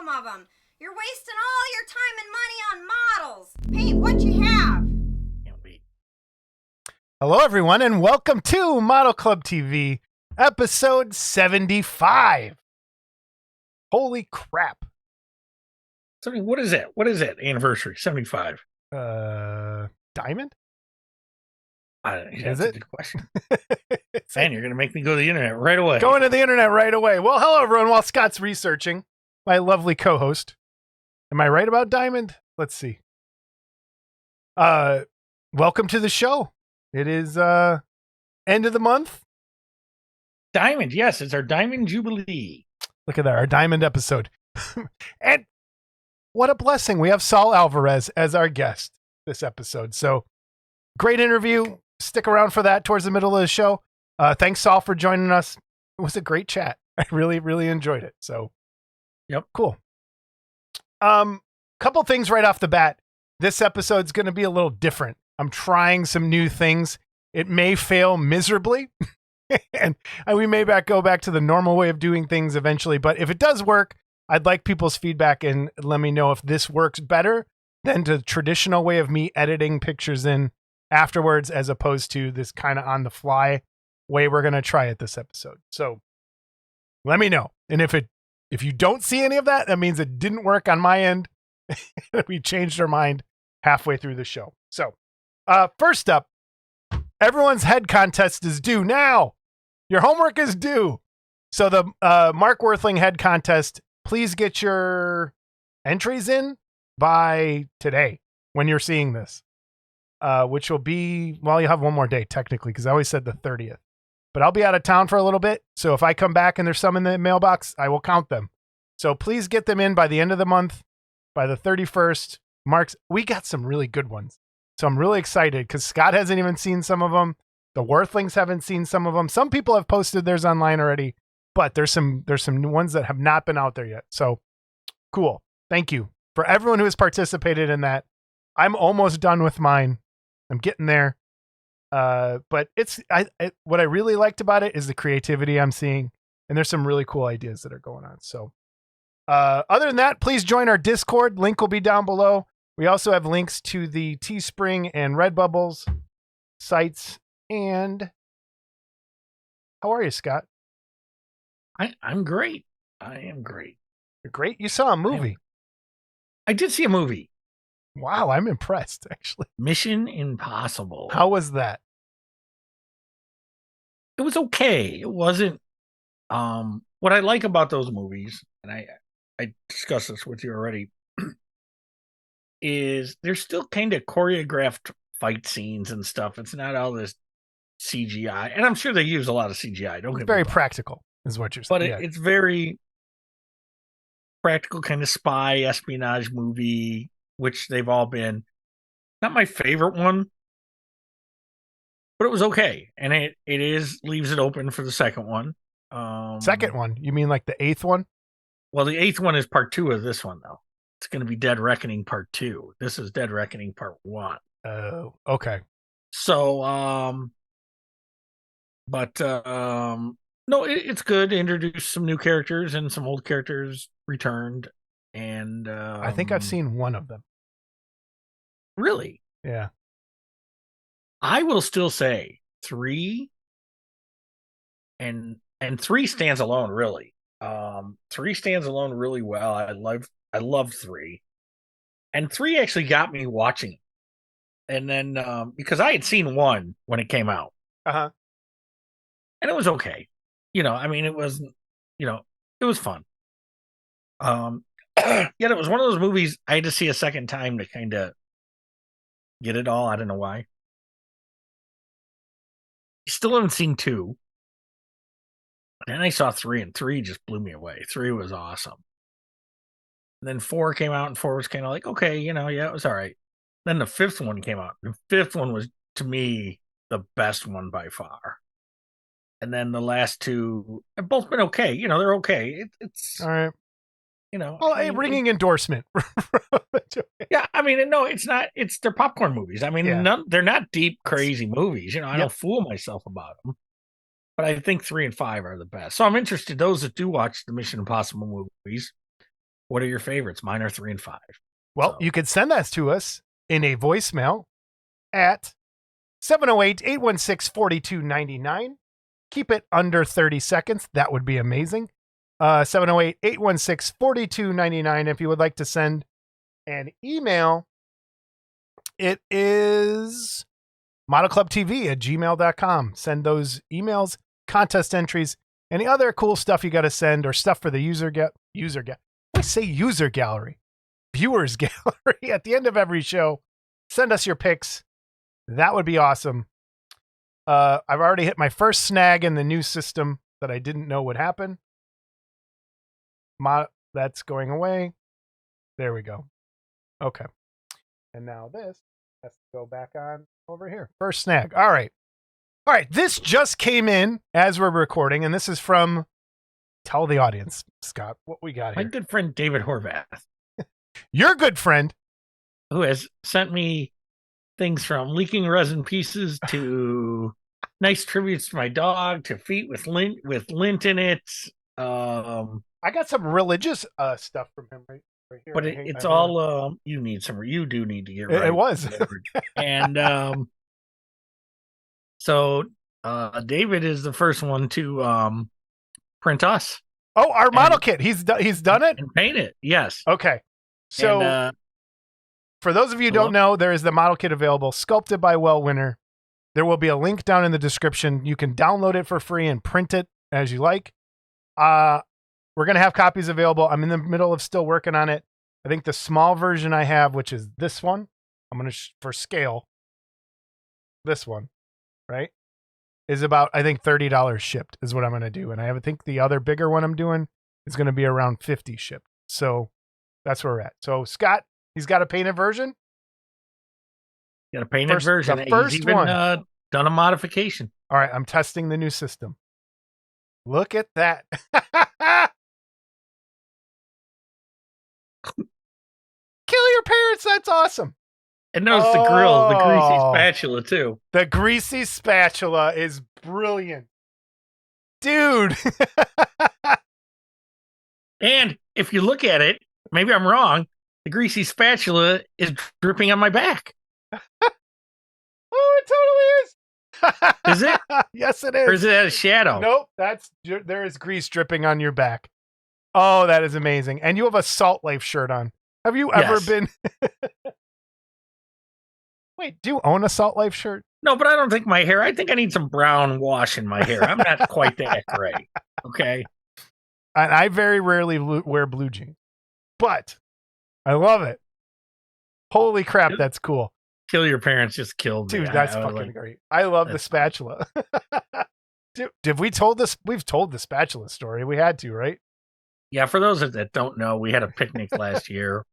some of them. You're wasting all your time and money on models. Paint what you have. Can't wait. Hello, everyone, and welcome to Model Club TV, episode 75. Holy crap. So, what is it? What is it? Anniversary 75. Diamond? That's it? a good question. Man, you're going to make me go to the internet right away. Going to the internet right away. Well, hello, everyone. While Scott's researching, my lovely co-host. Am I right about Diamond? Let's see. Welcome to the show. It is end of the month. Diamond, yes, it's our Diamond Jubilee. Look at that, our Diamond episode. And what a blessing. We have Saul Alvarez as our guest this episode. So great interview. Stick around for that towards the middle of the show. Thanks, Saul, for joining us. It was a great chat. I really, really enjoyed it. So, yep, cool. Couple things right off the bat. This episode's going to be a little different. I'm trying some new things. It may fail miserably, and we may go back to the normal way of doing things eventually. But if it does work, I'd like people's feedback and let me know if this works better than the traditional way of me editing pictures in afterwards, as opposed to this kind of on the fly way we're going to try it this episode. So let me know. And if you don't see any of that, that means it didn't work on my end. We changed our mind halfway through the show. So first up, everyone's head contest is due now. Your homework is due. So the Mark Worthling head contest, please get your entries in by today when you're seeing this. Which will be, well, you have one more day technically, because I always said the 30th. But I'll be out of town for a little bit. So if I come back and there's some in the mailbox, I will count them. So please get them in by the end of the month, by the 31st. Mark's, we got some really good ones. So I'm really excited because Scott hasn't even seen some of them. The Worthlings haven't seen some of them. Some people have posted theirs online already, but there's some new ones that have not been out there yet. So cool. Thank you for everyone who has participated in that. I'm almost done with mine. I'm getting there. But what I really liked about it is the creativity I'm seeing, and there's some really cool ideas that are going on. So, other than that, please join our Discord. Link will be down below. We also have links to the Teespring and Redbubbles sites. And how are you, Scott? I'm great. I am great. You're great. You saw a movie. I did see a movie. Wow, I'm impressed, actually. Mission Impossible. How was that? It was okay. It wasn't what I like about those movies, and I discussed this with you already, is they're still kind of choreographed fight scenes and stuff. It's not all this CGI, and I'm sure they use a lot of CGI. Don't get very practical, is what you're saying. But it's very practical, kind of spy espionage movie, which they've all been. Not my favorite one, but it was okay, and it leaves it open for the second one. Second one? You mean like the eighth one? Well, the eighth one is part 2 of this one, though. It's going to be Dead Reckoning part 2. This is Dead Reckoning part 1. Oh, okay. So, no, it's good to introduce some new characters and some old characters returned. And I think I've seen one of them. Really? Yeah. I will still say 3 and 3 stands alone, really. 3 stands alone really well. I love 3. And 3 actually got me watching. And then because I had seen 1 when it came out. Uh-huh. And it was okay. I mean, it was, it was fun. Yet it was one of those movies I had to see a second time to kind of get it all. I don't know why. Still haven't seen 2. And then I saw 3, and 3 just blew me away. 3 was awesome. And then 4 came out, and 4 was kind of like, okay, yeah, it was all right. Then the 5th one came out. The 5th one was, to me, the best one by far. And then the last 2 have both been okay. They're okay. It's all right. Well, a ringing endorsement. Yeah, I mean, no, it's not. They're popcorn movies. I mean, they're not deep, crazy movies. I don't fool myself about them. But I think 3 and 5 are the best. So I'm interested, those that do watch the Mission Impossible movies, What are your favorites? Mine are 3 and 5. Well, So- you could send that to us in a voicemail at 708-816-4299. Keep it under 30 seconds. That would be amazing. 708-816-4299. If you would like to send an email, it is modelclubtv@gmail.com. Send those emails, contest entries, any other cool stuff you got to send, or stuff for the user gallery, viewers gallery at the end of every show. Send us your picks. That would be awesome. I've already hit my first snag in the new system that I didn't know would happen. That's going away. There we go. Okay. And now this has to go back on over here. First snag. All right. All right. This just came in as we're recording, and this is from, tell the audience, Scott, what we got My here. good friend David Horvath, Your good friend. who has sent me things from leaking resin pieces to nice tributes to my dog to feet with lint in it. I got some religious stuff from him right here. But it's all you do need to get right. It was. And so David is the first one to print us. Oh, our model kit. He's done it and paint it. Yes. Okay. So and, for those of you who don't know, there is the model kit available, sculpted by Winner. There will be a link down in the description. You can download it for free and print it as you like. We're going to have copies available. I'm in the middle of still working on it. I think the small version I have, which is this one, I'm going to, for scale, this one, right, is about, I think, $30 shipped is what I'm going to do. And I think the other bigger one I'm doing is going to be around $50 shipped. So that's where we're at. So Scott, he's got a painted version. Got a painted version. The first He's even one. Done a modification. All right, I'm testing the new system. Look at that. Kill your parents. That's awesome. And notice the grill, the greasy spatula too. The greasy spatula is brilliant. Dude. And if you look at it, maybe I'm wrong, the greasy spatula is dripping on my back. Oh, it totally is. Is it? Yes, it is. Or is it a shadow? Nope. There is grease dripping on your back. Oh, that is amazing. And you have a Salt Life shirt on. Have you ever been? Wait, do you own a Salt Life shirt? No, but I don't think my hair. I think I need some brown wash in my hair. I'm not quite that gray. Okay. And I very rarely wear blue jeans, but I love it. Holy crap, that's cool. Kill your parents just killed me. Dude, that's fucking great. I love the spatula. Dude, we've told the spatula story. We had to, right? Yeah, for those that don't know, we had a picnic last year,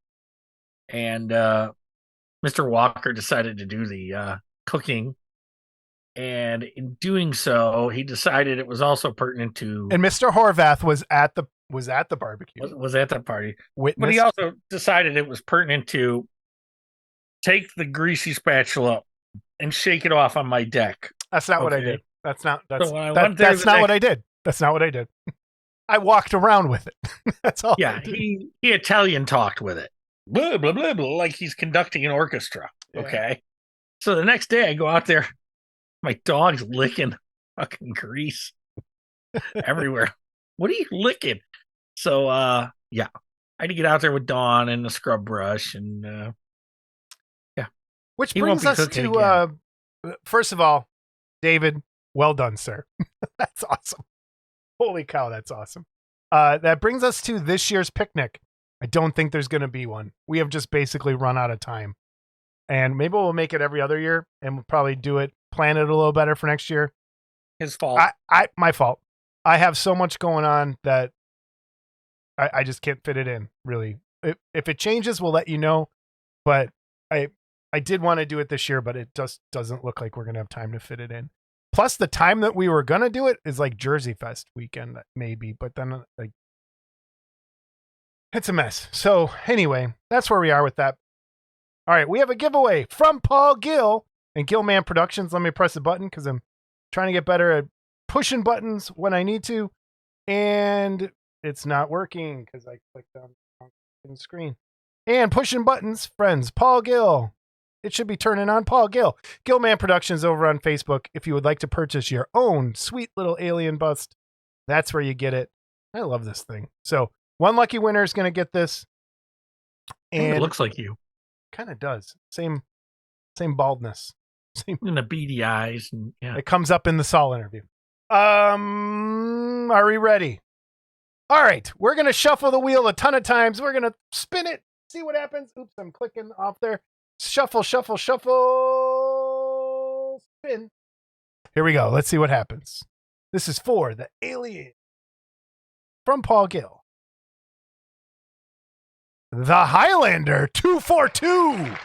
and Mr. Walker decided to do the cooking, and in doing so, he decided it was also pertinent to. And Mr. Horvath was at the barbecue. Was at the party. Witness. But he also decided it was pertinent to take the greasy spatula and shake it off on my deck. That's not what I did. That's not what I did. That's not what I did. I walked around with it. That's all. Yeah, he Italian talked with it. Blah, blah, blah, blah, like he's conducting an orchestra. Yeah. Okay. So the next day I go out there, my dog's licking fucking grease everywhere. What are you licking? So yeah. I had to get out there with Dawn and the scrub brush and yeah. Which brings us to first of all, David, well done, sir. That's awesome. Holy cow, that's awesome. That brings us to this year's picnic. I don't think there's going to be one. We have just basically run out of time. And maybe we'll make it every other year and we'll probably plan it a little better for next year. His fault. My fault. I have so much going on that I just can't fit it in, really. If it changes, we'll let you know. But I did want to do it this year, but it just doesn't look like we're going to have time to fit it in. Plus, the time that we were going to do it is like Jersey Fest weekend, maybe. But then, like, it's a mess. So, anyway, that's where we are with that. All right, we have a giveaway from Paul Gill and Gillman Productions. Let me press the button because I'm trying to get better at pushing buttons when I need to. And it's not working because I clicked on screen. And pushing buttons, friends, Paul Gill. It should be turning on Paul Gill. Gillman Productions over on Facebook. If you would like to purchase your own sweet little alien bust, that's where you get it. I love this thing. So one lucky winner is going to get this. And it looks like you. Kind of does. Same baldness. Same. And the beady eyes. And yeah. It comes up in the Saul interview. Are we ready? All right. We're going to shuffle the wheel a ton of times. We're going to spin it. See what happens. Oops, I'm clicking off there. Shuffle, shuffle, shuffle. Spin. Here we go. Let's see what happens. This is for the alien from Paul Gill. The Highlander 242.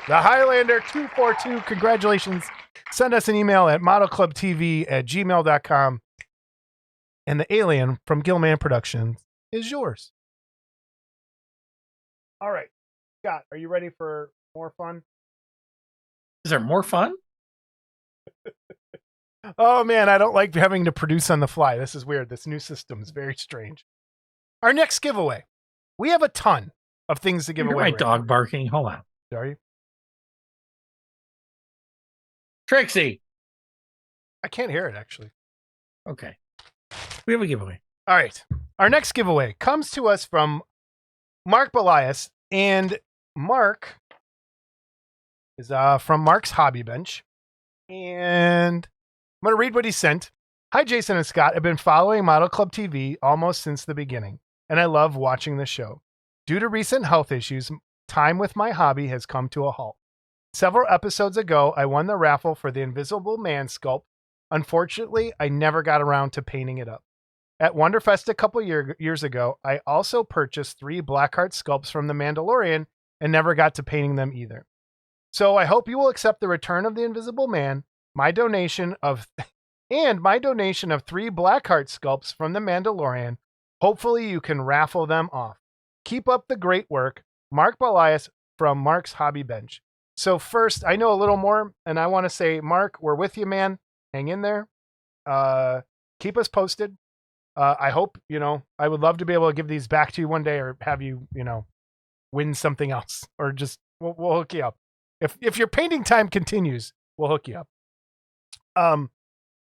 The Highlander 242. Congratulations. Send us an email at modelclubtv@gmail.com. And the alien from Gillman Productions is yours. All right. Scott, are you ready for more fun? Is there more fun? Oh, man, I don't like having to produce on the fly. This is weird. This new system is very strange. Our next giveaway. We have a ton of things to give away. My dog barking. Hold on. Are you? Trixie. I can't hear it, actually. Okay. We have a giveaway. All right. Our next giveaway comes to us from Mark Belias. And Mark is from Mark's Hobby Bench. And I'm going to read what he sent. Hi, Jason and Scott. I've been following Model Club TV almost since the beginning, and I love watching the show. Due to recent health issues, time with my hobby has come to a halt. Several episodes ago, I won the raffle for the Invisible Man sculpt. Unfortunately, I never got around to painting it up. At Wonderfest a couple years ago, I also purchased 3 Blackheart sculpts from The Mandalorian and never got to painting them either. So I hope you will accept the return of the Invisible Man, my donation of 3 Blackheart sculpts from The Mandalorian. Hopefully you can raffle them off. Keep up the great work. Mark Belias from Mark's Hobby Bench. So first, I know a little more, and I want to say, Mark, we're with you, man. Hang in there. Keep us posted. I hope, I would love to be able to give these back to you one day or have you, win something else or just, we'll hook you up. If your painting time continues, we'll hook you up.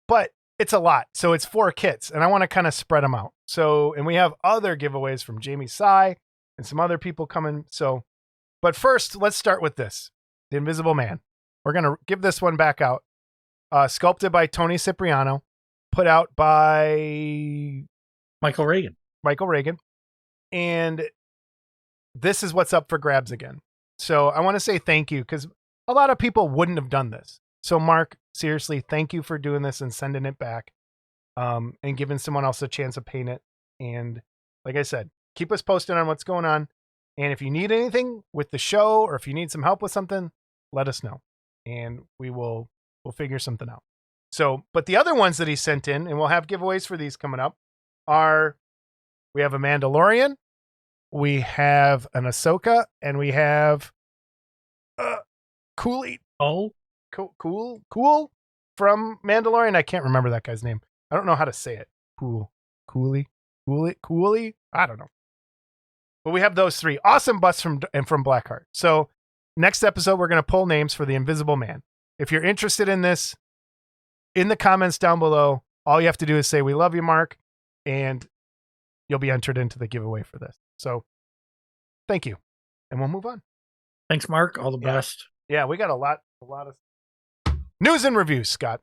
But it's a lot. So it's 4 kits and I want to kind of spread them out. So, and we have other giveaways from Jamie Sy and some other people coming. So, but first let's start with this, the Invisible Man. We're going to give this one back out. Sculpted by Tony Cipriano, put out by Michael Reagan. And this is what's up for grabs again. So I want to say thank you because a lot of people wouldn't have done this. So Mark, seriously, thank you for doing this and sending it back and giving someone else a chance to paint it. And like I said, keep us posted on what's going on. And if you need anything with the show or if you need some help with something, let us know. And we'll figure something out. So, but the other ones that he sent in, and we'll have giveaways for these coming up, are we have a Mandalorian, we have an Ahsoka, and we have Cooley. Oh, Cool from Mandalorian. I can't remember that guy's name. I don't know how to say it. Cooley. I don't know. But we have those 3 awesome busts from Blackheart. So next episode, we're going to pull names for the Invisible Man. If you're interested in this, in the comments down below, all you have to do is say, we love you, Mark, and you'll be entered into the giveaway for this. So thank you. And we'll move on. Thanks, Mark. All the best. Yeah, we got a lot of news and reviews, Scott.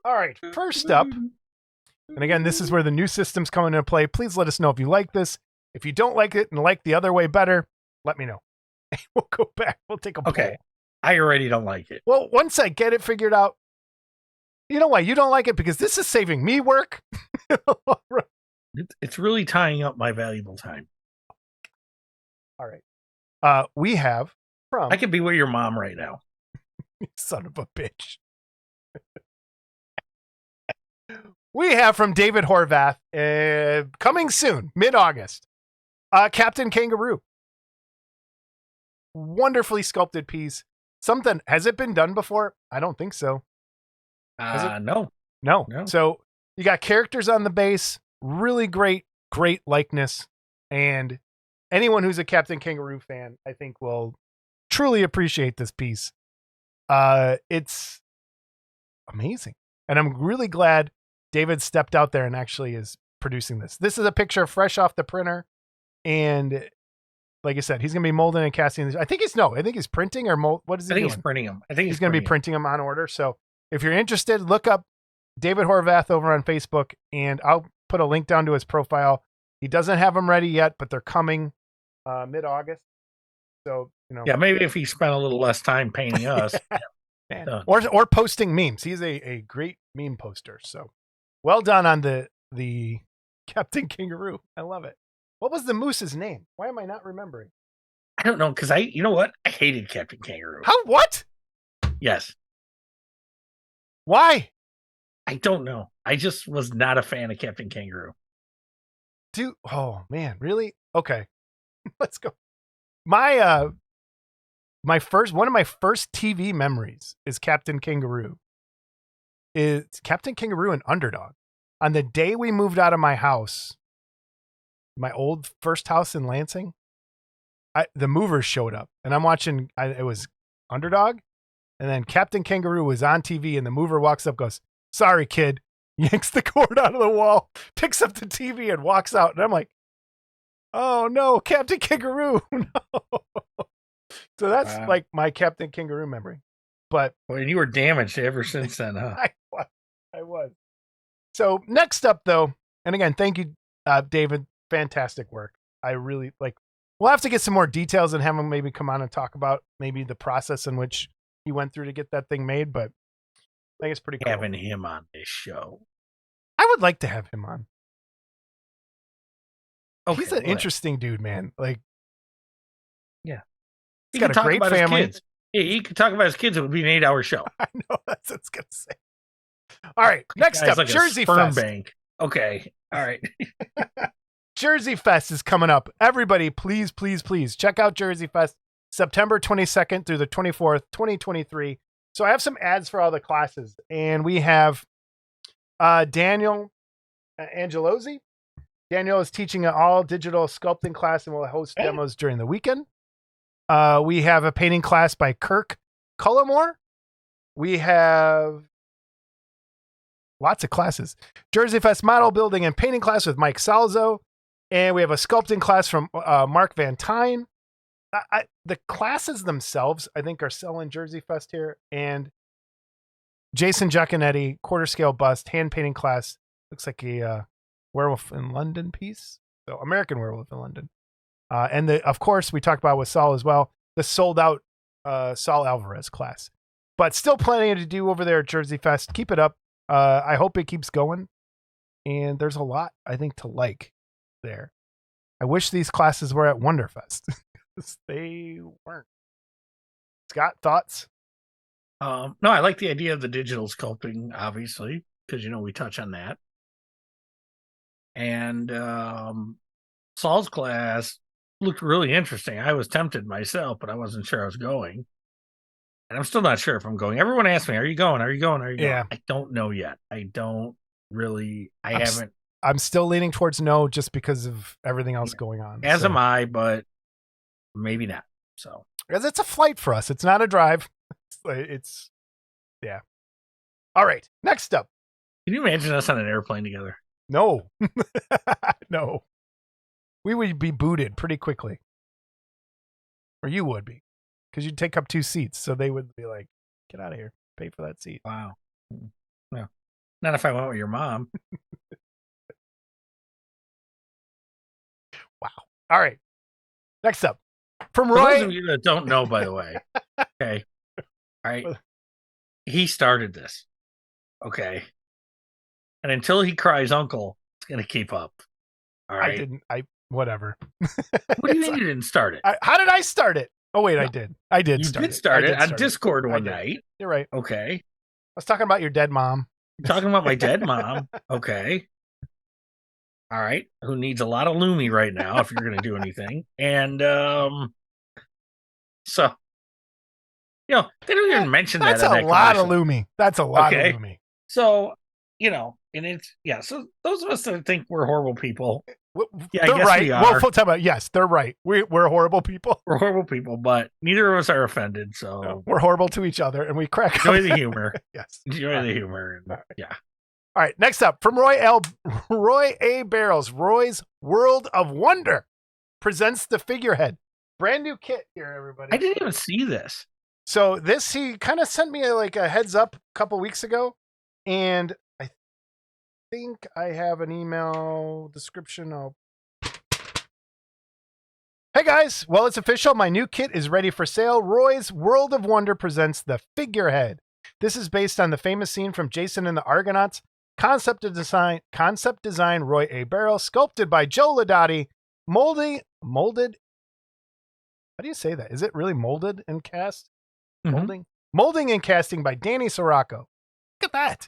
All right, first up, and again, this is where the new system's coming into play. Please let us know if you like this. If you don't like it and like the other way better, let me know. We'll go back. We'll take a poll. Okay. I already don't like it. Well, once I get it figured out, you know why you don't like it? Because this is saving me work. It's really tying up my valuable time. All right. We have from... I could be with your mom right now. Son of a bitch. We have from David Horvath, coming soon, mid-August, Captain Kangaroo. Wonderfully sculpted piece. Something, has it been done before? I don't think so. No. No. So You got characters on the base, really great likeness, and anyone who's a Captain Kangaroo fan, I think, will truly appreciate this piece. It's amazing, and I'm really glad David stepped out there and actually is producing this. This is a picture fresh off the printer, and like I said, he's going to be molding and casting. I think he's printing or mold. What is he doing? He's printing them. I think he's going to be printing them on order. So if you're interested, look up David Horvath over on Facebook, and I'll put a link down to his profile. He doesn't have them ready yet, but they're coming mid-August. So, yeah, maybe if he spent a little less time painting us. or posting memes. He's a great meme poster. So well done on the Captain Kangaroo. I love it. What was the moose's name? Why am I not remembering? I don't know, because you know what? I hated Captain Kangaroo. How? What? Yes. Why? I don't know. I just was not a fan of Captain Kangaroo. Dude, oh man, really? Okay. Let's go. One of my first TV memories is Captain Kangaroo. It's Captain Kangaroo and Underdog. On the day we moved out of my house, my old first house in Lansing, the movers showed up, and I'm watching. It was Underdog, and then Captain Kangaroo was on TV, and the mover walks up, goes, "Sorry, kid," yanks the cord out of the wall, picks up the TV, and walks out. And I'm like, "Oh no, Captain Kangaroo!" No. So that's like my Captain Kangaroo memory. But and you were damaged ever since then, huh? I was. So next up, though, and again, thank you, David. Fantastic work. I really like. We'll have to get some more details and have him maybe come on and talk about maybe the process in which he went through to get that thing made. But I think it's pretty cool. Having him on this show, I would like to have him on. Okay, he's an interesting dude, man. Like, yeah, he's got a great family. Yeah, he could talk about his kids. It would be an 8-hour show. I know, that's what I was gonna say. All right, next up, like Jersey Fest. Bank. Okay, all right. Jersey Fest is coming up. Everybody, please, please, please check out Jersey Fest, September 22nd through the 24th, 2023. So I have some ads for all the classes, and we have Daniel Angelosi. Daniel is teaching an all digital sculpting class and will host demos during the weekend. We have a painting class by Kirk Cullimore. We have lots of classes. Jersey Fest model building and painting class with Mike Salzo. And we have a sculpting class from Mark Van Tyne. The classes themselves, I think, are selling Jersey Fest here. And Jason Giaconetti, quarter scale bust, hand painting class. Looks like a Werewolf in London piece. So American Werewolf in London. And of course, we talked about with Saul as well, the sold out Saul Alvarez class. But still plenty to do over there at Jersey Fest. Keep it up. I hope it keeps going. And there's a lot, I think, to like there. I wish these classes were at Wonderfest. They weren't. Scott, thoughts? No, I like the idea of the digital sculpting, obviously, because we touch on that. And Saul's class looked really interesting. I was tempted myself, but I wasn't sure I was going. And I'm still not sure if I'm going. Everyone asks me, "Are you going? Are you going? Are you going?" Yeah. I don't know yet. I don't really. Haven't. I'm still leaning towards no, just because of everything else going on. As am I, but maybe not. So because it's a flight for us, it's not a drive. It's yeah. All right. Next up. Can you imagine us on an airplane together? No, no. We would be booted pretty quickly, or you would be, because you'd take up 2 seats. So they would be like, "Get out of here! Pay for that seat." Wow. Well, not if I went with your mom. Wow. All right. Next up, from For Roy. those of you that don't know, by the way, okay, all right, he started this, okay, and until he cries uncle, it's gonna keep up. All right, whatever. What do you mean you didn't start it? How did I start it? Oh wait, no. I did. You did start it on Discord one night. You're right. Okay, I was talking about your dead mom. You're talking about my dead mom. Okay. All right, who needs a lot of Lumi right now if you're going to do anything. And so, they don't even mention that's that. That's a lot of Lumi. That's a lot of Lumi. So, And it's, yeah, so those of us that think we're horrible people, yeah, I They're guess right. we Well, are. full time. Yes, they're right. We're horrible people. We're horrible people, but neither of us are offended. So No, we're horrible to each other, and we crack enjoy up. the humor. Yes. Enjoy the humor. And, All right. yeah. All right. Next up, from Roy A. Barrels, Roy's World of Wonder presents the figurehead. Brand new kit here, everybody. I didn't even see this. So this, he kind of sent me a heads up a couple weeks ago, and I think I have an email description. Hey guys, well, it's official. My new kit is ready for sale. Roy's World of Wonder presents the figurehead. This is based on the famous scene from Jason and the Argonauts. Concept design Roy A. Barrel, sculpted by Joe Ladotti, molded. How do you say that? Is it really molded and cast? Mhm. Molding and casting by Danny Sirocco. Look at that.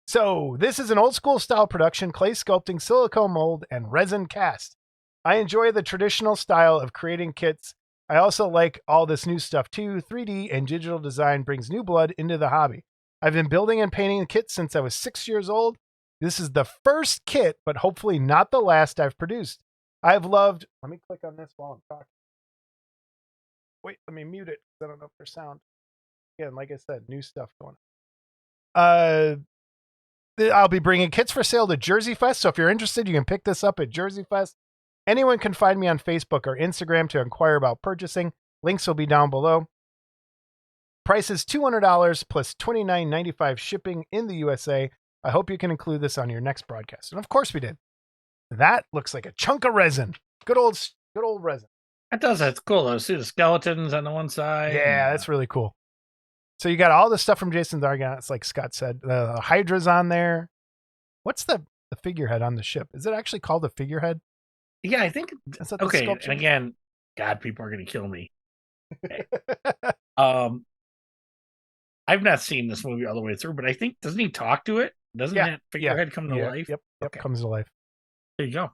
So this is an old school style production, clay sculpting, silicone mold, and resin cast. I enjoy the traditional style of creating kits. I also like all this new stuff too. 3D and digital design brings new blood into the hobby. I've been building and painting kits since I was 6 years old. This is the first kit, but hopefully not the last I've produced. I've loved, let me click on this while I'm talking. Wait, let me mute it because I don't know if there's sound. Again, like I said, new stuff going on. I'll be bringing kits for sale to Jersey Fest. So if you're interested, you can pick this up at Jersey Fest. Anyone can find me on Facebook or Instagram to inquire about purchasing. Links will be down below. Price is $200 plus $29.95 shipping in the USA. I hope you can include this on your next broadcast. And of course we did. That looks like a chunk of resin. Good old resin. It does. That's cool though. See the skeletons on the one side. Yeah, that's really cool. So you got all the stuff from Jason's Argonauts, like Scott said. The Hydra's on there. What's the figurehead on the ship? Is it actually called a figurehead? Yeah, I think. Is that the Okay, sculpture? and again, God, people are going to kill me. I've not seen this movie all the way through, but I think, doesn't he talk to it? Doesn't that figurehead come to life? Yep, Okay. comes to life. There you go.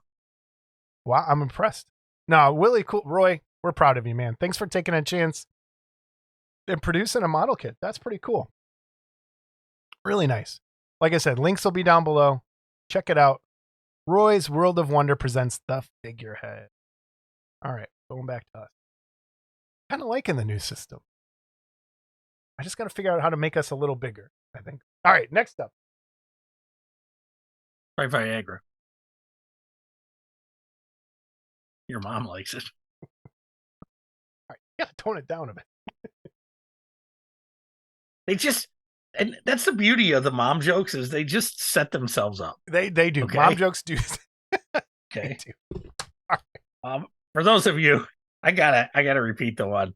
Wow, I'm impressed. No, really cool. Roy, we're proud of you, man. Thanks for taking a chance and producing a model kit. That's pretty cool. Really nice. Like I said, links will be down below. Check it out. Roy's World of Wonder presents the figurehead. All right, going back to us. Kind of liking the new system. I just got to figure out how to make us a little bigger, I think. All right, next up. Try Viagra. Your mom likes it. All right, you got to tone it down a bit. They just, and that's the beauty of the mom jokes, is they just set themselves up. They do. Okay. Mom jokes do. Okay. They do. For those of you, I gotta repeat the one.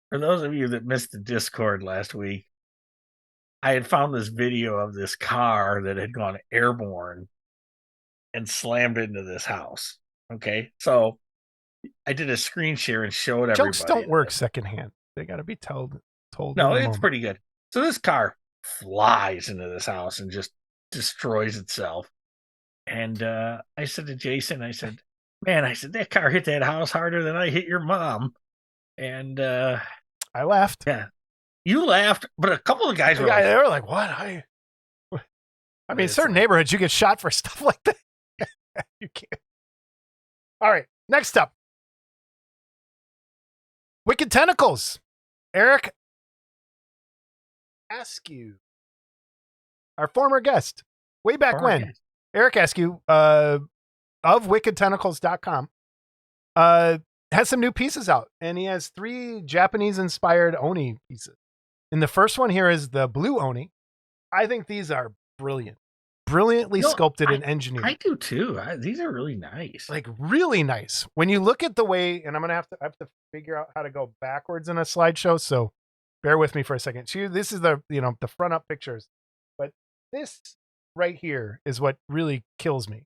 For those of you that missed the Discord last week, I had found this video of this car that had gone airborne and slammed into this house. Okay, so I did a screen share and showed everybody. Jokes don't work secondhand. They got to be told. No, it's pretty good. So this car flies into this house and just destroys itself. And I said to Jason, I said, man, that car hit that house harder than I hit your mom. And I laughed. Yeah. You laughed, but a couple of guys were like, they were like, what? I mean, certain neighborhoods, you get shot for stuff like that. You can't. All right, next up. Wicked Tentacles. Eric Askew, our former guest, way back when. Eric Askew of wickedtentacles.com has some new pieces out, and he has 3 Japanese-inspired Oni pieces. And the first one here is the Blue Oni. I think these are brilliant. Brilliantly sculpted and engineered. I do too. These are really nice. Like really nice. When you look at the way, and I'm gonna have to figure out how to go backwards in a slideshow, so bear with me for a second. So this is the front up pictures, but this right here is what really kills me,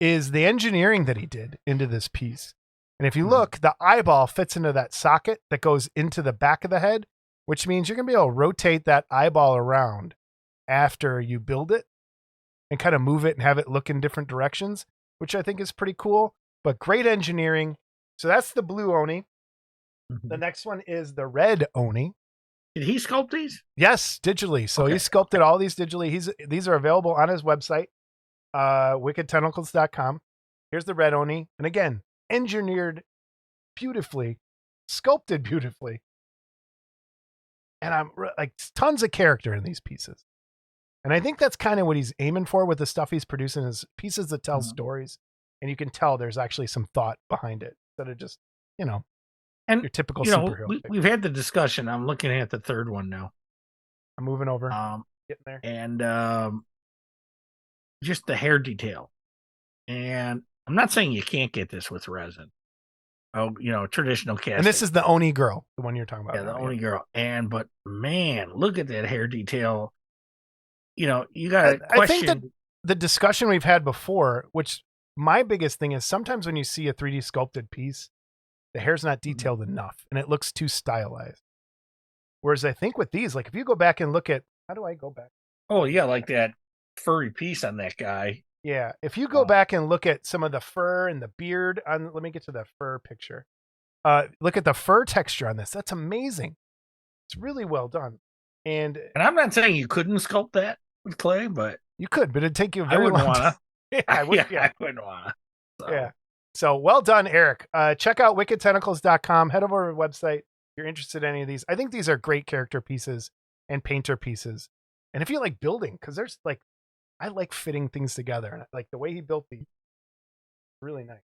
is the engineering that he did into this piece. And if you look, the eyeball fits into that socket that goes into the back of the head, which means you're gonna be able to rotate that eyeball around after you build it and kind of move it and have it look in different directions, which I think is pretty cool, but great engineering. So that's the Blue Oni. The next one is the Red Oni. Did he sculpt these? Yes, digitally. So he Okay. sculpted all these digitally. These are available on his website, wickedtentacles.com. Here's the red Oni. And again, engineered beautifully, sculpted beautifully. And I'm like tons of character in these pieces. And I think that's kind of what he's aiming for with the stuff he's producing is pieces that tell stories. And you can tell there's actually some thought behind it instead of just, And your typical you know, superhero. we've had the discussion. I'm looking at the third one now. I'm moving over. Getting there. And just the hair detail. And I'm not saying you can't get this with resin. Oh, traditional casting. And this is the Oni girl, the one you're talking about. Yeah, the Oni girl. But man, look at that hair detail. You got to question. I think that the discussion we've had before, which my biggest thing is sometimes when you see a 3D sculpted piece, the hair's not detailed enough and it looks too stylized. Whereas I think with these, like if you go back and look at, how do I go back? Oh yeah, like that furry piece on that guy. Yeah, if you go back and look at some of the fur and the beard on, let me get to that fur picture. Look at the fur texture on this. That's amazing. It's really well done. And I'm not saying you couldn't sculpt that with clay, but you could, but it'd take you a I very wouldn't long time. wanna. I wouldn't want to. So. Yeah. So well done, Eric. Check out wickedtentacles.com. Head over to our website if you're interested in any of these. I think these are great character pieces and painter pieces. And if you like building, because there's like, I like fitting things together. And like the way he built these, really nice.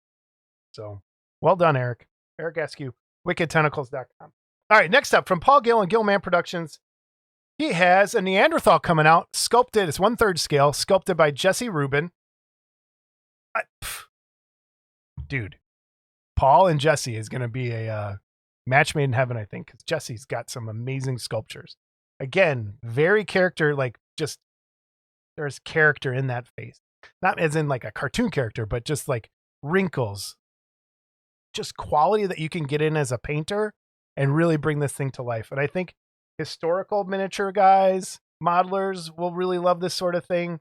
So well done, Eric. Eric Askew, wickedtentacles.com. All right, next up from Paul Gill and Gillman Productions. He has a Neanderthal coming out, sculpted. It's 1/3 scale, sculpted by Jesse Rubin. Dude, Paul and Jesse is going to be a match made in heaven, I think, because Jesse's got some amazing sculptures. Again, very character, like just there's character in that face. Not as in like a cartoon character, but just like wrinkles. Just quality that you can get in as a painter and really bring this thing to life. And I think historical miniature guys, modelers will really love this sort of thing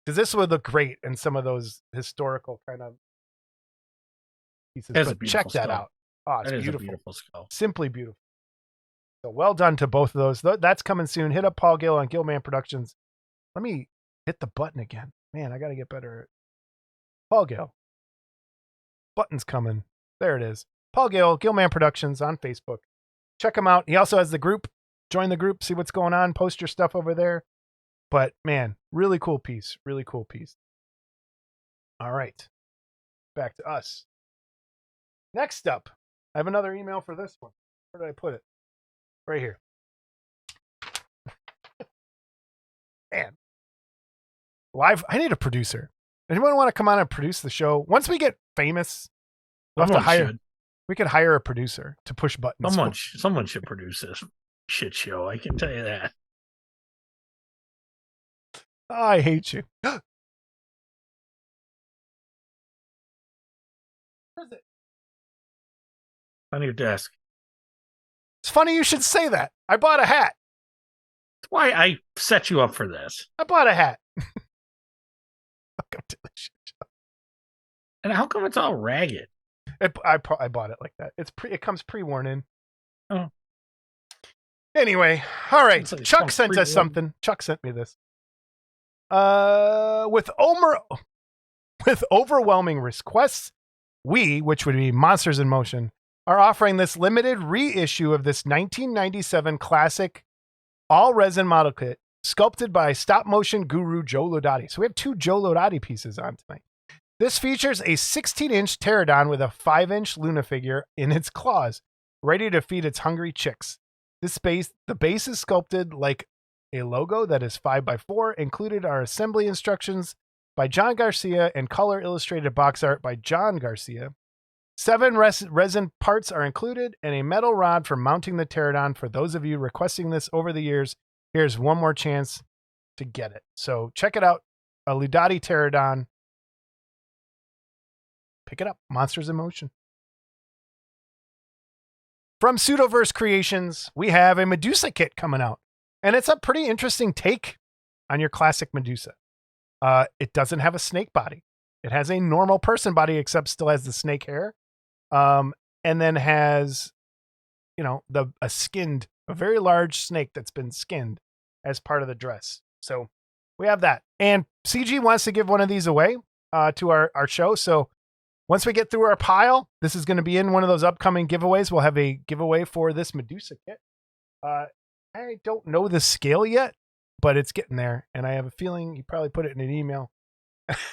because this would look great in some of those historical kind of pieces. But check that out. Oh, it's beautiful. A beautiful skull. Simply beautiful. So well done to both of those. That's coming soon. Hit up Paul Gill on Gillman Productions. Let me hit the button again. Man, I got to get better. Paul Gill. Button's coming. There it is. Paul Gill, Gillman Productions on Facebook. Check him out. He also has the group. Join the group. See what's going on. Post your stuff over there. But man, really cool piece. Really cool piece. All right. Back to us. Next up, I have another email for this one. Where did I put it? Right here. Man. Live. I need a producer. Anyone want to come on and produce the show? Once we get famous, we'll have to hire. We could hire a producer to push buttons. Someone should produce this shit show. I can tell you that. I hate you. Where is it? On your desk. It's funny you should say that. I bought a hat. That's why I set you up for this. I bought a hat. Welcome to the shit show. And how come it's all ragged? I bought it like that. It comes pre-worn in. Oh. Anyway, all right. Like Chuck sent us something. Chuck sent me this. With overwhelming requests, we, which would be Monsters in Motion, are offering this limited reissue of this 1997 classic all resin model kit sculpted by stop motion guru Joe Lodati. So we have 2 Joe Lodati pieces on tonight. This features a 16-inch pterodon with a 5-inch Luna figure in its claws, ready to feed its hungry chicks. The base is sculpted like a logo that is 5x4. Included are assembly instructions by John Garcia and color illustrated box art by John Garcia. 7 resin parts are included and a metal rod for mounting the pterodon. For those of you requesting this over the years, here's one more chance to get it. So check it out. A Lodati pterodon. Pick it up. Monsters in Motion. From Pseudoverse Creations, we have a Medusa kit coming out. And it's a pretty interesting take on your classic Medusa. It doesn't have a snake body. It has a normal person body, except still has the snake hair. And then has, a skinned a very large snake that's been skinned as part of the dress. So we have that. And CG wants to give one of these away to our show. So once we get through our pile, this is going to be in one of those upcoming giveaways. We'll have a giveaway for this Medusa kit. I don't know the scale yet, but it's getting there. And I have a feeling you probably put it in an email.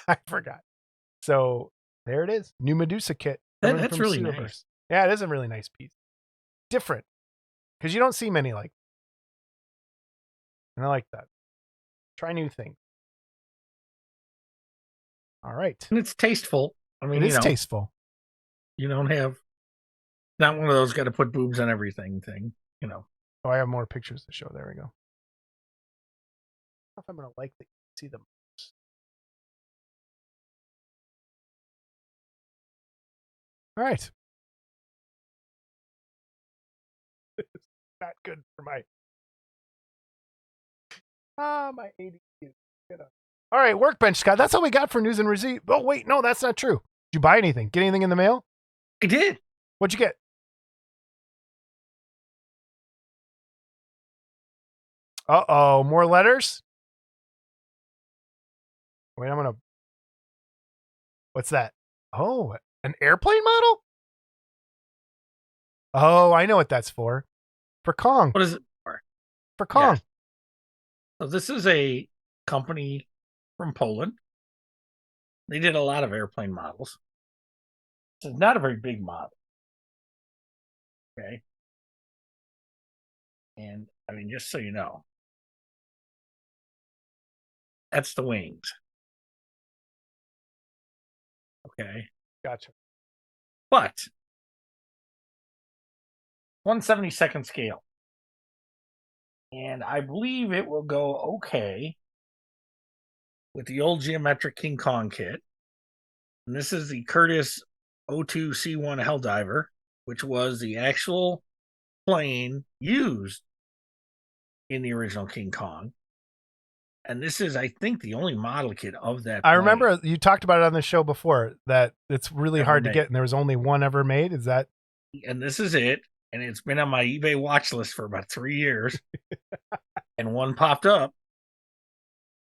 I forgot. So there it is. New Medusa kit. That's really nice. Yeah, it is a really nice piece. Different. Because you don't see many like that. And I like that. Try new things. All right. And it's tasteful. I mean, it is tasteful. You don't have not one of those got to put boobs on everything thing, Oh, I have more pictures to show. There we go. I don't know if I'm going to like that. See them. All right. It's not good for my my ADQ. All right, Workbench, Scott. That's all we got for news and receipt. Oh, wait, no, that's not true. Did you buy anything? Get anything in the mail? I did. What'd you get? Uh-oh, more letters? Wait, I'm going to... What's that? Oh, an airplane model? Oh, I know what that's for. For Kong. What is it for? For Kong. Yeah. So this is a company from Poland. They did a lot of airplane models. It's not a very big model. Okay. And I mean, just so you know, that's the wings. Okay. Gotcha. But 1/72nd scale. And I believe it will go okay with the old geometric King Kong kit. And this is the Curtiss O2C1 Helldiver, which was the actual plane used in the original King Kong. And this is, I think, the only model kit of that plane. I remember you talked about it on the show before, that it's really hard to get, and there was only one ever made. Is that? And this is it. And it's been on my eBay watch list for about 3 years. And one popped up.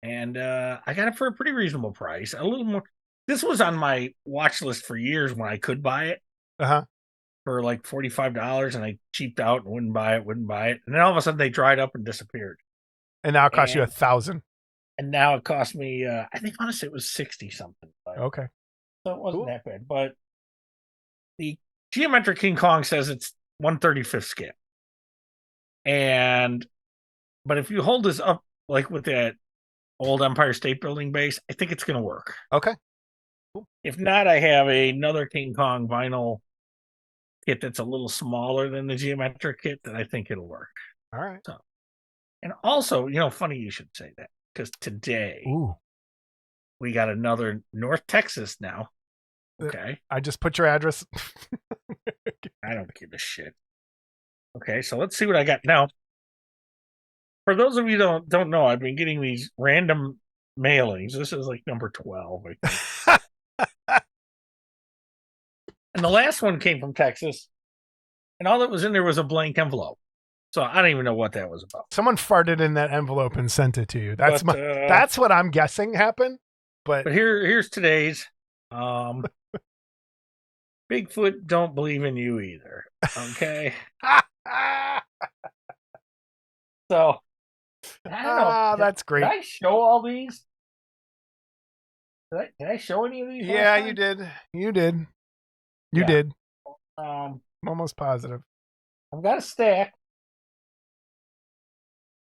And I got it for a pretty reasonable price. A little more. This was on my watch list for years when I could buy it. Uh-huh. For like $45, and I cheaped out and wouldn't buy it. And then all of a sudden they dried up and disappeared. And now it costs you $1,000. And now it cost me, I think honestly it was 60 something. Okay. So it wasn't that bad. But the geometric King Kong says it's 1/35th scale. But if you hold this up like with that old Empire State Building base, I think it's going to work. Okay. Cool. If not, I have another King Kong vinyl kit that's a little smaller than the geometric kit that I think it'll work. All right. So, and also, funny you should say that, because today we got another North Texas now. Okay. I just put your address. I don't give a shit. Okay, so let's see what I got now. For those of you who don't know, I've been getting these random mailings. This is like number 12, I think. And the last one came from Texas, and all that was in there was a blank envelope. So I don't even know what that was about. Someone farted in that envelope and sent it to you. That's what I'm guessing happened. But here's today's. Bigfoot don't believe in you either. Okay. So I don't know. That's great. Did I show all these? Did I show any of these? Yeah, you did. You did. You did. I'm almost positive. I've got a stack.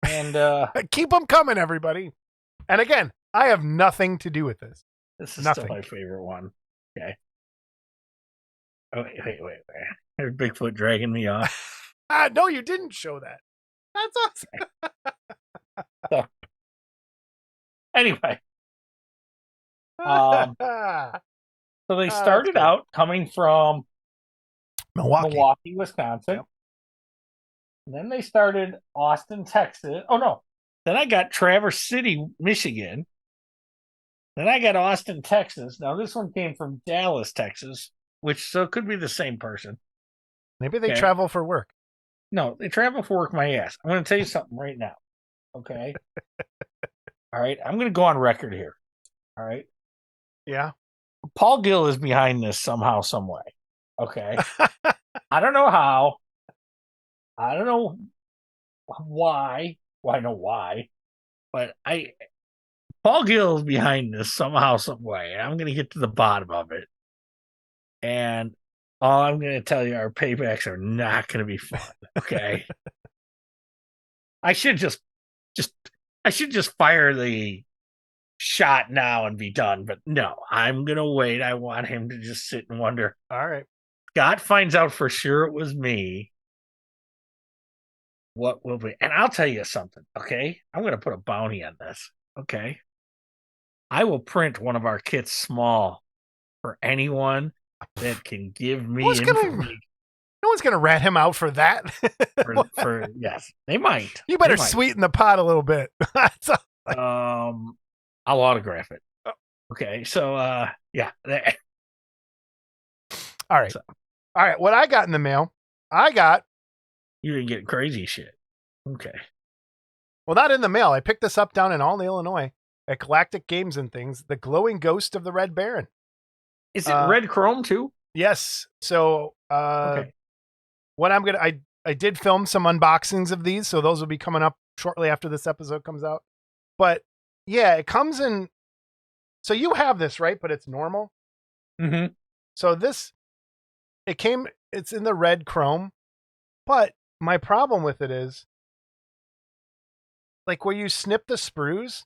And keep them coming, everybody. And again, I have nothing to do with this. This is nothing. Still my favorite one. Okay. Oh, wait. There's Bigfoot dragging me off. No, you didn't show that. That's awesome. So, anyway. So they started out coming from Milwaukee, Wisconsin. Yep. And then they started Austin, Texas. Oh, no. Then I got Traverse City, Michigan. Then I got Austin, Texas. Now, this one came from Dallas, Texas, so it could be the same person. Maybe they travel for work. No, they travel for work my ass. I'm going to tell you something right now. Okay. All right. I'm going to go on record here. All right. Yeah. Paul Gill is behind this somehow, some way. Okay. I don't know how. I don't know why. Well, I know why. But Paul Gill is behind this somehow, some way. I'm going to get to the bottom of it. And all I'm going to tell you, our paybacks are not going to be fun. Okay. I should just fire the shot now and be done. But no, I'm going to wait. I want him to just sit and wonder. All right. Scott finds out for sure it was me. What will be? And I'll tell you something. Okay. I'm going to put a bounty on this. Okay. I will print one of our kits small for anyone that can give me information. No one's gonna rat him out for that. for yes, they might. You better sweeten the pot a little bit. I'll autograph it. Okay, so yeah. All right. All right. What I got in the mail, You didn't get crazy shit. Okay. Well, not in the mail. I picked this up down in Alney, Illinois, at Galactic Games and Things. The glowing ghost of the Red Baron. Is it red chrome too? Yes. So, okay. What I'm gonna, I did film some unboxings of these, so those will be coming up shortly after this episode comes out. But yeah, it comes in. So you have this, right? But it's normal. Mm-hmm. So it's in the red chrome. But my problem with it is, like, where you snip the sprues,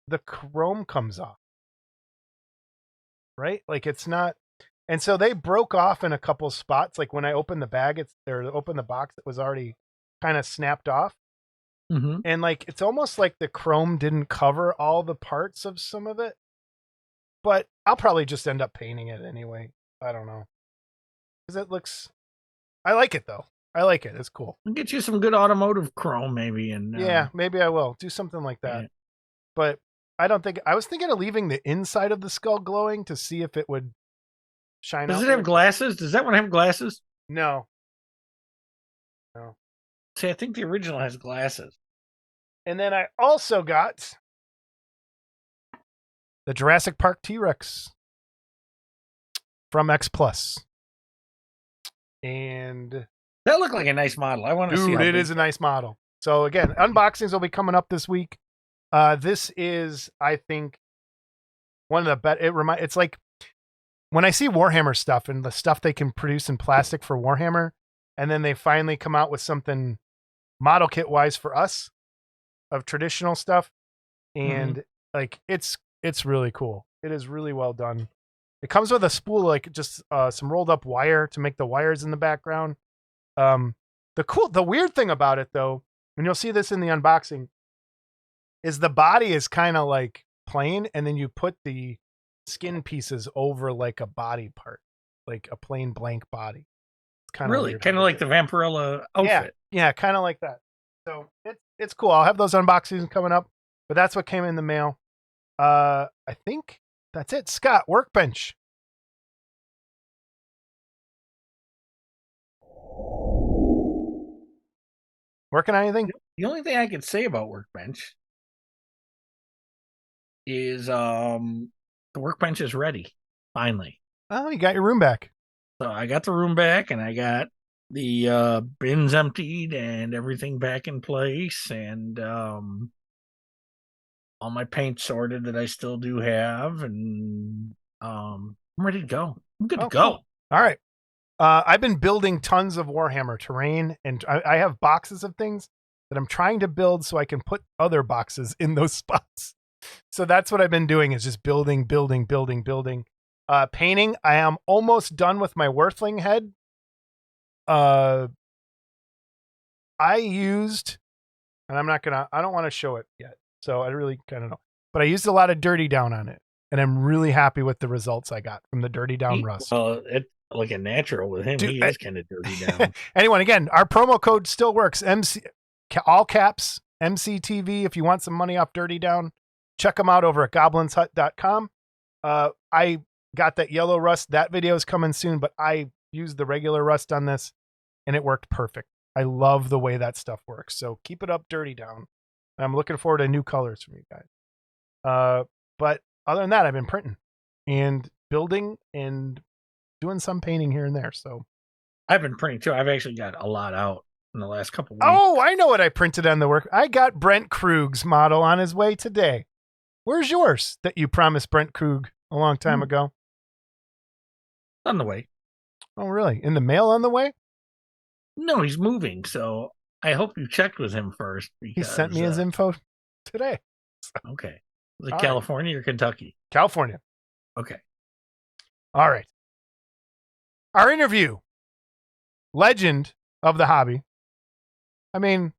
the chrome comes off. Right? Like, it's not. And so they broke off in a couple spots. Like, when I opened the bag, opened the box, it was already kind of snapped off. Mm-hmm. And, like, it's almost like the chrome didn't cover all the parts of some of it. But I'll probably just end up painting it anyway. I don't know. Because I like it, though. I like it. It's cool. We'll get you some good automotive chrome, maybe. And yeah, maybe I will. Do something like that. Yeah. But I was thinking of leaving the inside of the skull glowing to see if it would shine out. Does it have glasses? Does that one have glasses? No. See, I think the original has glasses. And then I also got the Jurassic Park T-Rex from X Plus. And that looked like a nice model. I want to see it. It is a nice model. So again, unboxings will be coming up this week. This is, I think, one of the best. It's like when I see Warhammer stuff and the stuff they can produce in plastic for Warhammer, and then they finally come out with something model kit wise for us of traditional stuff, and like it's really cool. It is really well done. It comes with a spool, like just some rolled up wire to make the wires in the background. The weird thing about it, though, and you'll see this in the unboxing, is the body is kind of like plain, and then you put the skin pieces over like a body part, like a plain blank body. It's kind of really kind of like the Vampirella outfit. Yeah, kind of like that. So it's cool. I'll have those unboxings coming up, but that's what came in the mail. I think that's it. Scott, Workbench. Working on anything? The only thing I can say about Workbench is the Workbench is ready, finally. Oh, you got your room back. So I got the room back, and I got the bins emptied and everything back in place, and all my paint sorted that I still do have, and I'm ready to go. I'm good to go. Cool. All right. I've been building tons of Warhammer terrain, and I have boxes of things that I'm trying to build so I can put other boxes in those spots. So that's what I've been doing, is just building. Painting. I am almost done with my Worthling head. I used, and I don't want to show it yet, so I really kind of know, but I used a lot of Dirty Down on it, and I'm really happy with the results I got from the Dirty Down rust. Well, it's like a natural with him. He is kind of dirty down. Anyway, again, our promo code still works. All caps, MCTV. If you want some money off Dirty Down, check them out over at goblinshut.com. I got that yellow rust. That video is coming soon, but I used the regular rust on this. and it worked perfect. I love the way that stuff works. So keep it up, Dirty Down. I'm looking forward to new colors from you guys. But other than that, I've been printing and building and doing some painting here and there. So I've been printing too. I've actually got a lot out in the last couple weeks. oh, I know what I printed on the work. I got Brent Krug's model on his way today. Where's yours that you promised Brent Krug a long time ago? On the way. Oh, really? In the mail on the way? No, he's moving. So I hope you checked with him first. He Because, sent me his info today. Okay. Was it All California or Kentucky? California. Okay. All right. Our interview. Legend of the hobby. I mean,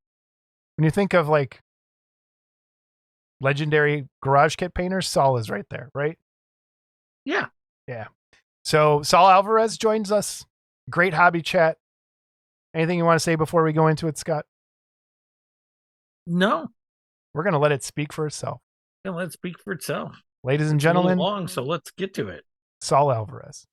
when you think of like legendary garage kit painters, Saul is right there, right? Yeah. Yeah. So Saul Alvarez joins us. Great hobby chat. Anything you want to say before we go into it, Scott? No. We're going to let it speak for itself. Yeah, let's speak for itself. Ladies and It's a little gentlemen, long, so let's get to it. Saul Alvarez.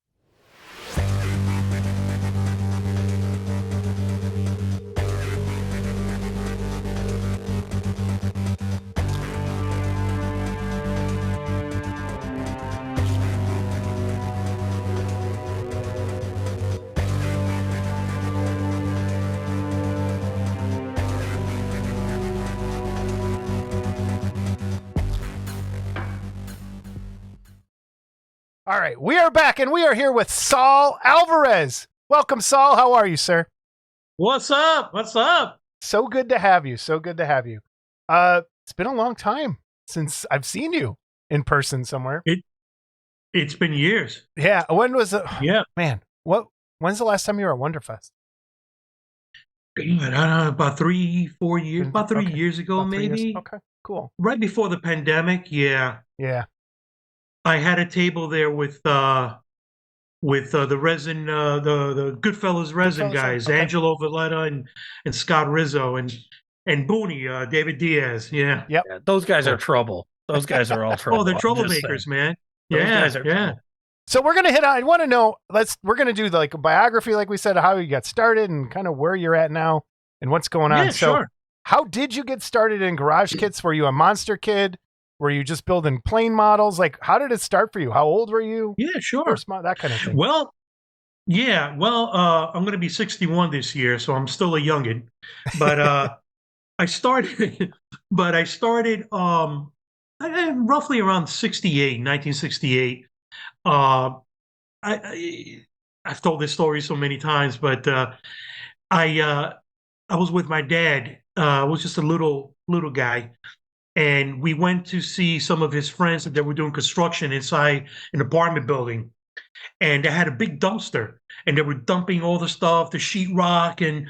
All right, we are back and we are here with Saul Alvarez. Welcome, Saul. How are you, sir? What's up? What's up? So good to have you. So good to have you. It's been a long time since I've seen you in person somewhere. It's been years. Yeah. When was it? Yeah. Man, when's the last time you were at Wonderfest? I don't know, about 3-4 years, about 3 Okay. years ago, About 3 years? maybe. Okay, cool. Right before the pandemic. Yeah. Yeah. I had a table there with the resin, the Goodfellas resin Goodfellas, guys, okay. Angelo Valletta and Scott Rizzo and Booney, David Diaz. Yeah. Yep. Yeah, those guys are trouble. Those guys are all trouble. Oh, they're I'm just troublemakers, saying. man. Those Yeah. guys are Yeah. trouble. So we're gonna hit on. I want to know. We're gonna do like a biography, like we said, of how you got started and kind of where you're at now and what's going on. Yeah, So, sure. how did you get started in garage kits? Were you a monster kid? Were you just building plain models? Like, how did it start for you? How old were you? Yeah, sure. First that kind of thing. Well, yeah. Well, I'm going to be 61 this year, so I'm still a youngin. But I started, roughly around 1968. I've told this story so many times, but I was with my dad. I was just a little guy, and we went to see some of his friends that were doing construction inside an apartment building. And they had a big dumpster, and they were dumping all the stuff, the sheetrock and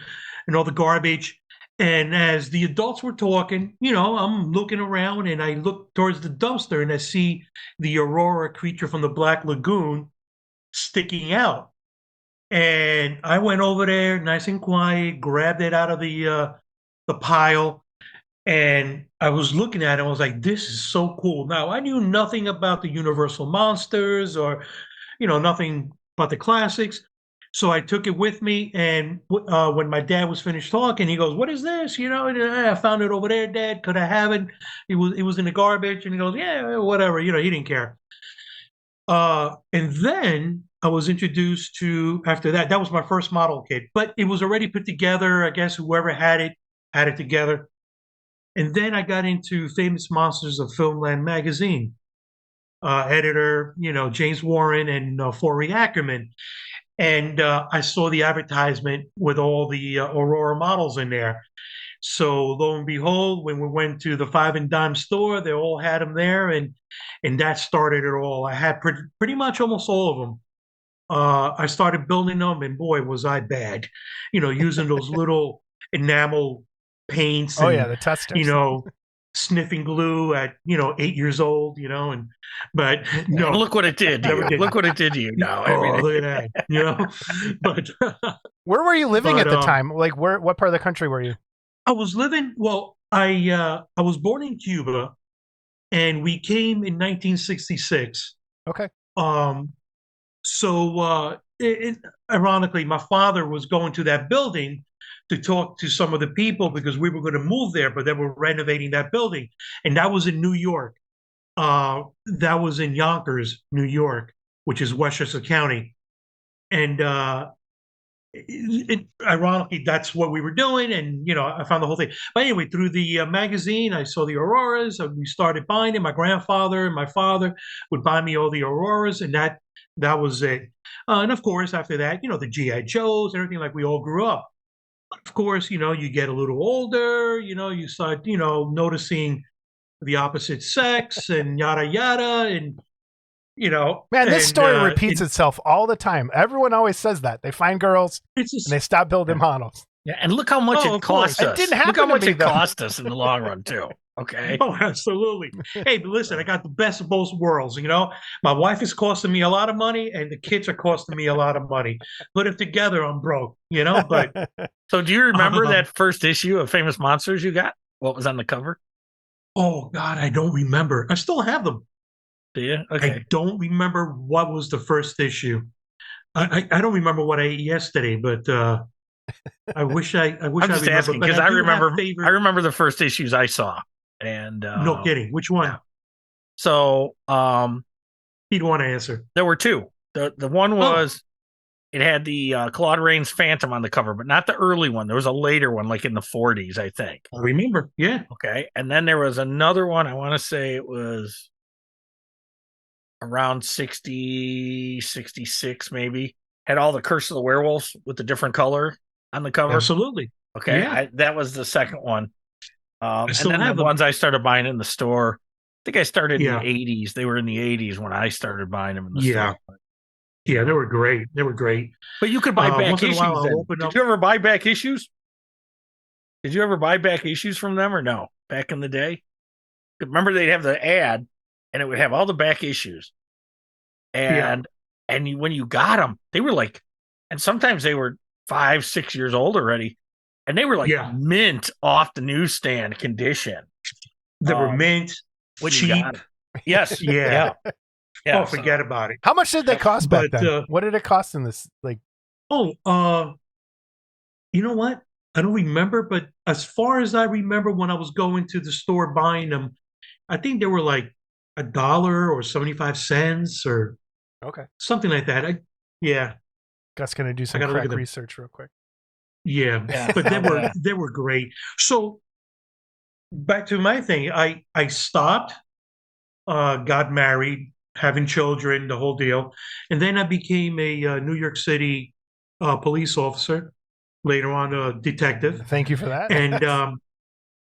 all the garbage. And as the adults were talking, I'm looking around, and I look towards the dumpster, and I see the Aurora creature from the Black Lagoon sticking out. And I went over there, nice and quiet, grabbed it out of the pile, and I was looking at it. I was like, "This is so cool." Now I knew nothing about the Universal monsters or nothing but the classics. So I took it with me, and when my dad was finished talking, he goes, "What is this?" I found it over there, Dad. Could I have it? It was in the garbage, and he goes, "Yeah, whatever." He didn't care. And then I was introduced to, after that, that was my first model kit, but it was already put together. I guess whoever had it together. And then I got into Famous Monsters of Filmland magazine. Editor, James Warren and Forey Ackerman. And I saw the advertisement with all the Aurora models in there. So lo and behold, when we went to the Five and Dime store, they all had them there, and that started it all. I had pretty much almost all of them. I started building them, and boy, was I bad. Using those little enamel paints. Oh and, yeah, the testers. Sniffing glue at 8 years old, but no, And look what it did. To Never you. did. Look what it did to you. Now, Oh, look at that, but Where were you living But, at the time? Like, what part of the country were you? I was living. Well, I was born in Cuba, and we came in 1966. Okay. So ironically, my father was going to that building to talk to some of the people because we were going to move there, but they were renovating that building, and that was in New York. That was in Yonkers, New York, which is Westchester County, and ironically, that's what we were doing, and I found the whole thing. But anyway, through the magazine, I saw the auroras. We started buying it. My grandfather and my father would buy me all the auroras, and that was it. And of course, after that, the GI Joes, everything like we all grew up. But of course, you get a little older. You start, noticing the opposite sex and yada yada, and Man, this story repeats itself all the time. Everyone always says that. They find girls and they stop building models. Yeah, and look how much it cost us. It didn't happen look how much to me, it cost us in the long run, too. Okay. Oh, absolutely. Hey, but listen, I got the best of both worlds. My wife is costing me a lot of money, and the kids are costing me a lot of money. Put it together, I'm broke. But so, do you remember that first issue of Famous Monsters you got? What was on the cover? Oh God, I don't remember. I still have them. Do you? Okay. I don't remember what was the first issue. I don't remember what I ate yesterday, but I wish I I'm just asking because I remember the first issues I saw, and no kidding. Which one? Yeah. So he'd want to answer. There were two. The one was it had the Claude Rains Phantom on the cover, but not the early one. There was a later one, like in the 40s, I think. I remember. Yeah. Okay, and then there was another one. I want to say it was around 60, 66 maybe, had all the Curse of the Werewolves with the different color on the cover. Absolutely. Okay. Yeah. That was the second one. And then have the ones I started buying in the store, I think I started in Yeah. the 80s. They were in the 80s when I started buying them in the Yeah. store. Yeah, they were great. They were great. But you could buy back once in a issues. while, I'll then. open Did up- you ever buy back issues? Did you ever buy back issues from them or no? Back in the day? Remember they'd have the ad and it would have all the back issues. And when you got them, they were like, and sometimes they were 5, 6 years old already, and they were like mint off the newsstand condition. They were mint, when cheap. you got 'em. Yes, Yeah. yeah. Oh, forget about it. How much did they cost back But, then? What did it cost in this? Like, you know what? I don't remember, but as far as I remember, when I was going to the store buying them, I think they were like $1 or 75 cents or okay, something like that. Gus gonna do some gotta look crack at them. research real quick. Yeah. But they were great. So back to my thing, I stopped, got married, having children, the whole deal, and then I became a New York City police officer. Later on, a detective. Thank you for that. And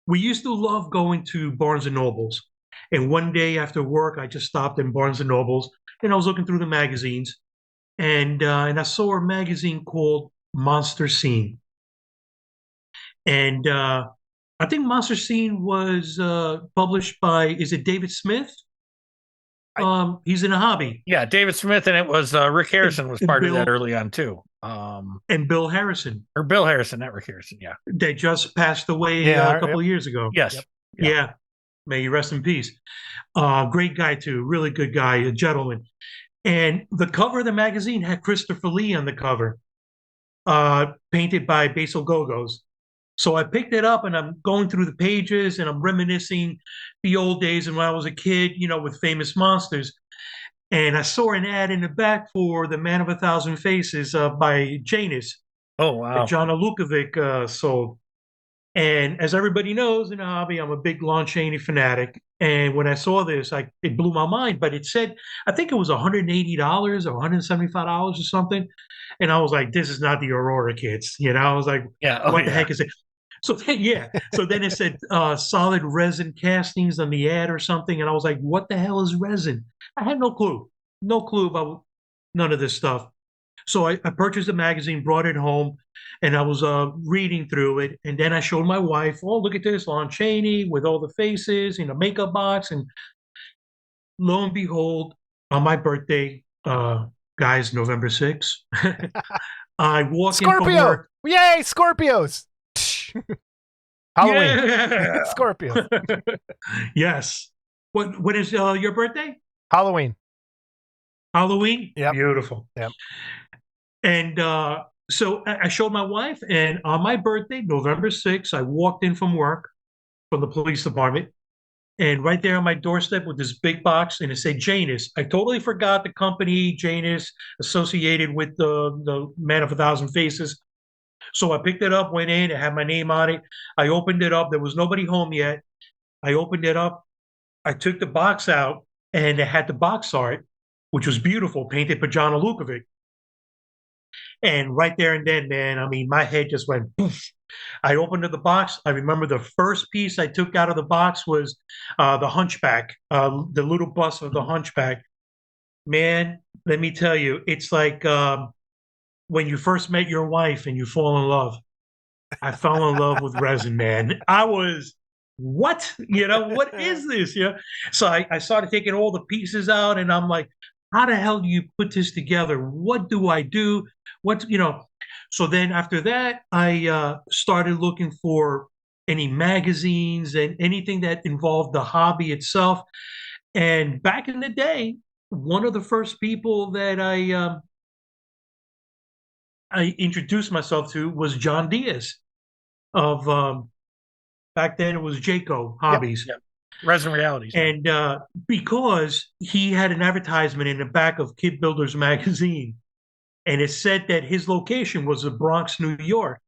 we used to love going to Barnes and Nobles. And one day after work, I just stopped in Barnes and Nobles, and I was looking through the magazines, and I saw a magazine called Monster Scene. And I think Monster Scene was published by, is it David Smith? He's in a hobby. Yeah, David Smith, and it was Rick Harrison was part of that early on too. And Bill Harrison. Or Bill Harrison, not Rick Harrison, yeah. They just passed away a couple of years ago. Yes. Yep. Yeah. May you rest in peace. Great guy too, really good guy, a gentleman. And the cover of the magazine had Christopher Lee on the cover, painted by Basil Gogos. So I picked it up and I'm going through the pages and I'm reminiscing the old days and when I was a kid, with Famous Monsters. And I saw an ad in the back for The Man of a Thousand Faces by Janus. Oh, wow. That John Alukovic sold. And as everybody knows in the hobby, I'm a big Lon Chaney fanatic. And when I saw this, it blew my mind. But it said, I think it was $180 or $175 or something. And I was like, this is not the Aurora kids. I was like, what the heck is it? So so then it said solid resin castings on the ad or something. And I was like, what the hell is resin? I had no clue about none of this stuff. So I purchased the magazine, brought it home, and I was reading through it. And then I showed my wife, oh, look at this, Lon Chaney with all the faces in a makeup box. And lo and behold, on my birthday, guys, November 6th, I walk in from Scorpio! work. Yay, Scorpios! Halloween. Yeah. Scorpio. Yes. When is your birthday? Halloween. Halloween? Yep. Beautiful. Yep. And so I showed my wife, and on my birthday, November 6th, I walked in from work from the police department. And right there on my doorstep with this big box, and it said Janus. I totally forgot the company Janus associated with the Man of a Thousand Faces. So I picked it up, went in, it had my name on it. I opened it up. There was nobody home yet. I opened it up. I took the box out, and it had the box art, which was beautiful, painted by John Alukovic. And right there and then, man, I mean, my head just went poof. I opened the box. I remember the first piece I took out of the box was the Hunchback, the little bust of the Hunchback. Man, let me tell you, it's like when you first met your wife and you fall in love. I fell in love with resin, man. I was, what? What is this? So I started taking all the pieces out, and I'm like, how the hell do you put this together? What do I do? So then after that, I started looking for any magazines and anything that involved the hobby itself. And back in the day, one of the first people that I introduced myself to was John Diaz of back then it was Jayco Hobbies. Yep. Resin Realities. And because he had an advertisement in the back of Kid Builders magazine, and it said that his location was the Bronx, New York.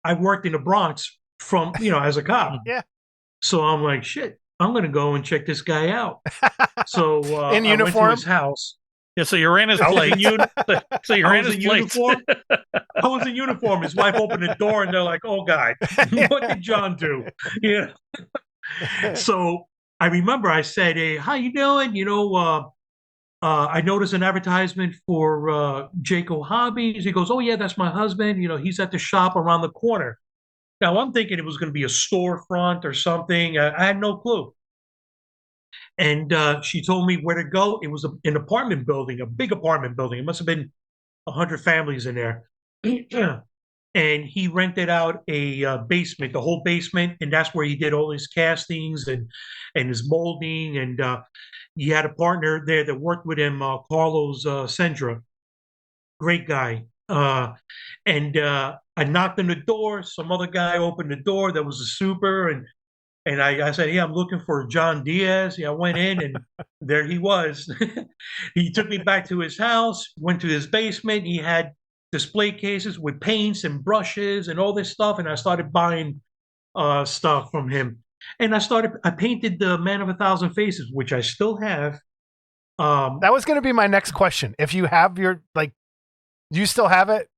I worked in the Bronx as a cop. Yeah. So I'm like, shit, I'm going to go and check this guy out. So in uniform? I went to his house. Yeah, so you ran his plate. So you ran his plate. I was in uniform. His wife opened the door, and they're like, "Oh God, what did John do?" So I remember I said, "Hey, how you doing? I noticed an advertisement for Jayco Hobbies." He goes, "Oh yeah, that's my husband. He's at the shop around the corner." Now I'm thinking it was going to be a storefront or something. I had no clue. And she told me where to go. It was an apartment building, a big apartment building. It must have been 100 families in there. And he rented out a basement, the whole basement, and that's where he did all his castings and his molding. And he had a partner there that worked with him, Carlos Sendra, great guy. And I knocked on the door. Some other guy opened the door. That was a super, and I said, "Yeah, I'm looking for John Diaz." I went in, and there he was. He took me back to his house, went to his basement. He had display cases with paints and brushes and all this stuff, and I started buying stuff from him. And I painted the Man of a Thousand Faces, which I still have. That was going to be my next question. If you have do you still have it?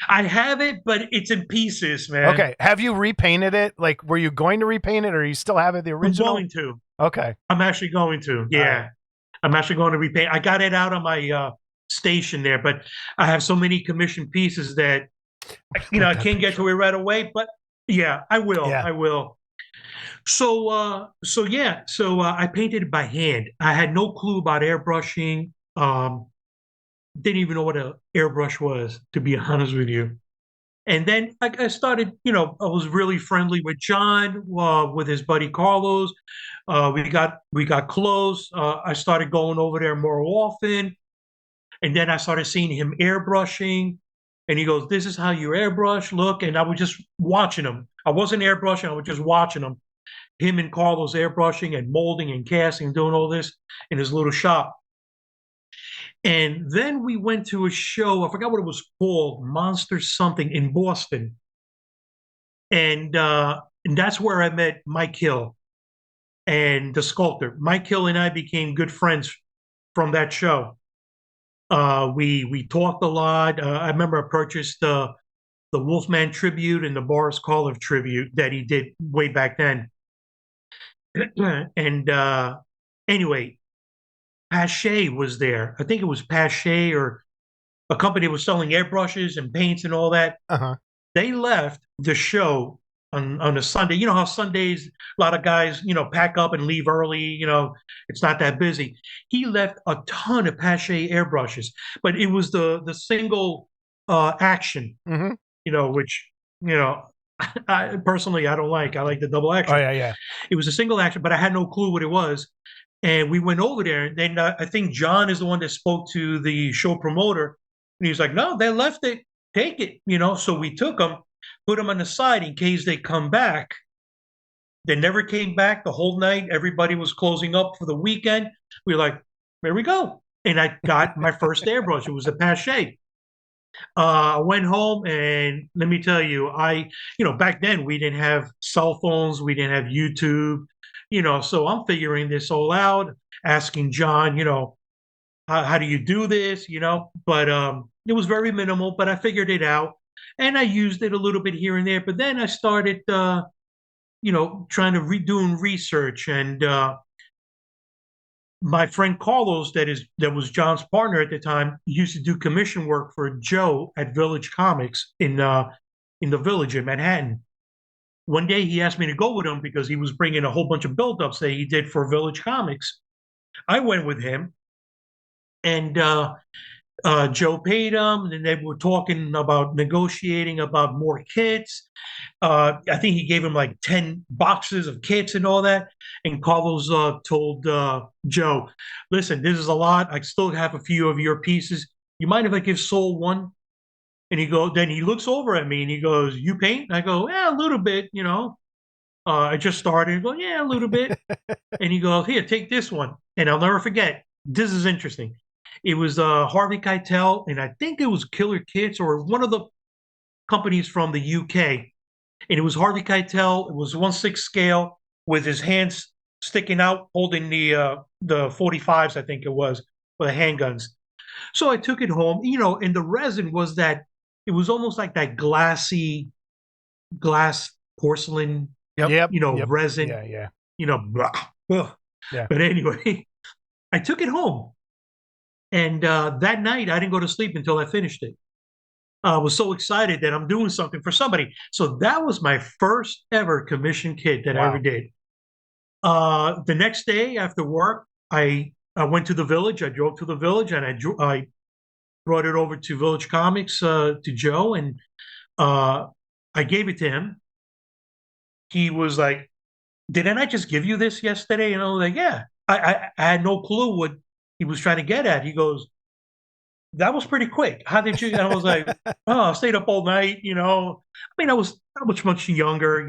I have it, but it's in pieces, man. Okay. Have you repainted it? Like, were you going to repaint it, or you still have it the original? I'm going to. Okay. I'm actually going to. Yeah. Right. I'm actually going to repaint. I got it out on my station there, but I have so many commissioned pieces that I can't get to it right away. But yeah, I will. Yeah. I will. So I painted it by hand. I had no clue about airbrushing. Didn't even know what an airbrush was, to be honest with you. And then I started, I was really friendly with John, with his buddy Carlos. We got close. I started going over there more often. And then I started seeing him airbrushing. And he goes, "This is how you airbrush, look." And I was just watching him. I wasn't airbrushing, I was just watching him. Him and Carlos airbrushing and molding and casting and doing all this in his little shop. And then we went to a show, I forgot what it was called, Monster something, in Boston. And that's where I met Mike Hill and the sculptor. Mike Hill and I became good friends from that show. We talked a lot. I remember I purchased the Wolfman tribute and the Boris Karloff tribute that he did way back then. And anyway, Pache was there. I think it was Pache or a company that was selling airbrushes and paints and all that. Uh-huh. They left the show on a Sunday. You know how Sundays, a lot of guys, pack up and leave early. It's not that busy. He left a ton of Pache airbrushes, but it was the single action, which, I personally, I don't like. I like the double action. Oh, yeah. It was a single action, but I had no clue what it was. And we went over there, and then I think John is the one that spoke to the show promoter And he was like, no, they left it. Take it. So we took them, put them on the side in case they come back. They never came back the whole night. Everybody was closing up for the weekend. We were like, there we go. And I got my first airbrush. It was a Pache. I went home, and let me tell you, back then we didn't have cell phones, we didn't have YouTube, so I'm figuring this all out, asking John, how do you do this, but it was very minimal, but I figured it out, and I used it a little bit here and there. But then I started, trying to doing research, and my friend Carlos, that was John's partner at the time, used to do commission work for Joe at Village Comics in the Village in Manhattan. One day he asked me to go with him because he was bringing a whole bunch of build-ups that he did for Village Comics. I went with him, and Joe paid him, and they were talking about negotiating about more kits. I think he gave him like 10 boxes of kits and all that. And Carlos told Joe, listen, this is a lot. I still have a few of your pieces. You mind if I give Saul one? And then he looks over at me and he goes, you paint? And I go, yeah, a little bit, I just started. I go, yeah, a little bit. And he goes, here, take this one. And I'll never forget. This is interesting. It was Harvey Keitel, and I think it was Killer Kits or one of the companies from the UK. And it was Harvey Keitel. It was 1/6 scale with his hands sticking out, holding the 45s, I think it was, or the handguns. So I took it home, and the resin was it was almost like that glass porcelain, Yep. resin. Yeah. Blah. Yeah. But anyway, I took it home. And that night, I didn't go to sleep until I finished it. I was so excited that I'm doing something for somebody. So that was my first ever commission kit that I ever did. The next day after work, I went to the Village. I drove to the Village, and I brought it over to Village Comics to Joe, and I gave it to him. He was like, didn't I just give you this yesterday? And I was like, yeah. I had no clue what he was trying to get at. He goes, that was pretty quick. How did you? And I was like, oh, I stayed up all night, I mean, I was much younger,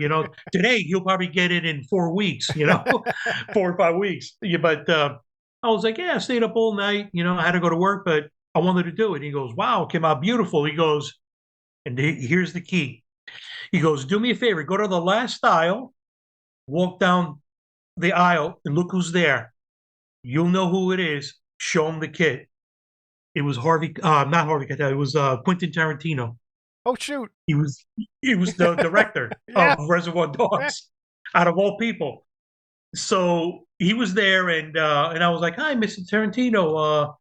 Today, he'll probably get it in 4 weeks, 4 or 5 weeks. Yeah, but I was like, yeah, I stayed up all night, I had to go to work, but I wanted to do it. He goes, wow, it came out beautiful. He goes, and here's the key. He goes, do me a favor, go to the last aisle, walk down the aisle, and look who's there. You'll know who it is. Show him the kit. It was not Harvey Keitel. It was Quentin Tarantino. Oh shoot! He was the director Yeah. of Reservoir Dogs, out of all people. So he was there, and I was like, "Hi, Mr. Tarantino.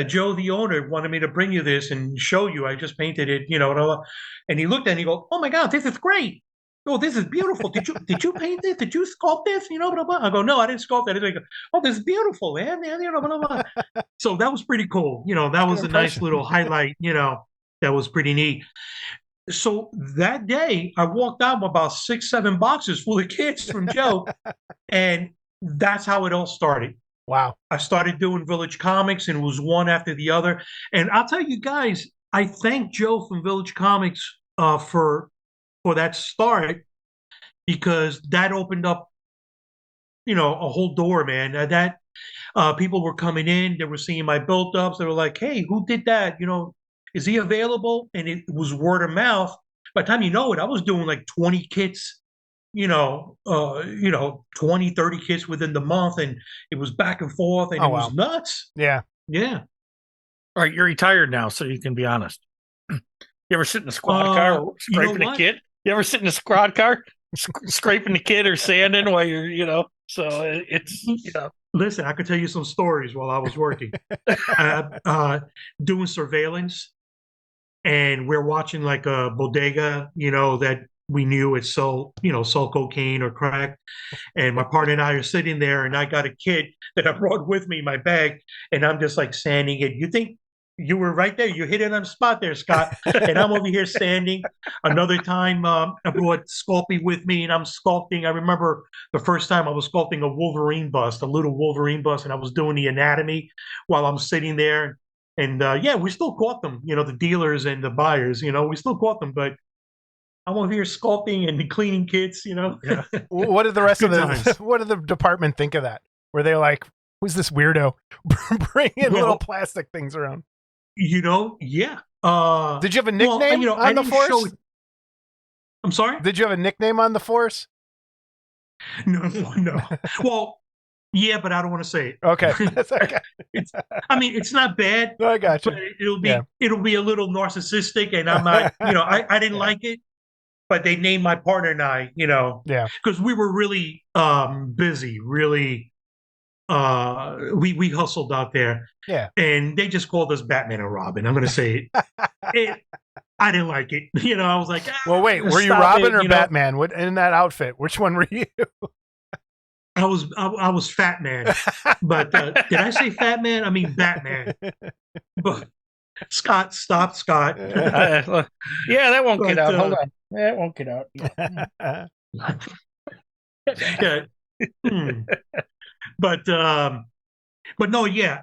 Joe, the owner, wanted me to bring you this and show you. I just painted it, And he looked at it and he goes, "Oh my God, this is great! Oh, this is beautiful. Did you paint this? Did you sculpt this? Blah, blah." I go, "No, I didn't sculpt that." He goes, "Oh, this is beautiful, man. Blah, blah." So that was pretty cool. That was a nice little highlight. That was pretty neat. So that day, I walked out with about 6, 7 boxes full of kits from Joe, and that's how it all started. Wow. I started doing Village Comics, and it was one after the other. And I'll tell you guys, I thank Joe from Village Comics for that start, because that opened up, a whole door, man. That people were coming in, they were seeing my build-ups. They were like, "Hey, who did that? Is he available?" And it was word of mouth. By the time you know it, I was doing like 20 kits, 20, 30 kits within the month, and it was back and forth, and it was nuts. Yeah. Yeah. All right, you're retired now, so you can be honest. You ever sit in a squad car scraping a kit? You ever sit in a squad car scraping the kit or sanding while you're, so it's, Listen, I could tell you some stories while I was working. Doing surveillance, and we're watching like a bodega, that we knew it sold cocaine or crack. And my partner and I are sitting there, and I got a kit that I brought with me in my bag, and I'm just like sanding it. You think you were right there? You hit it on the spot there, Scott. And I'm over here sanding. Another time, I brought Sculpey with me, and I'm sculpting. I remember the first time I was sculpting a Wolverine bust, a little Wolverine bust, and I was doing the anatomy while I'm sitting there. And yeah, we still caught them, the dealers and the buyers, we still caught them, but I'm over here sculpting and cleaning kits. Yeah. What did the rest of Good the times. what did the department think of that? Were they like, who's this weirdo bringing Well, little plastic things around? Yeah. Did you have a nickname I on the didn't force? show it. I'm sorry? Did you have a nickname on the force? No, no. Well, yeah, but I don't want to say it. Okay. That's okay. It's not bad, I got you. but it'll be Yeah. it'll be a little narcissistic, and I'm not. I didn't Yeah. like it, but they named my partner and I. Yeah. because we were really busy, really. We hustled out there, Yeah. and they just called us Batman and Robin. I'm going to say it. I didn't like it. I was like, Well, wait, were you stop Robin it, or Batman? What in that outfit? Which one were you? I was Fat Man, but did I say Fat Man? I mean Batman. But Scott, stop, Scott. Yeah, that won't get But, out. Hold on. That won't get out. Yeah. Yeah. Hmm. But no, yeah.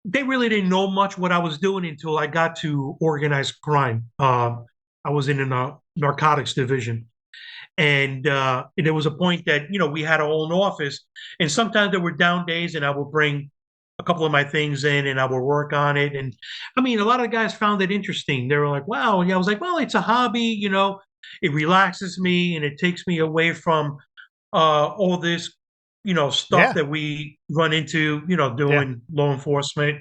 They really didn't know much what I was doing until I got to organized crime. I was in a narcotics division. And there was a point that, we had our own office. And sometimes there were down days, and I would bring a couple of my things in and I would work on it. And a lot of the guys found it interesting. They were like, wow. And I was like, well, it's a hobby, it relaxes me and it takes me away from all this, stuff Yeah. that we run into, doing law enforcement.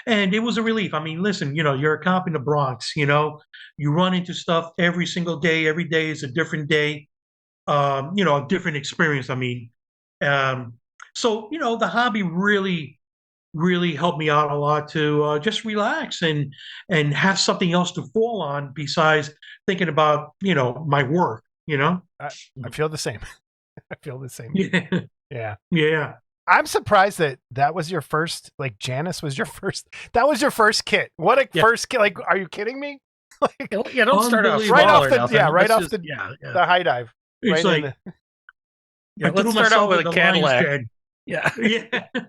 And it was a relief. Listen, you're a cop in the Bronx, you run into stuff every single day. Every day is a different day, a different experience. So, the hobby really, really helped me out a lot to just relax and have something else to fall on besides thinking about, my work, I feel the same. I feel the same. Yeah. Yeah. Yeah. I'm surprised that was your first, like Janice was your first, that was your first kit. What a first kit. Like, are you kidding me? Like, Yeah, don't start out Unbelievable. right small off or the, nothing. yeah, right Let's off just- the, yeah. the high dive. It's Right in like, Yeah, I threw let's start out myself with in a the lion's Cadillac. den. Yeah. Yeah.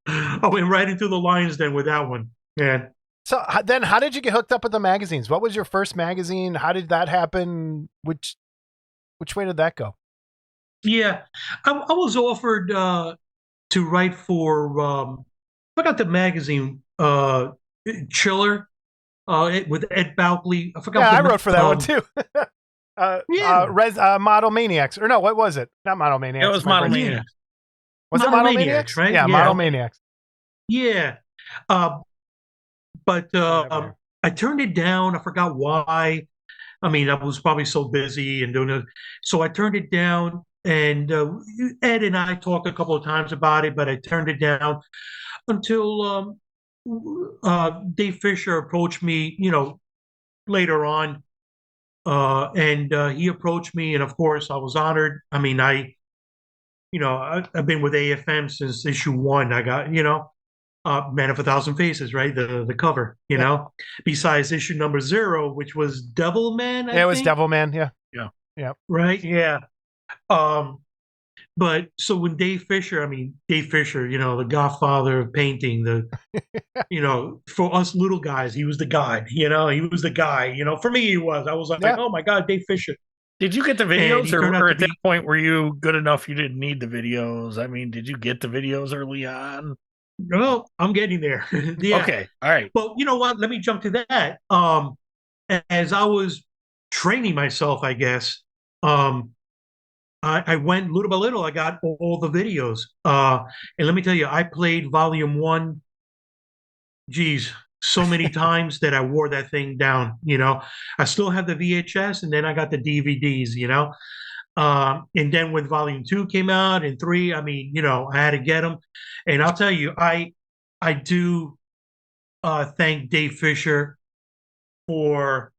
I went right into the lion's den with that one. Man. So then how did you get hooked up with the magazines? What was your first magazine? How did that happen? Which way did that go? Yeah. I was offered to write for I forgot the magazine, Chiller, with Ed Balkley. I forgot. Yeah, I the wrote for that one too. Model Maniacs, or no, what was it? Not Model Maniacs. It was my Model brain. Maniacs. Was it Model Model Maniacs, Maniacs? right? Yeah, Yeah. Model Maniacs. Yeah. But Whatever. I turned it down. I forgot why. I was probably so busy and doing it. So I turned it down. And Ed and I talked a couple of times about it, but I turned it down until Dave Fisher approached me, later on. And he approached me. And of course, I was honored. I've been with AFM since issue 1. I got, Man of a Thousand Faces, right? The cover, besides issue number 0, which was Devil Man. Yeah, it was Devil Man. Yeah. Right. Yeah. But so when Dave Fisher, the godfather of painting, for us little guys, he was the guy, he was the guy, for me, he was. I was like, Yeah. oh my God, Dave Fisher. Did you get the And videos, he turned out or to at that be- point were you good enough you didn't need the videos? Did you get the videos early on? Well, I'm getting there. Yeah. Okay, all right. Well, you know what? Let me jump to that. As I was training myself, I guess, I went little by little. I got all the videos. And let me tell you, I played volume 1, geez, so many times that I wore that thing down. I still have the VHS, and then I got the DVDs, and then when volume 2 came out and 3, I had to get them. And I'll tell you, I do thank Dave Fisher for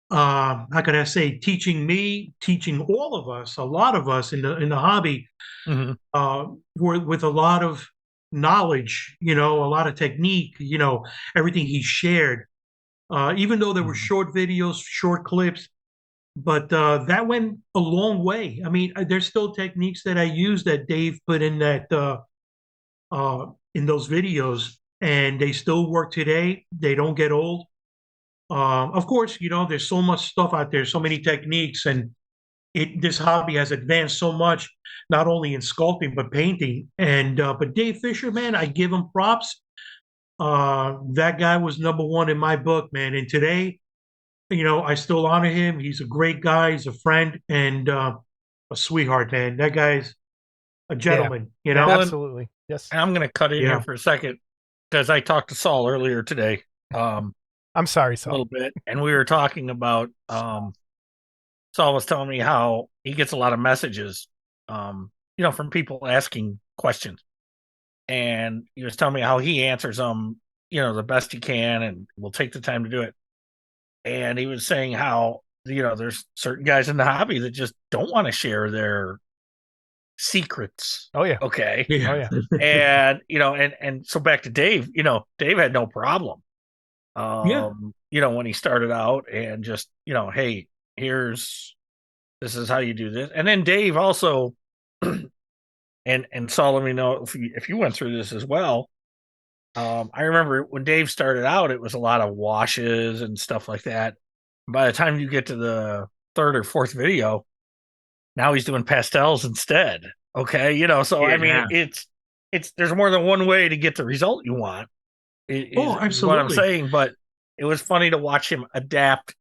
how can I say, teaching all of us, a lot of us in the hobby, Mhm. with a lot of knowledge, a lot of technique, everything he shared. Even though there were short videos, short clips, but that went a long way. There's still techniques that I use that Dave put in that in those videos and they still work today. They don't get old. Of course, there's so much stuff out there, so many techniques, and this hobby has advanced so much, not only in sculpting but painting. And but Dave Fisher, man, I give him props. That guy was number one in my book, man. And today, I still honor him. He's a great guy. He's a friend and a sweetheart, man. That guy's a gentleman. Yeah, absolutely. Yes. And I'm going to cut in here for a second because I talked to Saul earlier today. I'm sorry, Saul. A little bit, and we were talking about. Saul was telling me how he gets a lot of messages, from people asking questions, and he was telling me how he answers them, the best he can, and will take the time to do it. And he was saying how there's certain guys in the hobby that just don't want to share their secrets. Oh yeah. Okay. Yeah. Oh yeah. And so back to Dave. Dave had no problem. When he started out, and just hey, this is how you do this. And then Dave also, and Saul, let me know if you went through this as well. I remember when Dave started out, it was a lot of washes and stuff like that. By the time you get to the third or fourth video, now he's doing pastels instead. Okay. So I mean, it's there's more than one way to get the result you want. Absolutely. Is what I'm saying, but it was funny to watch him adapt,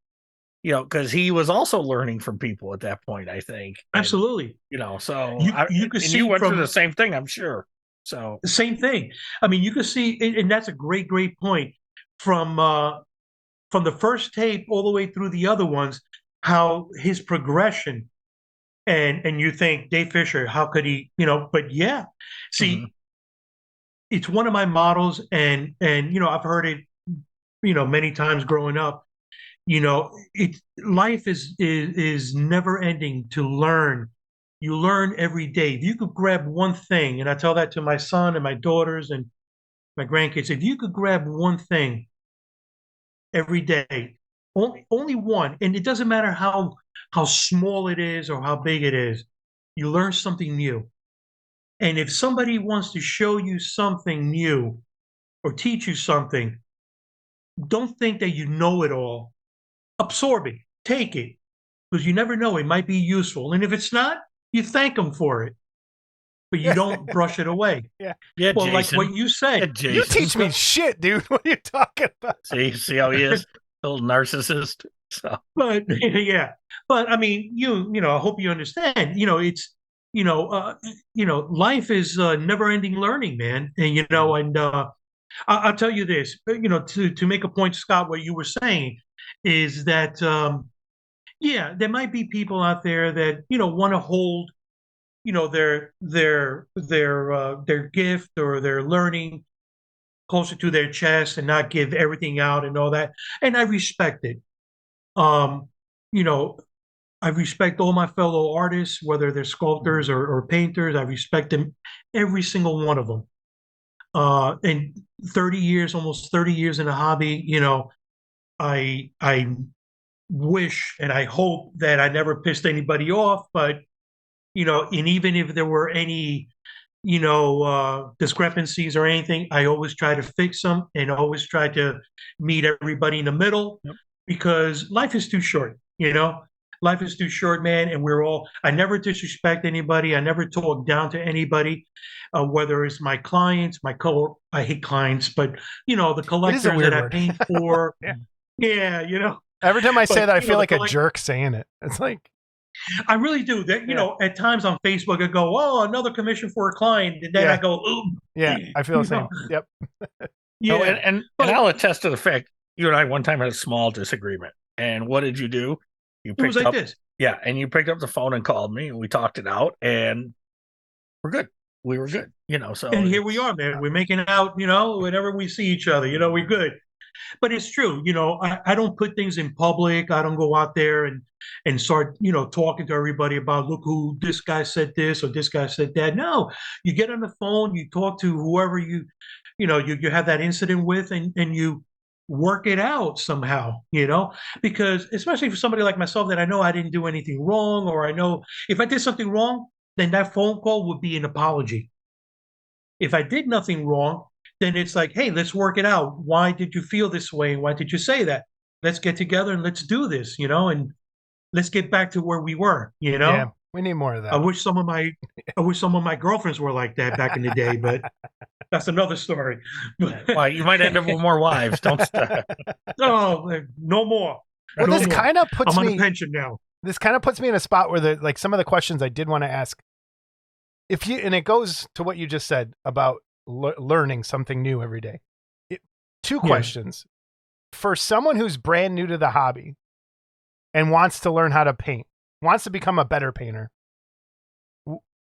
because he was also learning from people at that point, I think. Absolutely. So you could see you went through the same thing, I'm sure. So the same thing. I mean, you can see, and that's a great point from the first tape all the way through the other ones, how his progression, and you think Dave Fisher, how could he, but yeah, see, it's one of my models, and I've heard it, many times growing up. Life is never ending to learn. You learn every day. If you could grab one thing, and I tell that to my son and my daughters and my grandkids, if you could grab one thing every day, only one, and it doesn't matter how small it is or how big it is, you learn something new. And if somebody wants to show you something new or teach you something, don't think that you know it all. Absorb it, take it, because you never know, it might be useful. And if it's not, you thank them for it, but you don't brush it away. Yeah. Well, Jason, like what you said. You teach me shit, dude. What are you talking about? See how he is? Little narcissist. So. But yeah, but I mean, I hope you understand. It's life is never-ending learning, man. And and I'll tell you this. To make a point, Scott, what you were saying is that there might be people out there that want to hold their gift or their learning closer to their chest and not give everything out and all that, and I respect it. I respect all my fellow artists, whether they're sculptors or painters. I respect them, every single one of them. And 30 years, almost 30 years in the hobby, I wish and I hope that I never pissed anybody off, but and even if there were any discrepancies or anything, I always try to fix them and always try to meet everybody in the middle. Yep. Because life is too short. Life is too short, man, and I never disrespect anybody. I never talk down to anybody, whether it's my clients, I hate clients, but the collectors that I paint for. Yeah. Every time I say that, I feel like a jerk saying it. It's like, I really do. That at times on Facebook, I go, "Oh, another commission for a client," and then I go, "Ooh." Yeah, I feel the same. Yep. Yeah, and I'll attest to the fact you and I one time had a small disagreement, and what did you do? You picked it was like up this. Yeah, and you picked up the phone and called me, and we talked it out, and we're good. We were good, So and here we are, man. We're making it out, whenever we see each other, we're good. But it's true, I don't put things in public. I don't go out there and start, talking to everybody about, look who this guy said this or this guy said that. No, you get on the phone, you talk to whoever you have that incident with, and you work it out somehow, because especially for somebody like myself that I know I didn't do anything wrong, or I know if I did something wrong, then that phone call would be an apology. If I did nothing wrong, then it's like, hey, let's work it out. Why did you feel this way? Why did you say that? Let's get together and let's do this, and let's get back to where we were, Yeah, we need more of that. I wish some of my girlfriends were like that back in the day, but that's another story. Why, you might end up with more wives. Don't stop. Oh, no more. Well, No this more. kind of puts I'm on me a pension now. This kind of puts me in a spot where some of the questions I did want to ask, and it goes to what you just said about learning something new every day. Two questions. For someone who's brand new to the hobby and wants to learn how to paint, wants to become a better painter,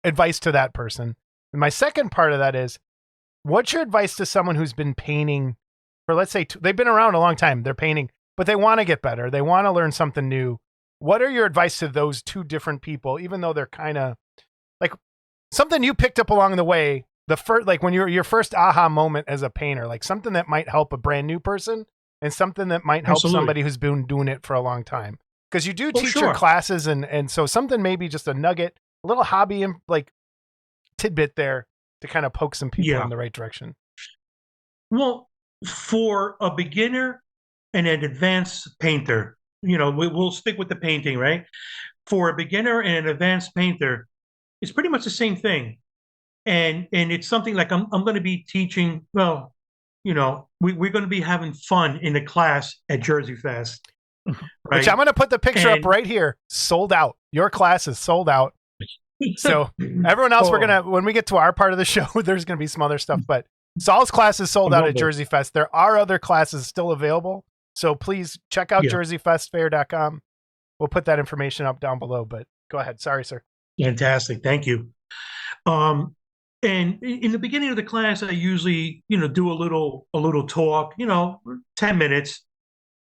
advice to that person. And my second part of that is, what's your advice to someone who's been painting for, let's say, they've been around a long time, they're painting, but they want to get better, they want to learn something new. What are your advice to those two different people, even though they're kind of like something you picked up along the way, like when you're your first aha moment as a painter, like something that might help a brand new person and something that might help somebody who's been doing it for a long time? Because you do teach your classes, and so something, maybe just a nugget, a little hobby like tidbit there to kind of poke some people in the right direction. Well, for a beginner and an advanced painter, we'll stick with the painting, right? For a beginner and an advanced painter, it's pretty much the same thing. And it's something like I'm going to be teaching. Well, we're going to be having fun in the class at Jersey Fest. Right? Which I'm going to put the picture up right here. Sold out. Your class is sold out. So everyone else, when we get to our part of the show, there's going to be some other stuff. But Saul's class is sold out at Jersey Fest. There are other classes still available. So please check out jerseyfestfair.com. We'll put that information up down below. But go ahead. Sorry, sir. Fantastic. Thank you. And in the beginning of the class, I usually, do a little talk, 10 minutes.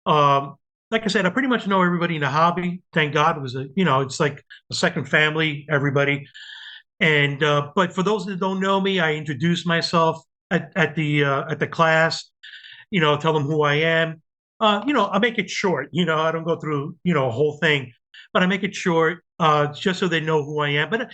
Like I said, I pretty much know everybody in the hobby. Thank God. It was it's like a second family, everybody. And but for those that don't know me, I introduce myself at the class. Tell them who I am. I make it short. I don't go through a whole thing, but I make it short just so they know who I am. But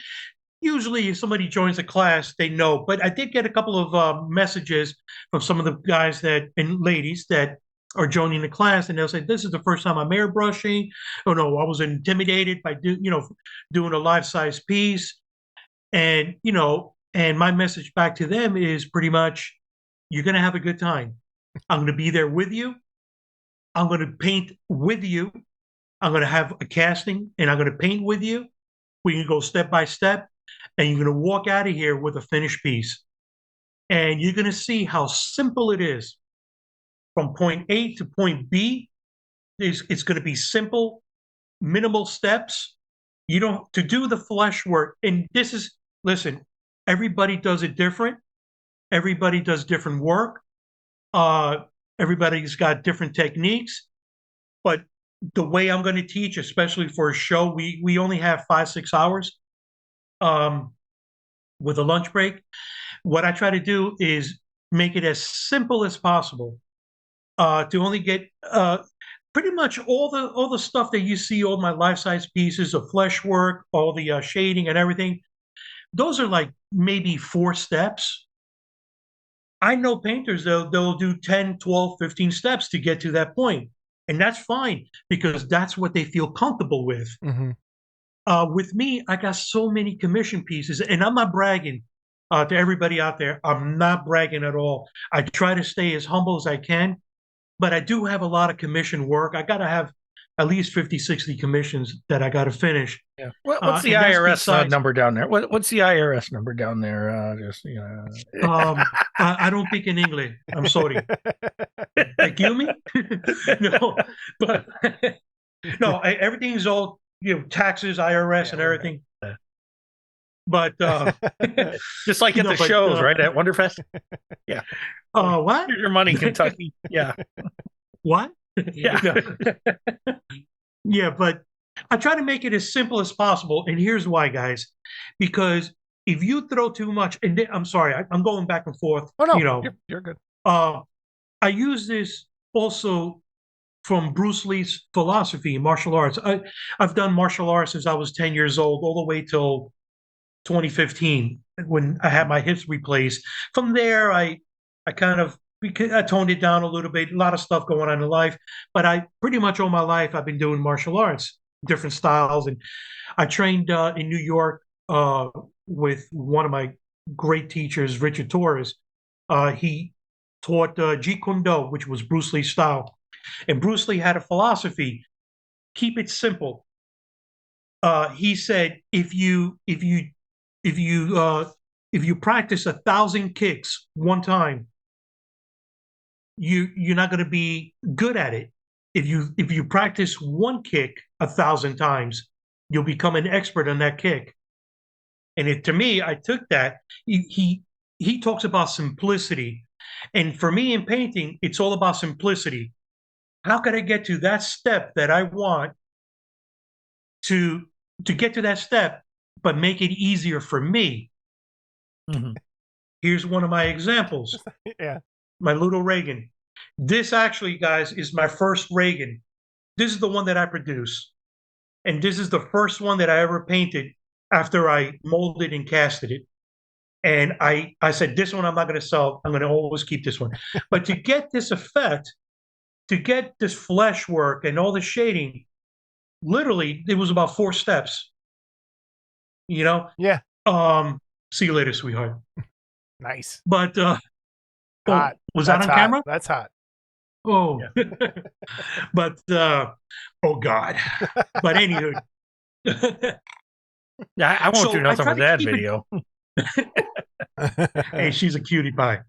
usually, if somebody joins the class, they know. But I did get a couple of messages from some of the guys and ladies that are joining the class, and they'll say, "This is the first time I'm airbrushing. Oh no, I was intimidated by doing a life-size piece." And and my message back to them is pretty much, you're going to have a good time. I'm going to be there with you. I'm going to paint with you. I'm going to have a casting, and I'm going to paint with you. We can go step by step, and you're going to walk out of here with a finished piece. And you're going to see how simple it is. From point A to point B, it's going to be simple, minimal steps. To do the flesh work. And listen, everybody does it different. Everybody does different work. Everybody's got different techniques. But the way I'm going to teach, especially for a show, we only have 5-6 hours with a lunch break. What I try to do is make it as simple as possible to only get pretty much all the stuff that you see, all my life-size pieces of flesh work, all the shading and everything. Those are like maybe 4 steps. I know painters, they'll do 10, 12, 15 steps to get to that point. And that's fine, because that's what they feel comfortable with. Mm-hmm. With me, I got so many commission pieces, and I'm not bragging to everybody out there. I'm not bragging at all. I try to stay as humble as I can, but I do have a lot of commission work. I got to have at least 50, 60 commissions that I got to finish. Yeah. What's the IRS number down there? What's the IRS number down there? I don't speak in English. I'm sorry. Gimme? No, but no, everything's all, taxes, IRS, and everything. Right. But just like at the shows, right? At Wonderfest. Yeah. What? Here's your money, Kentucky. Yeah. What? Yeah. Yeah, but I try to make it as simple as possible. And here's why, guys. Because if you throw too much, and I'm sorry, I'm going back and forth. Oh, no, you're good. I use this also from Bruce Lee's philosophy in martial arts. I've done martial arts since I was 10 years old, all the way till 2015, when I had my hips replaced. From there, I because I toned it down a little bit. A lot of stuff going on in life, but I pretty much all my life I've been doing martial arts, different styles, and I trained in New York with one of my great teachers, Richard Torres. He taught Jeet Kune Do, which was Bruce Lee style, and Bruce Lee had a philosophy: keep it simple. He said, if you practice 1,000 kicks one time, you're not going to be good at it. If you practice one kick 1,000 times, you'll become an expert on that kick. And to me, I took that. He talks about simplicity, and for me in painting, it's all about simplicity. How can I get to that step that I want to get to that step, but make it easier for me? Mhm. Here's one of my examples. Yeah. My little Reagan. This actually, guys, is my first Reagan. This is the one that I produce. And this is the first one that I ever painted after I molded and casted it. And I said, this one I'm not going to sell. I'm going to always keep this one. But to get this effect, to get this flesh work and all the shading, literally, it was about 4 steps. You know? Yeah. See you later, sweetheart. Nice. But Hot. was that on hot. camera? That's hot. Oh, but oh God. But anywho, Yeah, I won't So do I nothing try with to that keep it- video. hey, she's a cutie pie.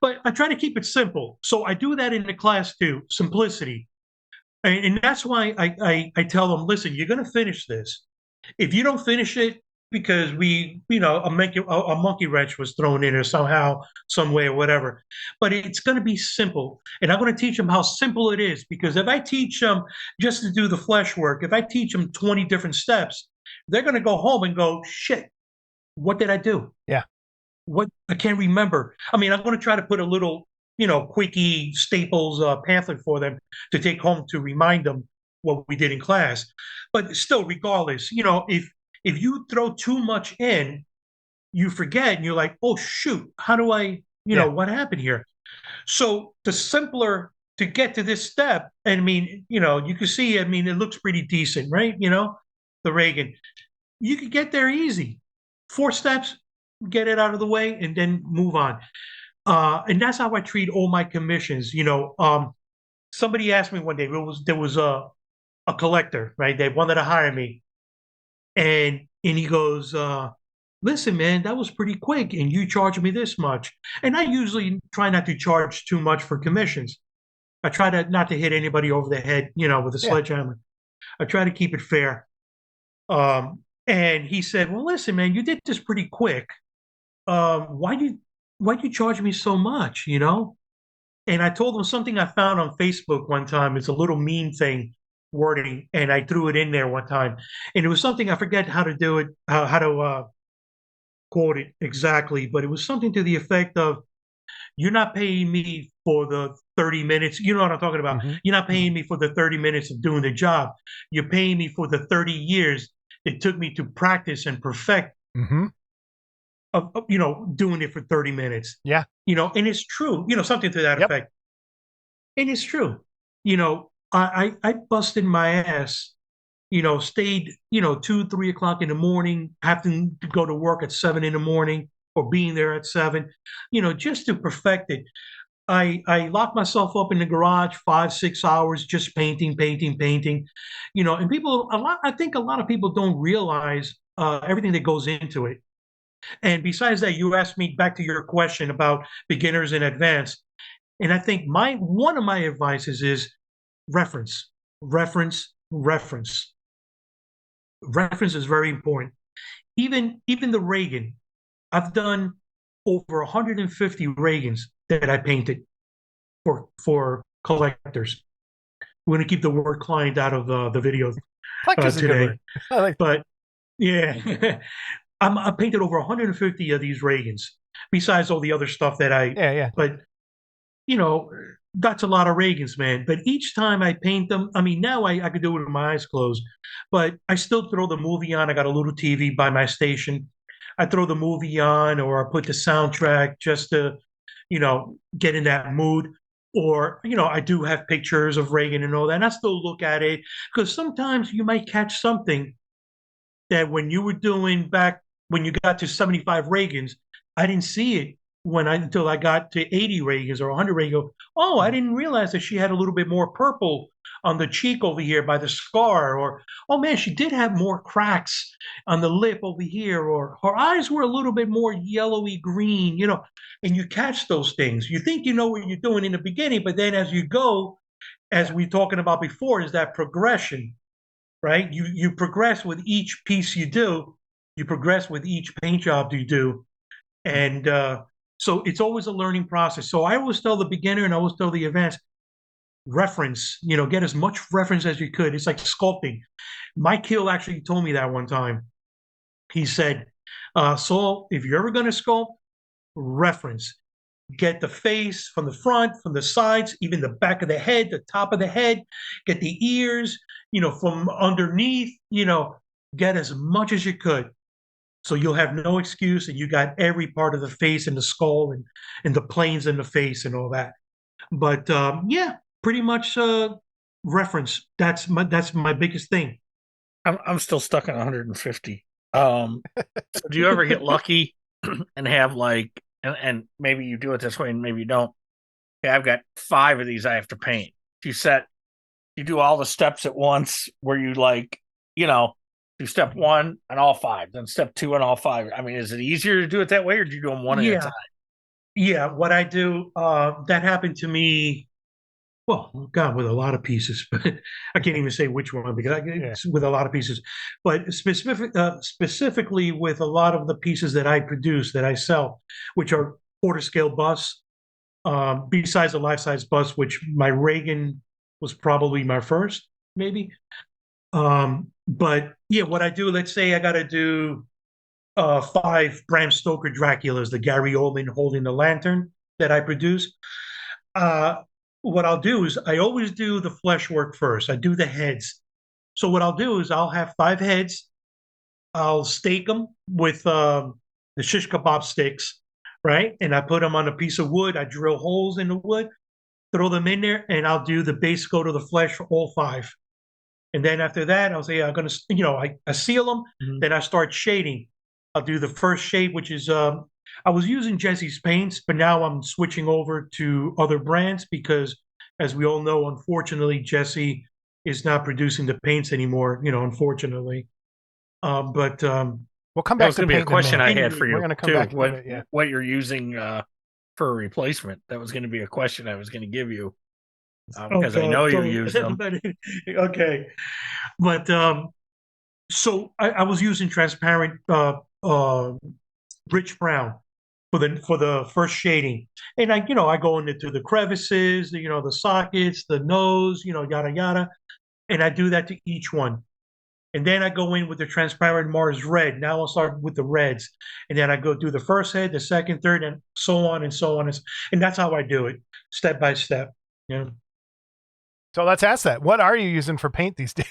But I try to keep it simple. So I do that in the class too, simplicity. And that's why I tell them, listen, you're going to finish this. If you don't finish it because a monkey wrench was thrown in or somehow, some way or whatever, but it's going to be simple. And I'm going to teach them how simple it is, because if I teach them just to do the flesh work, if I teach them 20 different steps, they're going to go home and go, shit, what did I do? Yeah. What, I can't remember. I mean, I'm going to try to put a little, quickie Staples pamphlet for them to take home to remind them what we did in class. But still, regardless, if you throw too much in, you forget and you're like, oh shoot, how do I, what happened here? So the simpler to get to this step, and I mean, you can see, I mean, it looks pretty decent, right? The Reagan. You could get there easy. 4 steps, get it out of the way, and then move on. And that's how I treat all my commissions. Somebody asked me one day, there was a collector, right? They wanted to hire me. And he goes, listen, man, that was pretty quick, and you charged me this much. And I usually try not to charge too much for commissions. I try not to hit anybody over the head, with a sledgehammer. I try to keep it fair. And he said, well, listen, man, you did this pretty quick. Why'd you charge me so much, And I told him something I found on Facebook one time. It's a little mean thing, wording, and I threw it in there one time. And it was something, I forget how to do it, how to quote it exactly, but it was something to the effect of, you're not paying me for the 30 minutes. You know what I'm talking about? Mm-hmm. You're not paying me for the 30 minutes of doing the job. You're paying me for the 30 years it took me to practice and perfect, Mm-hmm. Doing it for 30 minutes. Yeah. And it's true, something to that Yep. effect. And it's true. I busted my ass, stayed, 2-3 o'clock in the morning, having to go to work at 7 in the morning or being there at 7, just to perfect it. I locked myself up in the garage 5-6 hours, just painting, and I think a lot of people don't realize everything that goes into it. And besides that, you asked me, back to your question about beginners and advanced. And I think one of my advices is reference. Reference is very important. Even the Reagan, I've done over 150 Reagans that I painted for collectors. We're going to keep the word client out of the video Collector's a good today. word. I like But yeah, I painted over 150 of these Reagans, besides all the other stuff that yeah. But that's a lot of Reagans, man. But each time I paint them, I mean, now I could do it with my eyes closed, but I still throw the movie on. I got a little TV by my station. I throw the movie on, or I put the soundtrack just to, get in that mood. Or, I do have pictures of Reagan and all that, and I still look at it because sometimes you might catch something that when you were doing back when you got to 75 Reagans, I didn't see it until I got to 80 Reagans or 100 Reagans. Oh, I didn't realize that she had a little bit more purple on the cheek over here by the scar, or oh man, she did have more cracks on the lip over here, or her eyes were a little bit more yellowy green, and you catch those things. You think you know what you're doing in the beginning, but then as you go, as we talking about before, is that progression, right? You progress with each piece you do, you progress with each paint job you do, and so it's always a learning process. So I always tell the beginner and I always tell the advanced, reference, get as much reference as you could. It's like sculpting. Mike Hill actually told me that one time. He said, Saul, if you're ever going to sculpt, reference. Get the face from the front, from the sides, even the back of the head, the top of the head, get the ears, from underneath, get as much as you could. So you'll have no excuse, and you got every part of the face and the skull and the planes in the face and all that. But yeah, pretty much reference. That's my biggest thing. I'm still stuck at 150. So do you ever get lucky and have and maybe you do it this way and maybe you don't? Okay, I've got 5 of these I have to paint. You do all the steps at once where you do step 1 and all 5, then step 2 and all 5. I mean, is it easier to do it that way, or do you do them one at a time? Yeah, what I do, that happened to me, well, God, with a lot of pieces, but I can't even say which one because it's with a lot of pieces. But specifically with a lot of the pieces that I produce, that I sell, which are quarter scale busts, besides the life-size bust, which my Reagan was probably my first, maybe. But yeah, what I do, let's say I got to do 5 Bram Stoker Draculas, the Gary Oldman holding the lantern that I produce. What I'll do is I always do the flesh work first. I do the heads. So what I'll do is I'll have 5 heads. I'll stake them with the shish kebab sticks, right? And I put them on a piece of wood. I drill holes in the wood, throw them in there, and I'll do the base coat of the flesh for all 5. And then after that, I'll say I'm gonna, I seal them. Mm-hmm. Then I start shading. I'll do the first shade, which is I was using Jesse's paints, but now I'm switching over to other brands because, as we all know, unfortunately, Jesse is not producing the paints anymore. Unfortunately. But we'll come back to be a question I had for you. We're going to come back to it, what you're using for a replacement. That was going to be a question I was going to give you because I know you use them. Okay, but so I was using transparent rich brown for the first shading, and I go into the crevices, the sockets, the nose, yada yada, and I do that to each one. And then I go in with the transparent Mars red. Now I'll start with the reds. And then I go do the first head, the second, third, and so on and so on. And that's how I do it, step by step. Yeah. So let's ask that. What are you using for paint these days?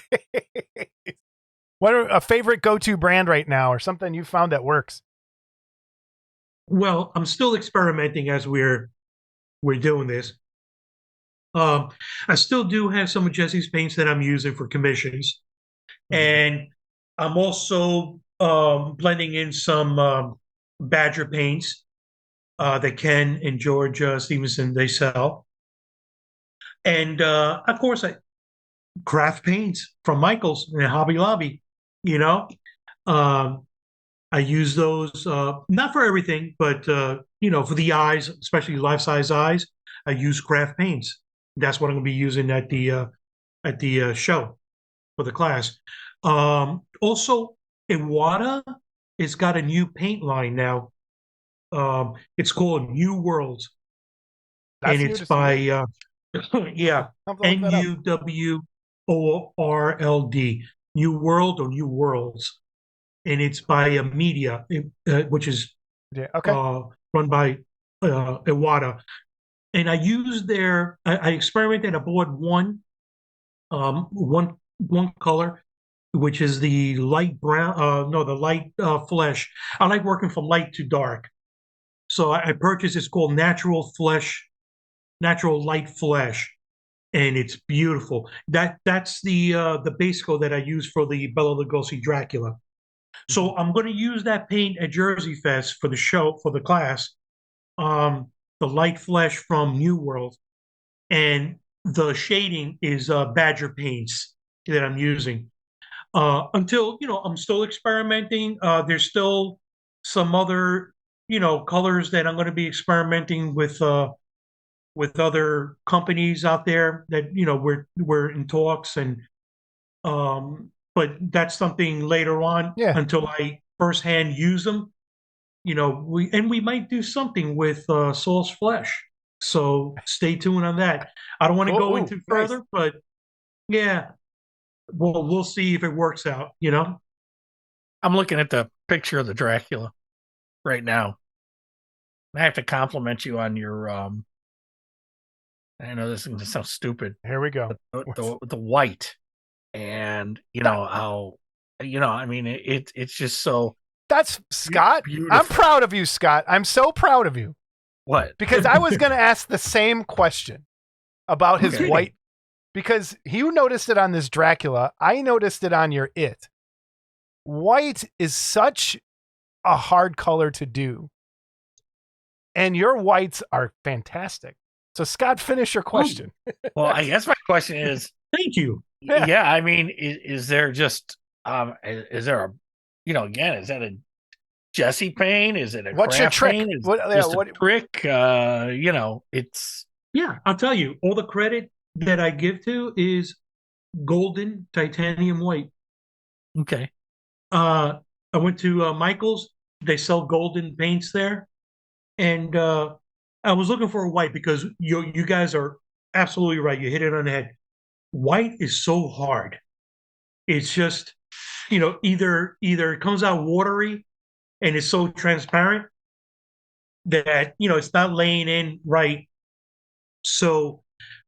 What are a favorite go-to brand right now, or something you found that works? Well, I'm still experimenting as we're doing this. I still do have some of Jesse's paints that I'm using for commissions. And I'm also blending in some Badger paints that Ken and George Stevenson, they sell. And of course, craft paints from Michael's and Hobby Lobby, I use those, not for everything, but, for the eyes, especially life-size eyes, I use craft paints. That's what I'm going to be using at the show for the class. Also, Iwata has got a new paint line now. It's called New Worlds. And it's by, yeah, NUWORLD, New World or New Worlds. And it's by Media, which is run by Iwata. And I used I experimented. I bought one color, which is the light brown. The light flesh. I like working from light to dark. So I purchased. It's called Natural Light Flesh, and it's beautiful. That's the base coat that I use for the Bela Lugosi Dracula. So I'm going to use that paint at Jersey Fest for the show for the class. The light flesh from New World, and the shading is Badger paints that I'm using. Until I'm still experimenting. There's still some other colors that I'm going to be experimenting with other companies out there that we're in talks, and but that's something later on. Yeah. Until I firsthand use them, we might do something with Saul's Flesh. So stay tuned on that. I don't want to go into further, but yeah, we'll see if it works out. I'm looking at the picture of the Dracula right now. I have to compliment you on your I know this is going to sound stupid. Here we go. The white, and how I mean it's just so. That's Scott. Beautiful. I'm proud of you, Scott. I'm so proud of you. What? Because I was going to ask the same question about his white, because you noticed it on this Dracula. I noticed it on your It. White is such a hard color to do, and your whites are fantastic. So Scott, finish your question. Well, I guess my question is, thank you. Yeah, I mean, is there just is there a again, is that a Jesse paint? Is it a what's your trick? Paint? Is just a trick? It's I'll tell you. All the credit that I give to is golden titanium white. Okay. I went to Michael's. They sell golden paints there, and I was looking for a white because you guys are absolutely right. You hit it on the head. White is so hard. It's just either it comes out watery and it's so transparent that it's not laying in right. So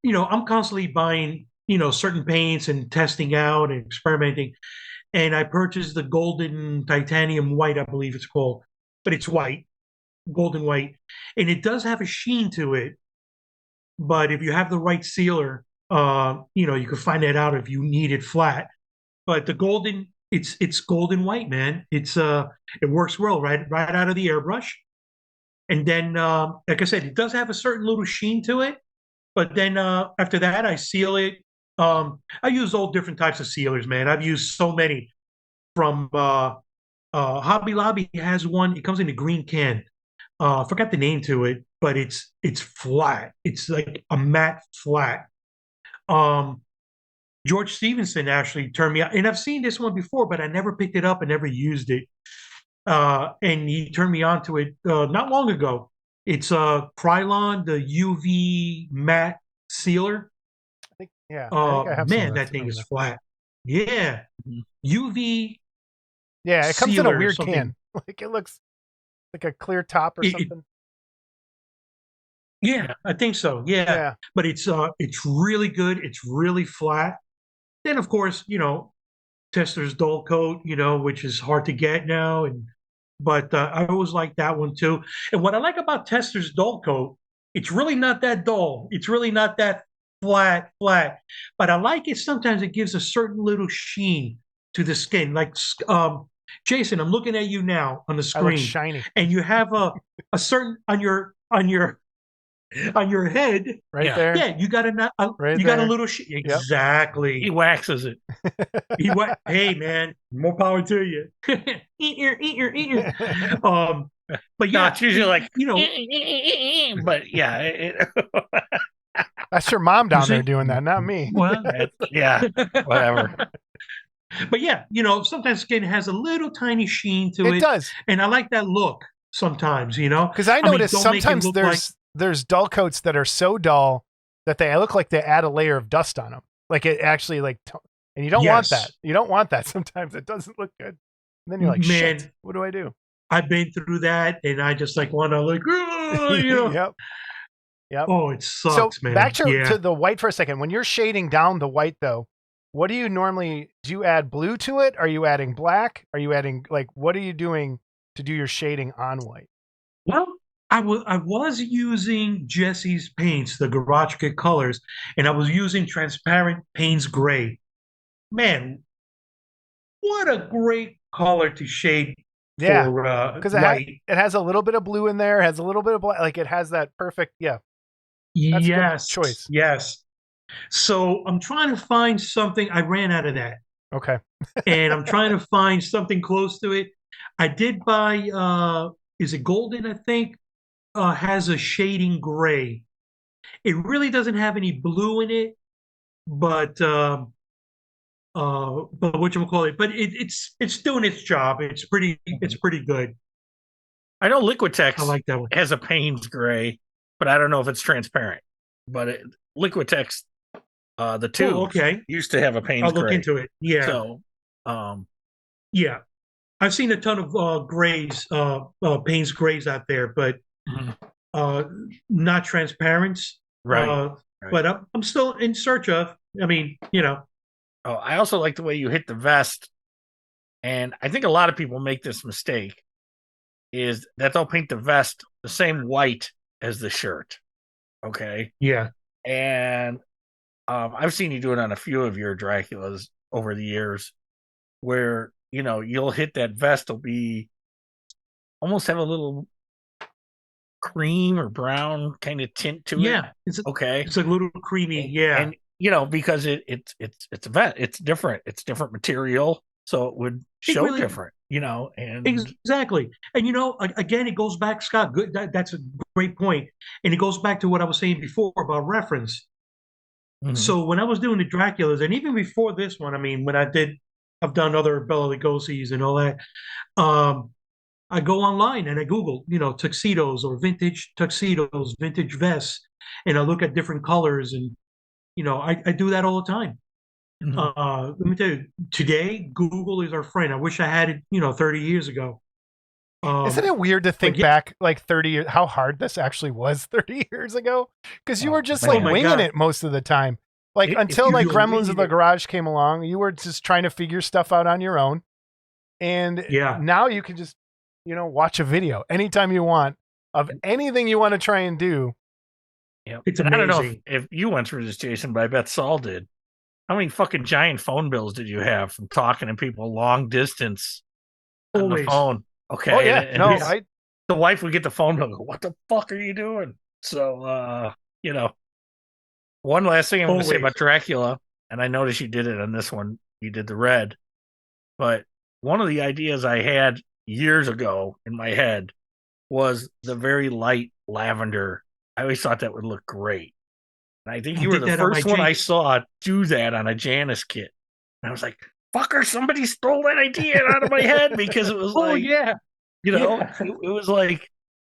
I'm constantly buying certain paints and testing out and experimenting, and I purchased the golden titanium white, I believe it's called, but it's white, golden white, and it does have a sheen to it. But if you have the right sealer, you can find that out if you need it flat. But the golden, it's golden white, man. It works well right out of the airbrush. And then, like I said, it does have a certain little sheen to it. But then after that, I seal it. I use all different types of sealers, man. I've used so many. From Hobby Lobby has one. It comes in a green can. I forgot the name to it, but it's flat. It's like a matte flat. George Stevenson actually turned me out, and I've seen this one before, but I never picked it up and never used it. And he turned me on to it not long ago. It's Krylon, the UV matte sealer. I think I have man, that thing is flat. Yeah, UV. Yeah, it comes in a weird can. Like it looks like a clear top or something. Yeah, I think so. Yeah. But it's really good. It's really flat. Then of course, Tester's dull coat, which is hard to get now, but I always like that one too. And what I like about Tester's dull coat, it's really not that dull. It's really not that flat. But I like it. Sometimes it gives a certain little sheen to the skin. Like Jason, I'm looking at you now on the screen, shiny, and you have a certain on your head right there. Yeah, you got a little exactly. He waxes it. Hey man, more power to you. eat your. But yeah, no, it's usually like but yeah, that's your mom down there doing that, not me. Well, yeah, whatever. But yeah, sometimes skin has a little tiny sheen to it. It does, and I like that look sometimes. Because I notice sometimes there's dull coats that are so dull that they look like they add a layer of dust on them. Like it actually and you don't want that. You don't want that. Sometimes it doesn't look good. And then you're like, man, shit, what do I do? I've been through that, and I just want to Yep. Oh, it sucks, man. Back to the white for a second. When you're shading down the white, though, what do you normally do? You add blue to it? Are you adding black? Are you adding what are you doing to do your shading on white? Well, I was using Jesse's paints, the Garage Kit colors, and I was using transparent Payne's gray. Man, what a great color to shade Yeah, for because light. it has a little bit of blue in there, has a little bit of black, like it has that perfect. Yeah, that's a good Yes, choice. yes. So I'm trying to find something. I ran out of that, Okay. and I'm trying to find something close to it. I did buy. Is it golden? I think has a shading gray. It really doesn't have any blue in it, but what you call it? But it's doing its job. It's pretty good. I know I Liquitex like that one. has a Payne's gray, but I don't know if it's transparent. But Liquitex, the tubes Okay. used to have a Payne's I'll look gray. into it. Yeah, So, yeah. I've seen a ton of grays, Payne's grays out there, but uh, not transparent. right. Uh, Right. but I'm still in search of. I mean, Oh, I also like the way you hit the vest, and I think a lot of people make this mistake: is that they'll paint the vest the same white as the shirt. Okay, yeah. and I've seen you do it on a few of your Draculas over the years, where you'll hit that vest will be almost have a little cream or brown kind of tint to it. Yeah, Okay, it's a little creamy. Yeah, and because it's a vest, it's different material, so it would show really, different. And exactly. And again, it goes back, Scott. Good. That's a great point. And it goes back to what I was saying before about reference. Mhm. So when I was doing the Draculas, and even before this one, I mean, I've done other Bela Lugosi's and all that. I go online and I Google, tuxedos or vintage tuxedos, vintage vests, and I look at different colors, and I do that all the time. Mhm. Let me tell you, today Google is our friend. I wish I had it, 30 years ago. Isn't it weird to think yeah. back like 30 years, how hard this actually was 30 years ago? Because you Oh, were just man. like Oh my winging God. it most of the time. Like If until you like were Gremlins of winging the it. Garage came along, you were just trying to figure stuff out on your own. And Yeah. now you can just, watch a video anytime you want of anything you want to try and do. It's and I don't know amazing. if you went through this, Jason, but I bet Saul did. How many fucking giant phone bills did you have from talking to people long distance on the Always. phone? Okay. Oh yeah, and no, it's- the wife would get the phone bill and go, "What the fuck are you doing?" So, one last thing I'm going to say Always. about Dracula, and I noticed you did it on this one. You did the red, but one of the ideas I had years ago in my head was the very light lavender. I always thought that would look great. And I think I you were did the that on my first one I Jeep. saw do that on a Janice kit. And I was like, fucker, somebody stole that idea out of my head, because it was Oh like, yeah. Yeah. it was like,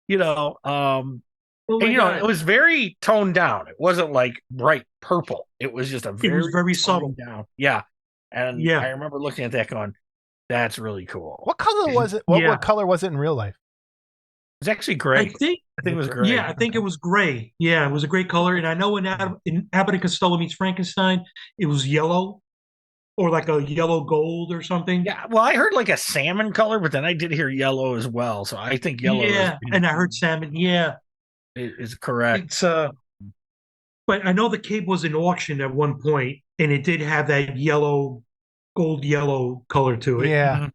you know, um, Oh and my God. it was very toned down. It wasn't like bright purple. It was just a It was very very toned subtle. down. Yeah. And Yeah. I remember looking at that going, that's really cool. what color was it? Yeah. What color was it in real life? It was actually I gray. think. I think it was gray. Yeah, I think it was gray. Yeah, it was a great color. And I know in Abbott and Costello Meets Frankenstein, it was yellow, or like a yellow gold or something. Yeah, well, I heard like a salmon color, but then I did hear yellow as well. So I think yellow Yeah, and I heard salmon. Yeah, is correct. it's but I know the cape was in auction at one point, and it did have that gold yellow color to it. Yeah. Mhm.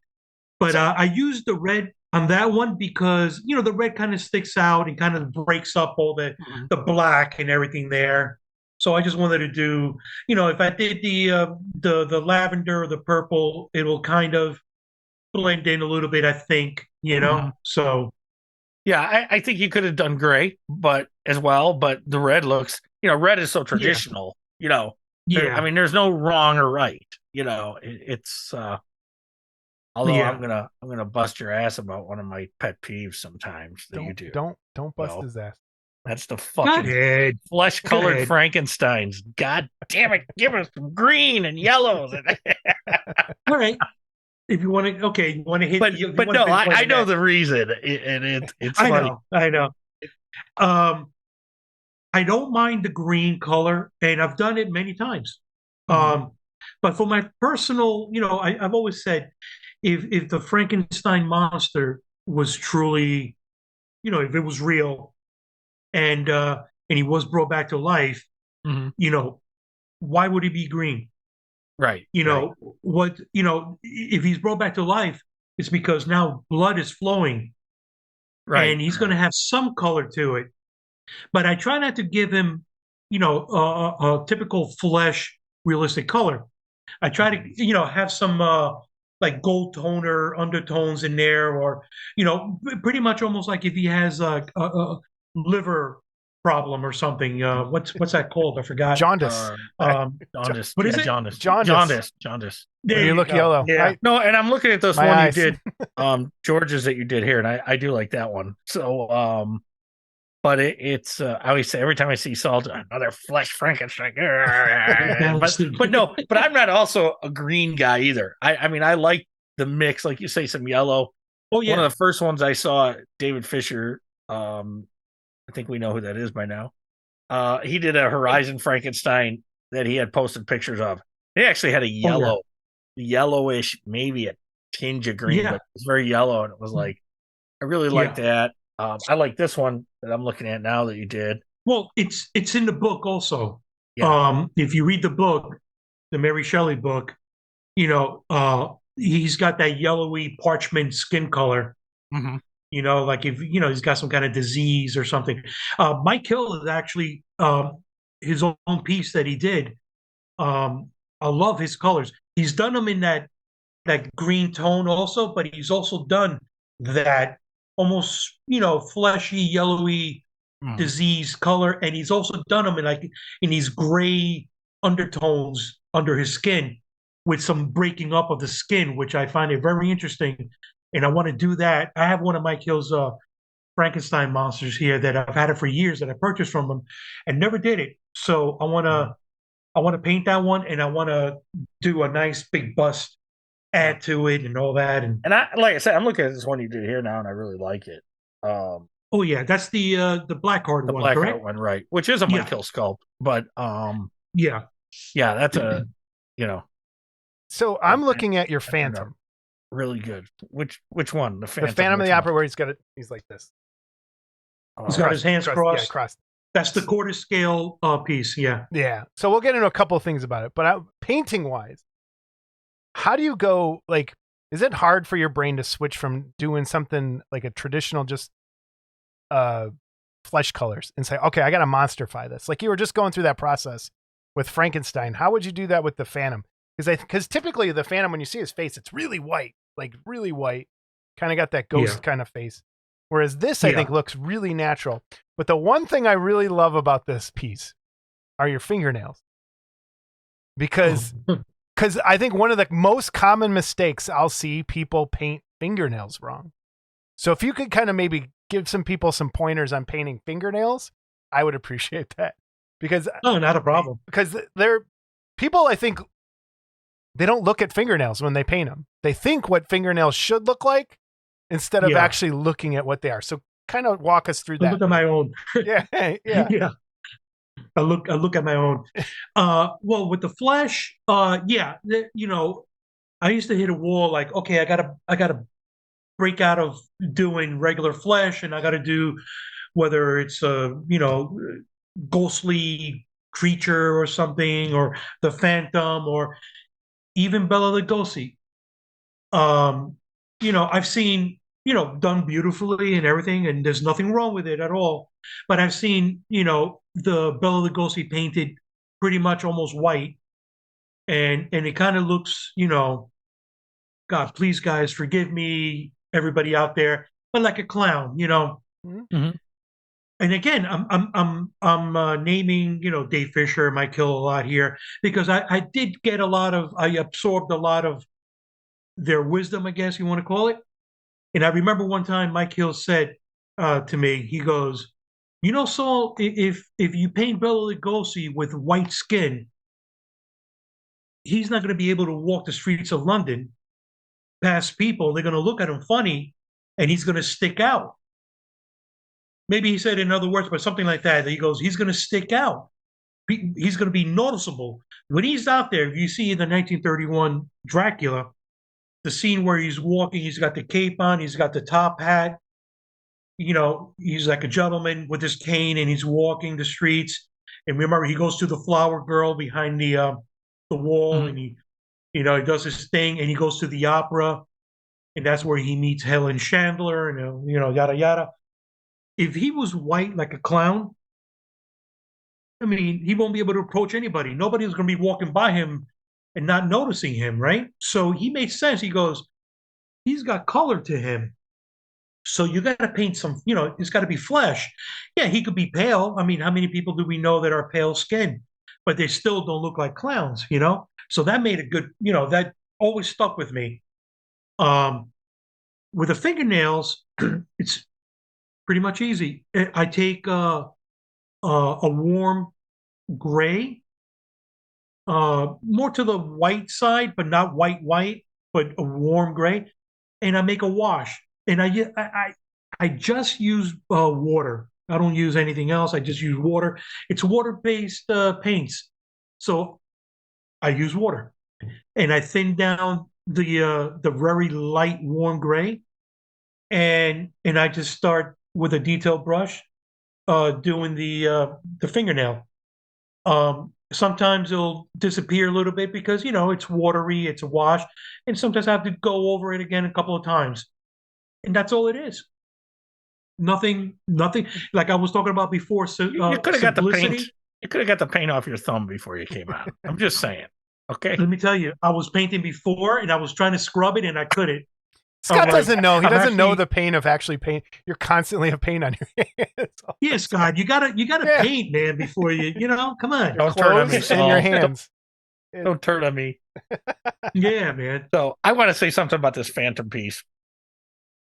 But I used the red on that one because the red kind of sticks out and kind of breaks up all Mhm. the black and everything there. So I just wanted to do, if I did the lavender or the purple, it'll kind of blend in a little bit, I think, Mhm. So Yeah, I think you could have done gray, but as well, but the red looks, red is so traditional. yeah, I mean, there's no wrong or right. It's although yeah. I'm gonna bust your ass about one of my pet peeves sometimes that you do. Don't bust Well, his ass. That's the Go fucking ahead. flesh-colored ahead. Frankensteins. God damn it! Give us some green and yellows. All right. If you want to, okay, you want to hit, but you but wanna no, pinpoint I know that. the reason, and it's I funny. know. I don't mind the green color, and I've done it many times. But for my personal, I've always said, if the Frankenstein monster was truly if it was real and he was brought back to life, Mm-hmm. Why would he be green? Right. If he's brought back to life, it's because now blood is flowing Right. and he's going to have some color to it. But I try not to give him, a typical flesh realistic color. I try to, have some like gold toner undertones in there, or pretty much almost like if he has a liver problem or something. What's that called? I forgot. Jaundice. Jaundice. What is Yeah, it? jaundice. Jaundice. Jaundice. There you look go. yellow. Yeah. No, and I'm looking at this My one eyes. you did, George's that you did here, and I do like that one. So, but it's I always say every time I see Saul, another flesh Frankenstein. but I'm not also a green guy either. I mean, I like the mix, like you say, some yellow. Oh yeah. One of the first ones I saw, David Fisher. I think we know who that is by now. He did a Horizon Frankenstein that he had posted pictures of. He actually had a yellowish, maybe a tinge of green, but it's very yellow, and it was like, I really like that. I like this one that I'm looking at now that you did. Well, it's in the book also. Yeah. If you read the book, the Mary Shelley book, he's got that yellowy parchment skin color. Mm-hmm. Like if he's got some kind of disease or something. Mike Hill is actually his own piece that he did. I love his colors. He's done them in that green tone also, but he's also done that almost fleshy, yellowy disease color, and he's also done them in these gray undertones under his skin with some breaking up of the skin, which I find it very interesting. And I want to do that. I have one of Mike Hill's Frankenstein monsters here that I've had it for years that I purchased from him and never did it. So I want to paint that one, and I want to do a nice big bust, add to it, and all that. And like I said, I'm looking at this one you did here now, and I really like it. Oh yeah, that's the Blackheart one, Blackheart correct? one, right? Which is a Mike Hill sculpt, but yeah, that's a So I'm looking at your Phantom. Really good. Which one? The Phantom of the Opera, where he's like this. He's got his hands crossed. Yeah, crossed. That's the quarter scale piece. Yeah. Yeah. So we'll get into a couple of things about it, but painting wise, how do you go? Like, is it hard for your brain to switch from doing something like a traditional just flesh colors and say, okay, I got to monsterify this? Like you were just going through that process with Frankenstein. How would you do that with the Phantom? Because typically the Phantom, when you see his face, it's really white, kind of got that ghost kind of face. Whereas this, I think, looks really natural. But the one thing I really love about this piece are your fingernails. Because I think one of the most common mistakes I'll see people paint fingernails wrong. So if you could kind of maybe give some people some pointers on painting fingernails, I would appreciate that. Because not a problem. Because people, I think, they don't look at fingernails when they paint them. They think what fingernails should look like instead of actually looking at what they are. So kind of walk us through that. I look at my own. yeah. I look at my own. Well, with the flesh, I used to hit a wall like, okay, I gotta break out of doing regular flesh, and I gotta do whether it's ghostly creature or something, or the Phantom, or even Bela Lugosi. I've seen, done beautifully and everything, and there's nothing wrong with it at all. But I've seen, the Bela Lugosi painted pretty much almost white, and it kind of looks, God, please guys, forgive me, everybody out there, but like a clown, Mm-hmm. And again, I'm naming Dave Fisher, Mike Hill a lot here because I absorbed a lot of their wisdom, I guess you want to call it. And I remember one time Mike Hill said to me, he goes, Saul, if you paint Bela Lugosi with white skin, he's not going to be able to walk the streets of London past people. They're going to look at him funny, and he's going to stick out. Maybe he said in other words, but something like that. He goes, he's going to stick out. He's going to be noticeable. When he's out there, if you see in the 1931 Dracula, the scene where he's walking, he's got the cape on, he's got the top hat, he's like a gentleman with his cane and he's walking the streets. And remember, he goes to the flower girl behind the wall, and he does his thing, and he goes to the opera, and that's where he meets Helen Chandler, and yada yada. If he was white like a clown, I mean, he won't be able to approach anybody. Nobody's going to be walking by him and not noticing him, right? So he made sense. He goes, he's got color to him. So you got to paint some, it's got to be flesh. Yeah, he could be pale. I mean, how many people do we know that are pale skinned, but they still don't look like clowns, So that made a good, that always stuck with me. With the fingernails, it's pretty much easy. I take a warm gray, more to the white side, but not white, but a warm gray, and I make a wash. And I just use water. I don't use anything else. I just use water. It's water-based paints, so I use water, and I thin down the very light warm gray, and I just start with a detail brush, doing the fingernail. Sometimes it'll disappear a little bit because it's watery, it's a wash, and sometimes I have to go over it again a couple of times, and that's all it is. Nothing. Like I was talking about before. So You could have got the paint. You could have got the paint off your thumb before you came out. I'm just saying. Okay. Let me tell you, I was painting before, and I was trying to scrub it, and I couldn't. Scott doesn't know. He doesn't know the pain of actually paint. You're constantly have paint on your hands. Yeah, Scott, you gotta paint, man, before you come on. Don't turn on me, in your hands. Don't turn on me. Yeah, man. So I want to say something about this Phantom piece.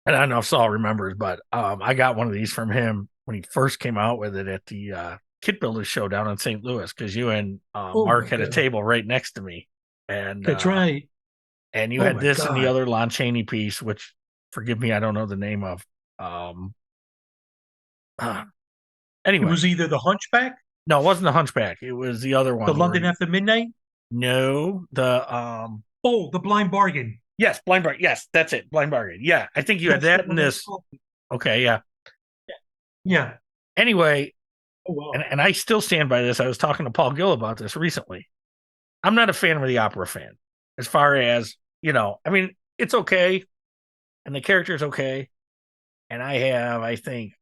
And I don't know if Saul remembers, but I got one of these from him when he first came out with it at the Kit Builders show down in St. Louis, because you and Mark had a table right next to me. And that's right. And you had this and the other Lon Chaney piece, which, forgive me, I don't know the name of. Anyway. It was either the Hunchback? No, it wasn't the Hunchback. It was the other one. The London After Midnight? No, the Blind Bargain. Yes, Blind Bargain. Yes, that's it. Blind Bargain. Yeah, I think you had that in this. Okay, yeah. Yeah. Anyway, and I still stand by this. I was talking to Paul Gill about this recently. I'm not a Phantom of the Opera fan. As far as, I mean, it's okay. And the character's okay. And I have, I think,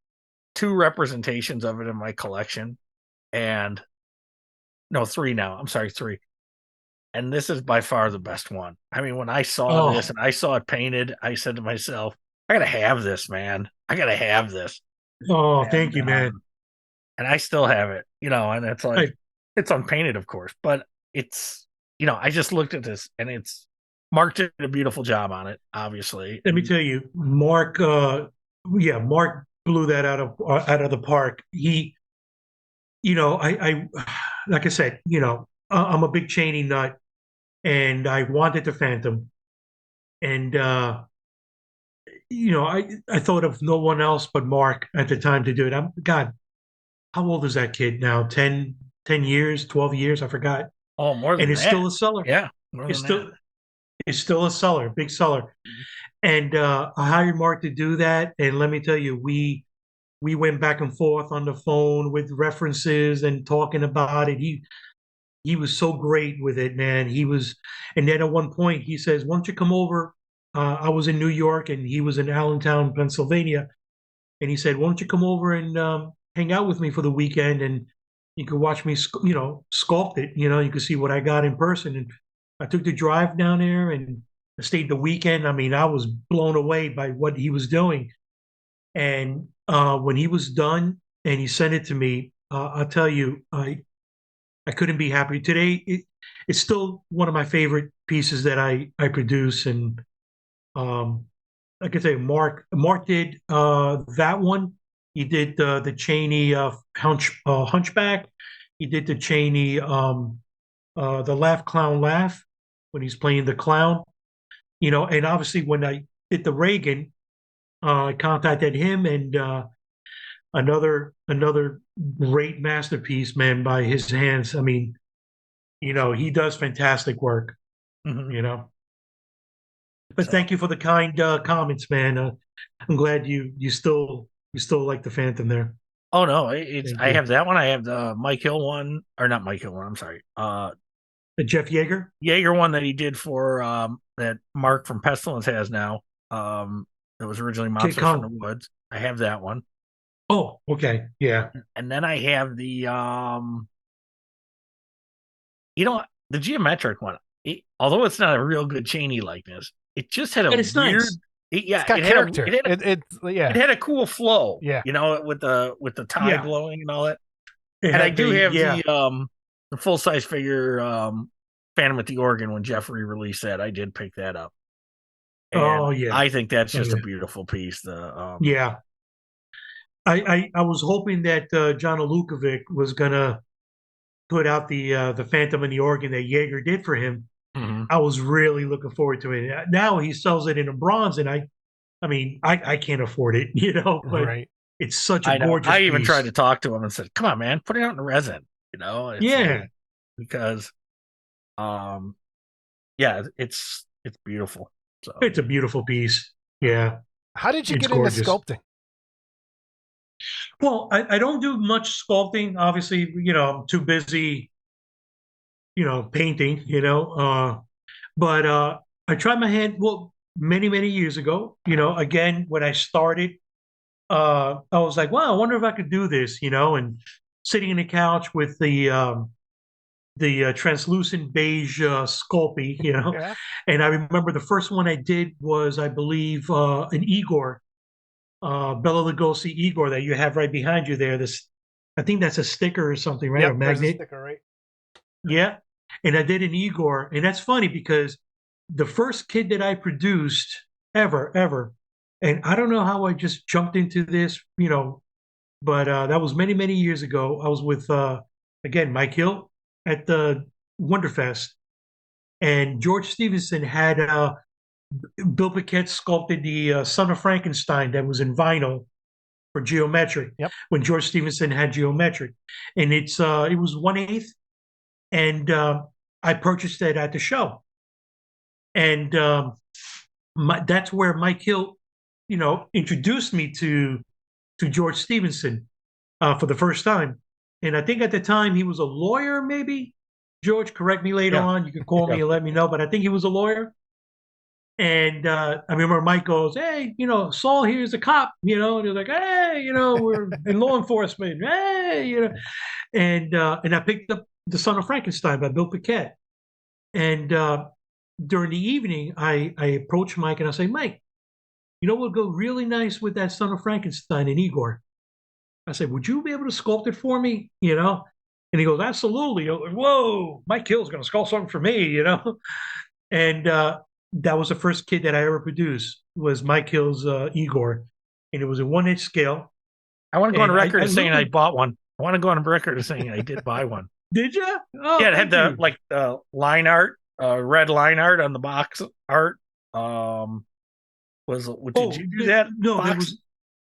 2 representations of it in my collection. And, no, 3 now. I'm sorry, 3. And this is by far the best one. I mean, when I saw this and I saw it painted, I said to myself, I got to have this, man. I got to have this. Oh, thank you, man. And I still have it, and it's like, it's unpainted, of course, but it's, I just looked at this and Mark did a beautiful job on it, obviously. Let me tell you, Mark, Mark blew that out of the park. He, I like I said, I'm a big Chaney nut, and I wanted the Phantom, and I thought of no one else but Mark at the time to do it. God, how old is that kid now? 10 years, 12 years, I forgot. Oh, more than that. And it's still a seller. Yeah, it's still a seller, big seller. Mm-hmm. And I hired Mark to do that, and let me tell you, we went back and forth on the phone with references and talking about it. He was so great with it, man. And then at one point he says, "Why don't you come over?" I was in New York and he was in Allentown, Pennsylvania, and he said, "Why don't you come over and hang out with me for the weekend, and you could watch me, sculpt it. You could see what I got in person." And I took the drive down there and I stayed the weekend. I mean, I was blown away by what he was doing. And when he was done and he sent it to me, I'll tell you, I couldn't be happier. Today, it's still one of my favorite pieces that I produce. And like I say, Mark did that one. He did the Chaney Hunchback. He did the Chaney the Laugh Clown Laugh when he's playing the clown. And obviously when I did the Reagan, I contacted him, and another great masterpiece, man, by his hands. I mean, he does fantastic work. Mm-hmm. But thank you for the kind comments, man. I'm glad you still You still like the Phantom there? Oh no, it's Thank I you. have that one. I have the Mike Hill one, or not Mike Hill one. I'm sorry. The Jeff Yeager? Jaeger one that he did for that Mark from Pestilence has now. It was originally Kid Monsters from the Kong. Woods. I have that one, Oh, okay. Yeah. and then I have the the geometric one. Although it's not a real good Cheney likeness, it just had a And it's weird. nice. It's got it character. had Yeah. it had a cool flow. Yeah. With the tie Yeah. glowing and all that. It And I had do have yeah. the full size figure Phantom with the organ when Jeffrey released that. I did pick that up. And Oh yeah. I think that's Oh, just yeah. a beautiful piece. Yeah. I was hoping that John Alukovic was gonna put out the Phantom and the organ that Yeager did for him. Mhm. I was really looking forward to it. Now he sells it in a bronze, and I mean, I can't afford it, but Right. it's such a I know. gorgeous I even piece. tried to talk to him and said, "Come on, man, put it out in resin." It's Yeah. like, because, yeah, it's beautiful. So It's a beautiful piece. Yeah. How did you It's get into gorgeous. sculpting? Well, I don't do much sculpting. Obviously, I'm too busy, painting, but I tried my hand, well, many, many years ago, again, when I started, I was like, wow, I wonder if I could do this, and sitting in the couch with the translucent beige Sculpey, Yeah. and I remember the first one I did was, I believe, an Igor, Bela Lugosi Igor that you have right behind you there. I think that's a sticker or something, right? Or Yep, there's a magnet. sticker, right? Yeah. And I did an Igor. And that's funny because the first kid that I produced ever, and I don't know how I just jumped into this, but that was many, many years ago. I was with, again, Mike Hill at the Wonderfest. And George Stevenson had Bill Paquette sculpted the Son of Frankenstein that was in vinyl for Geometric. Yep. When George Stevenson had Geometric, and it was 1/8, and I purchased it at the show, and that's where Mike Hill, introduced me to George Stevenson for the first time, and I think at the time he was a lawyer, maybe. George, correct me later Yeah. on. You can call me and let me know, but I think he was a lawyer. And I remember Mike goes, "Hey, Saul here's a cop, and he's like, hey, we're in law enforcement, hey, and I picked up The Son of Frankenstein by Bill Paquette. And during the evening, I approached Mike and I say, Mike, what would go really nice with that Son of Frankenstein and Igor? I said, would you be able to sculpt it for me? And he goes, absolutely. I was like, whoa, Mike Hill's going to sculpt something for me, And that was the first kid that I ever produced was Mike Hill's Igor, and it was a 1-inch scale. I want to go on And record as saying I literally- bought one. I want to go on record as saying I did buy one. Did you? Oh, Yeah, it had thank you. the line art, red line art on the box art. Did you do that? No, box? there was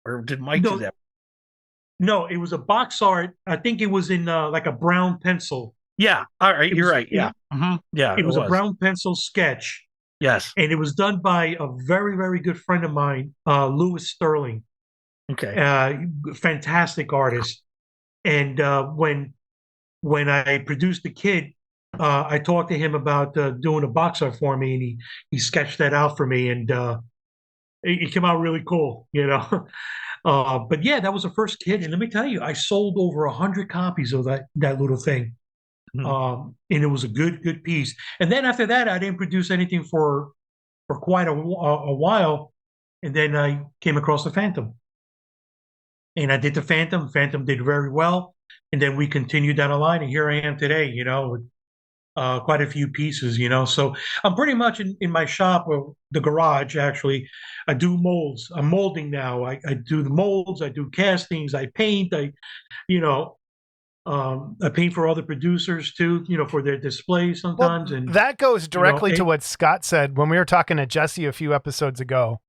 Or did Mike No. do that? no. It was a box art. I think it was in like a brown pencil. Yeah. All right. It You're was- right. Yeah. Yeah. It was a brown pencil sketch, Yes. and it was done by a very, very good friend of mine, Louis Sterling. Okay. Fantastic artist. And when I produced the kid, I talked to him about doing a box art for me, and he sketched that out for me, and it came out really cool, But yeah, that was the first kid, and let me tell you, I sold over 100 copies of that little thing, and it was a good piece. And then after that, I didn't produce anything for quite a while, and then I came across the Phantom, and I did the Phantom. Phantom did very well, and then we continued down the line, and here I am today, with quite a few pieces, So I'm pretty much in my shop, or the garage, actually. I do molds. I'm molding now. I do the molds. I do castings. I paint. I paint for other producers too, for their displays sometimes. Well, And that goes directly to it- what Scott said when we were talking to Jesse a few episodes ago,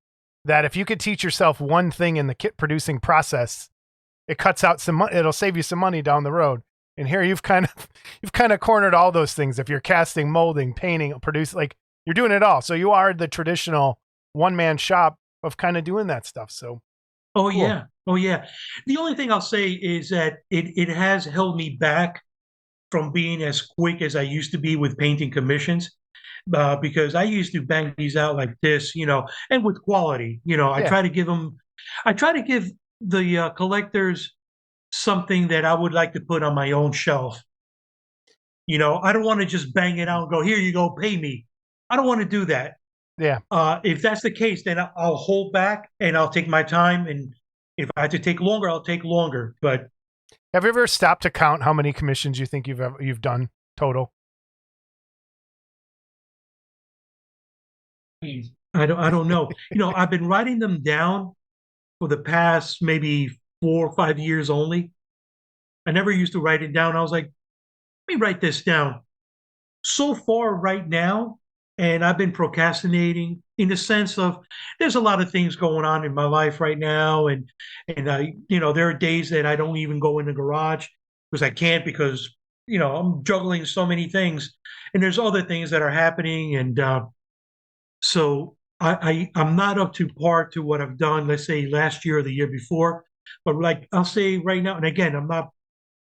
that if you could teach yourself one thing in the kit producing process, it cuts out some money. It'll save you some money down the road. And here you've kind of cornered all those things. If you're casting, molding, painting, producing, like you're doing it all. So you are the traditional one-man shop of kind of doing that stuff. So Oh Cool. yeah. Oh yeah. The only thing I'll say is that it has held me back from being as quick as I used to be with painting commissions. Because I used to bang these out like this, and with quality. I Yeah. try to give them, I try to give the collectors something that I would like to put on my own shelf. I don't want to just bang it out and go, here you go, pay me. I don't want to do that. Yeah. If that's the case, then I'll hold back and I'll take my time. And if I have to take longer, I'll take longer. But Have you ever stopped to count how many commissions you think you've done total? I don't know. I've been writing them down for the past maybe 4 or 5 years only. I never used to write it down. I was like, let me write this down. So far, right now, and I've been procrastinating in the sense of there's a lot of things going on in my life right now, and there are days that I don't even go in the garage because I can't because I'm juggling so many things, and there's other things that are happening, and so I'm not up to par to what I've done. Let's say last year or the year before, but like I'll say right now, and again, I'm not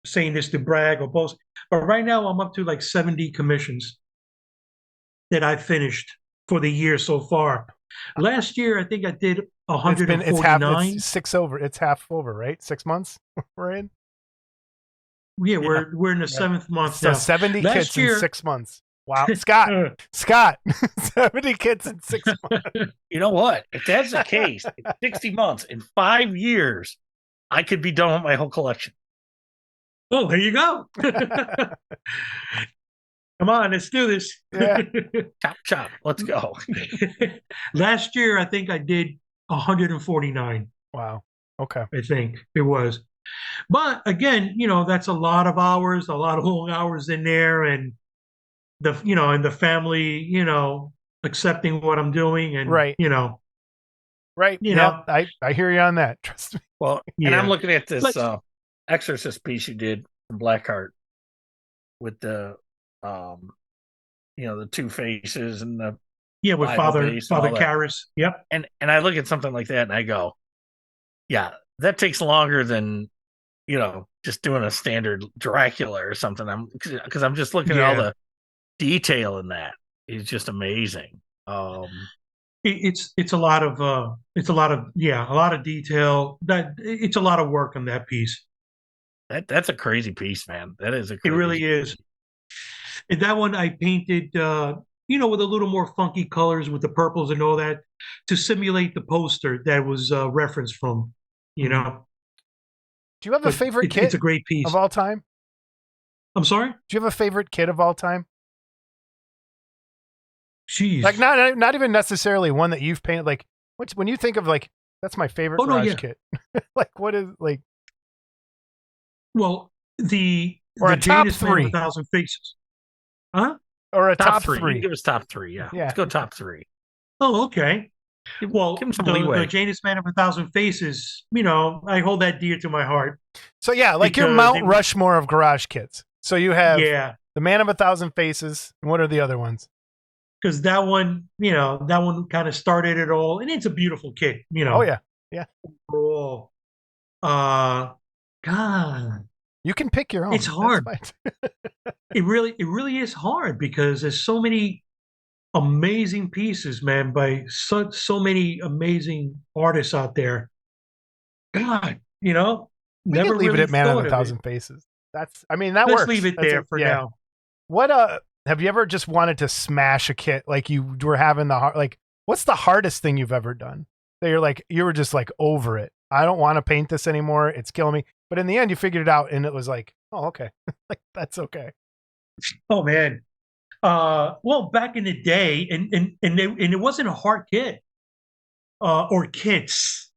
saying this to brag or boast, but right now I'm up to like 70 commissions that I finished for the year so far. Last year, I think I did It's 149. it's half over, right? 6 months we're in. Yeah, we're in the seventh month So now. 70 Last kits year, in 6 months. Wow. Scott, 70 kits in 6 months. You know what? If that's the case, in 60 months, in 5 years, I could be done with my whole collection. oh, there you go. Come on, let's do this. Yeah. Chop, chop. Let's go. Last year, I think I did 149. Wow. Okay. I think it was. But again, that's a lot of hours, a lot of long hours in there, and the family, accepting what I'm doing, and Right. Right. Yeah. I hear you on that. Trust me. Well, Yeah. and I'm looking at this Let's- Exorcist piece you did from Blackheart with the the two faces and the with Bible Father based and all that. Karras. Yep. and I look at something like that and I go, yeah, that takes longer than just doing a standard Dracula or something. Because I'm just looking at all the detail in that. It's just amazing. It's a lot of a lot of detail. That it's a lot of work on that piece. That's a crazy piece, man. That is a It crazy really is. And that one I painted, with a little more funky colors with the purples and all that to simulate the poster that was referenced from. Do you have a favorite kit It's a great piece. of all time? I'm sorry? Do you have a favorite kit of all time? Jeez. Like not even necessarily one that you've painted. Like when you think of like that's my favorite garage kit. Like what is like? Well, the top Janus Man 3. of 1,000 Faces. Huh? Or a top three. three. Give us top 3. Yeah. Let's go top 3. Oh, okay. Well, give him some leeway. The Janus Man of 1,000 Faces, I hold that dear to my heart. So yeah, like your Mount Rushmore of garage kits. So you have the Man of 1,000 Faces. And what are the other ones? Because that one kind of started it all, and it's a beautiful kit. Oh yeah, yeah. Overall, God, you can pick your own. It's hard. It really is hard because there's so many amazing pieces, man, by so many amazing artists out there. God, we never can leave really it at Man of thought 1,000 Faces. That Let's works. leave it there for now. What have you ever just wanted to smash a kit like you were having what's the hardest thing you've ever done that you were just like over it? I don't want to paint this anymore. It's killing me. But in the end you figured it out and it was like, oh, okay. Like that's okay. Oh man. Well, back in the day, and it wasn't a hard kit or kits.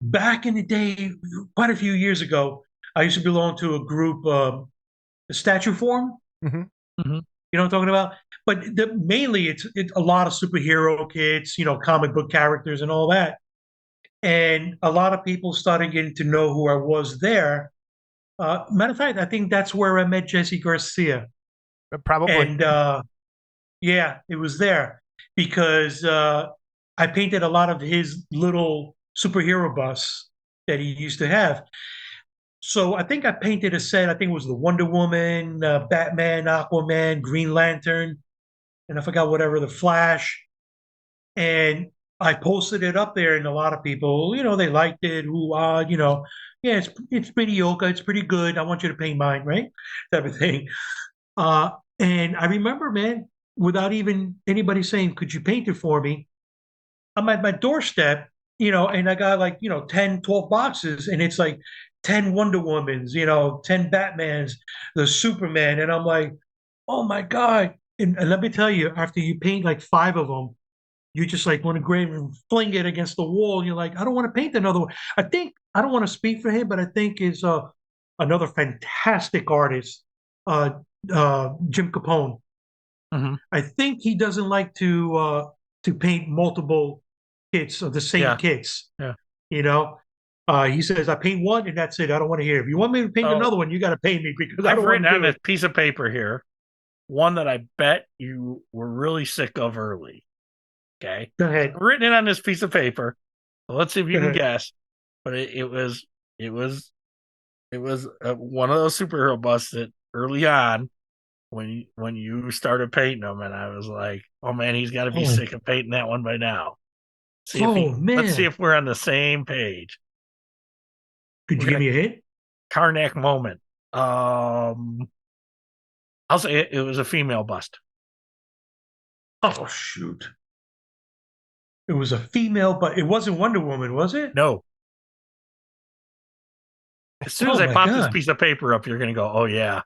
Back in the day, quite a few years ago, I used to belong to a group, Statue Form. Mm-hmm. Mm-hmm. You know what I'm talking about? But mainly it's a lot of superhero kits, comic book characters and all that. And a lot of people started getting to know who I was there. Matter of fact, I think that's where I met Jesse Garcia. Probably. And it was there because I painted a lot of his little superhero bus that he used to have. So I think I painted a set. I think it was the Wonder Woman, Batman, Aquaman, Green Lantern, and I forgot whatever, the Flash. And I posted it up there, and a lot of people, they liked it. Who, yeah, it's mediocre. It's pretty good. I want you to paint mine, right? Type of thing. And I remember, man, without even anybody saying, "Could you paint it for me?" I'm at my doorstep, and I got like, 10, 12 boxes, and it's like 10 Wonder Womans, 10 Batmans, the Superman. And I'm like, oh my God. And let me tell you, after you paint like 5 of them, you just like want to grab and fling it against the wall. And you're like, I don't want to paint another one. I don't want to speak for him, but I think is another fantastic artist, Jim Capone. Mm-hmm. I think he doesn't like to paint multiple kits of the same kits. Yeah. He says, I paint one and that's it. I don't want to hear. If you want me to paint another one, you got to pay me because I've written on this piece of paper here one that I bet you were really sick of early. Okay. Go ahead. I've written it on this piece of paper. So let's see if you can guess. But it was one of those superhero busts that early on, when you started painting them, and I was like, oh man, he's got to be sick of painting that one by now. Let's see if we're on the same page. Could you give me a hint? Karnak moment. I'll say it was a female bust. Oh shoot. It was a female, but it wasn't Wonder Woman, was it? No. As soon as I pop this piece of paper up, you're gonna go, oh yeah,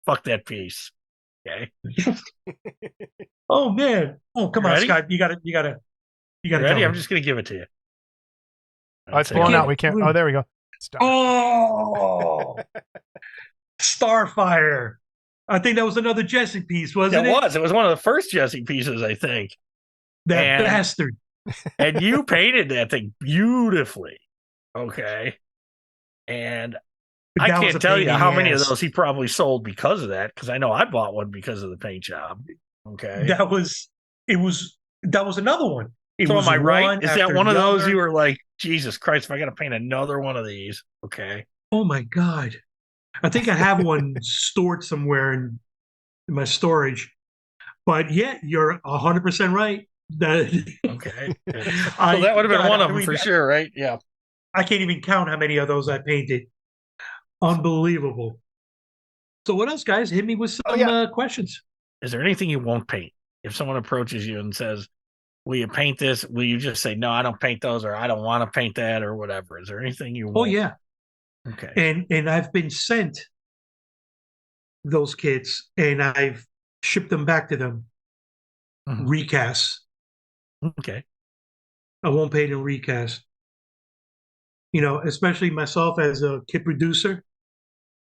fuck that piece. Okay. Oh man. Oh, come on, Scott. You gotta ready? I'm just gonna give it to you. Oh, it's blown out. We can't. Oh, there we go. Oh, Starfire. I think that was another Jesse piece, wasn't it? It was one of the first Jesse pieces, I think. That bastard. And you painted that thing beautifully. Okay. And I can't tell you how many of those he probably sold because of that, because I know I bought one because of the paint job. Okay. That was another one. So am I right? Is that one of those you were like, Jesus Christ, if I got to paint another one of these? Okay. Oh my God. I think I have one stored somewhere in my storage. But yeah, you're 100% right. Okay. So that would have been one of them for sure, right? Yeah. I can't even count how many of those I painted. Unbelievable. So what else, guys? Hit me with some questions. Is there anything you won't paint? If someone approaches you and says, will you paint this? Will you just say, no, I don't paint those, or I don't want to paint that, or whatever? Is there anything you won't? Oh, yeah. Okay. And I've been sent those kits, and I've shipped them back to them. Mm-hmm. Recast. Okay. I won't paint in recast. Especially myself as a kit producer,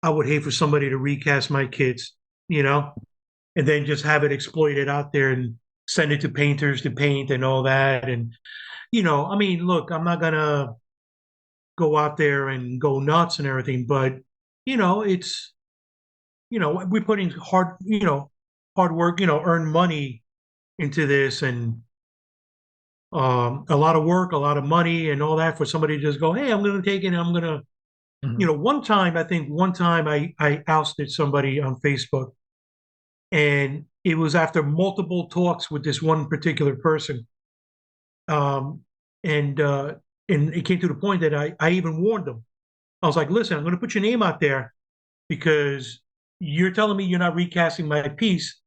I would hate for somebody to recast my kits, and then just have it exploited out there and send it to painters to paint and all that. And, look, I'm not going to go out there and go nuts and everything, but, it's, we're putting hard work, earn money into this, and a lot of work, a lot of money and all that for somebody to just go, hey, I'm going to take it and I'm going to, one time I ousted somebody on Facebook, and it was after multiple talks with this one particular person. And it came to the point that I even warned them. I was like, listen, I'm going to put your name out there because you're telling me you're not recasting my piece,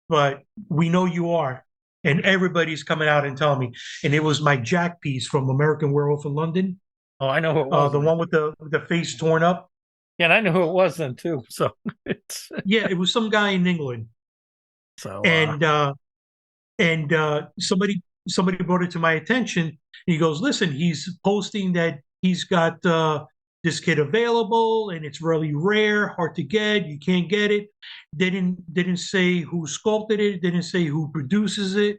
but we know you are. And everybody's coming out and telling me. And it was my Jack piece from American Werewolf in London. Oh, I know who it was. The one with the face torn up. Yeah, and I know who it was then too. So it's yeah, it was some guy in England. So somebody brought it to my attention. He goes, listen, he's posting that he's got this kit available, and it's really rare, hard to get. You can't get it. Didn't say who sculpted it. Didn't say who produces it.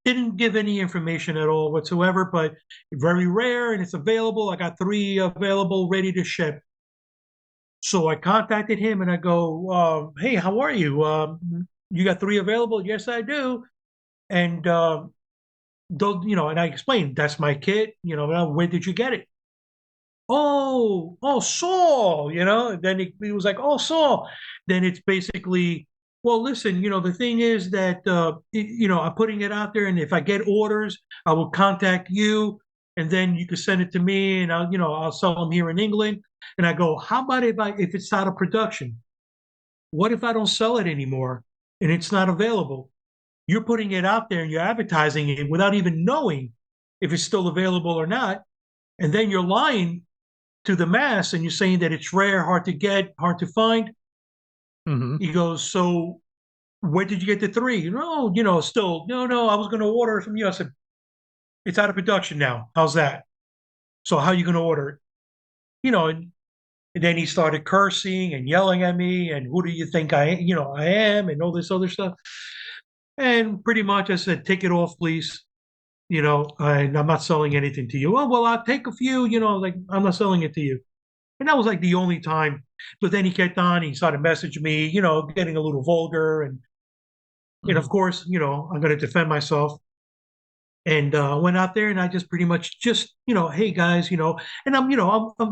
Didn't give any information at all whatsoever. But very rare, and it's available. I got 3 available, ready to ship. So I contacted him and I go, hey, how are you? You got 3 available? Yes, I do. And and I explained, that's my kit. Where did you get it? Oh, Saul. And then he was like, oh, Saul. Then it's basically, well, listen, the thing is that, I'm putting it out there, and if I get orders, I will contact you, and then you can send it to me, and I'll sell them here in England. And I go, how about if it's out of production? What if I don't sell it anymore and it's not available? You're putting it out there and you're advertising it without even knowing if it's still available or not. And then you're lying to the mass and you're saying that it's rare, hard to get, hard to find. Mm-hmm. He goes, so where did you get the 3? No, still, no, I was going to order it from you. I said, it's out of production now. How's that? So how are you going to order it? And then he started cursing and yelling at me, and who do you think I am, and all this other stuff. And pretty much I said, take it off, please. And I'm not selling anything to you. Oh, well, I'll take a few, like I'm not selling it to you. And that was like the only time. But then he kept on, he started messaging me, getting a little vulgar. And of course, I'm going to defend myself. And went out there and I just pretty much hey guys, and I'm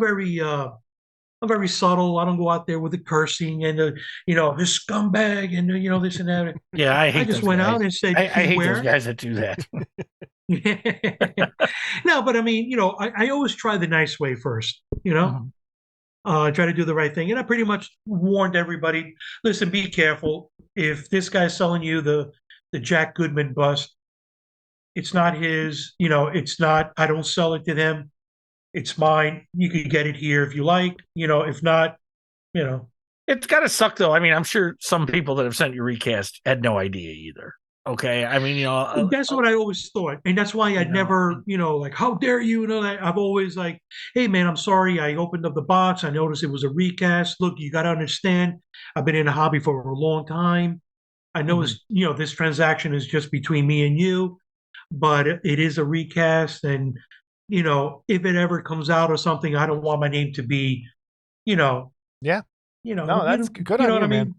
very subtle. I don't go out there with the cursing and this scumbag and this and that. Yeah, I I hate just those went guys. out and said, I hate beware. those guys that do that. No, but I mean, I always try the nice way first. Try to do the right thing, and I pretty much warned everybody. Listen, be careful. If this guy's selling you the Jack Goodman bust, it's not his. It's not. I don't sell it to them. It's mine. You could get it here if you like. If not, It's gotta suck though. I mean, I'm sure some people that have sent you recast had no idea either. Okay, I mean, that's what I always thought, and that's why I'd never, like, how dare you? That I've always like, hey man, I'm sorry. I opened up the box. I noticed it was a recast. Look, you got to understand. I've been in the hobby for a long time. I know it's, this transaction is just between me and you, but it is a recast, and if it ever comes out or something, I don't want my name to be, Yeah. No, that's good on you, man.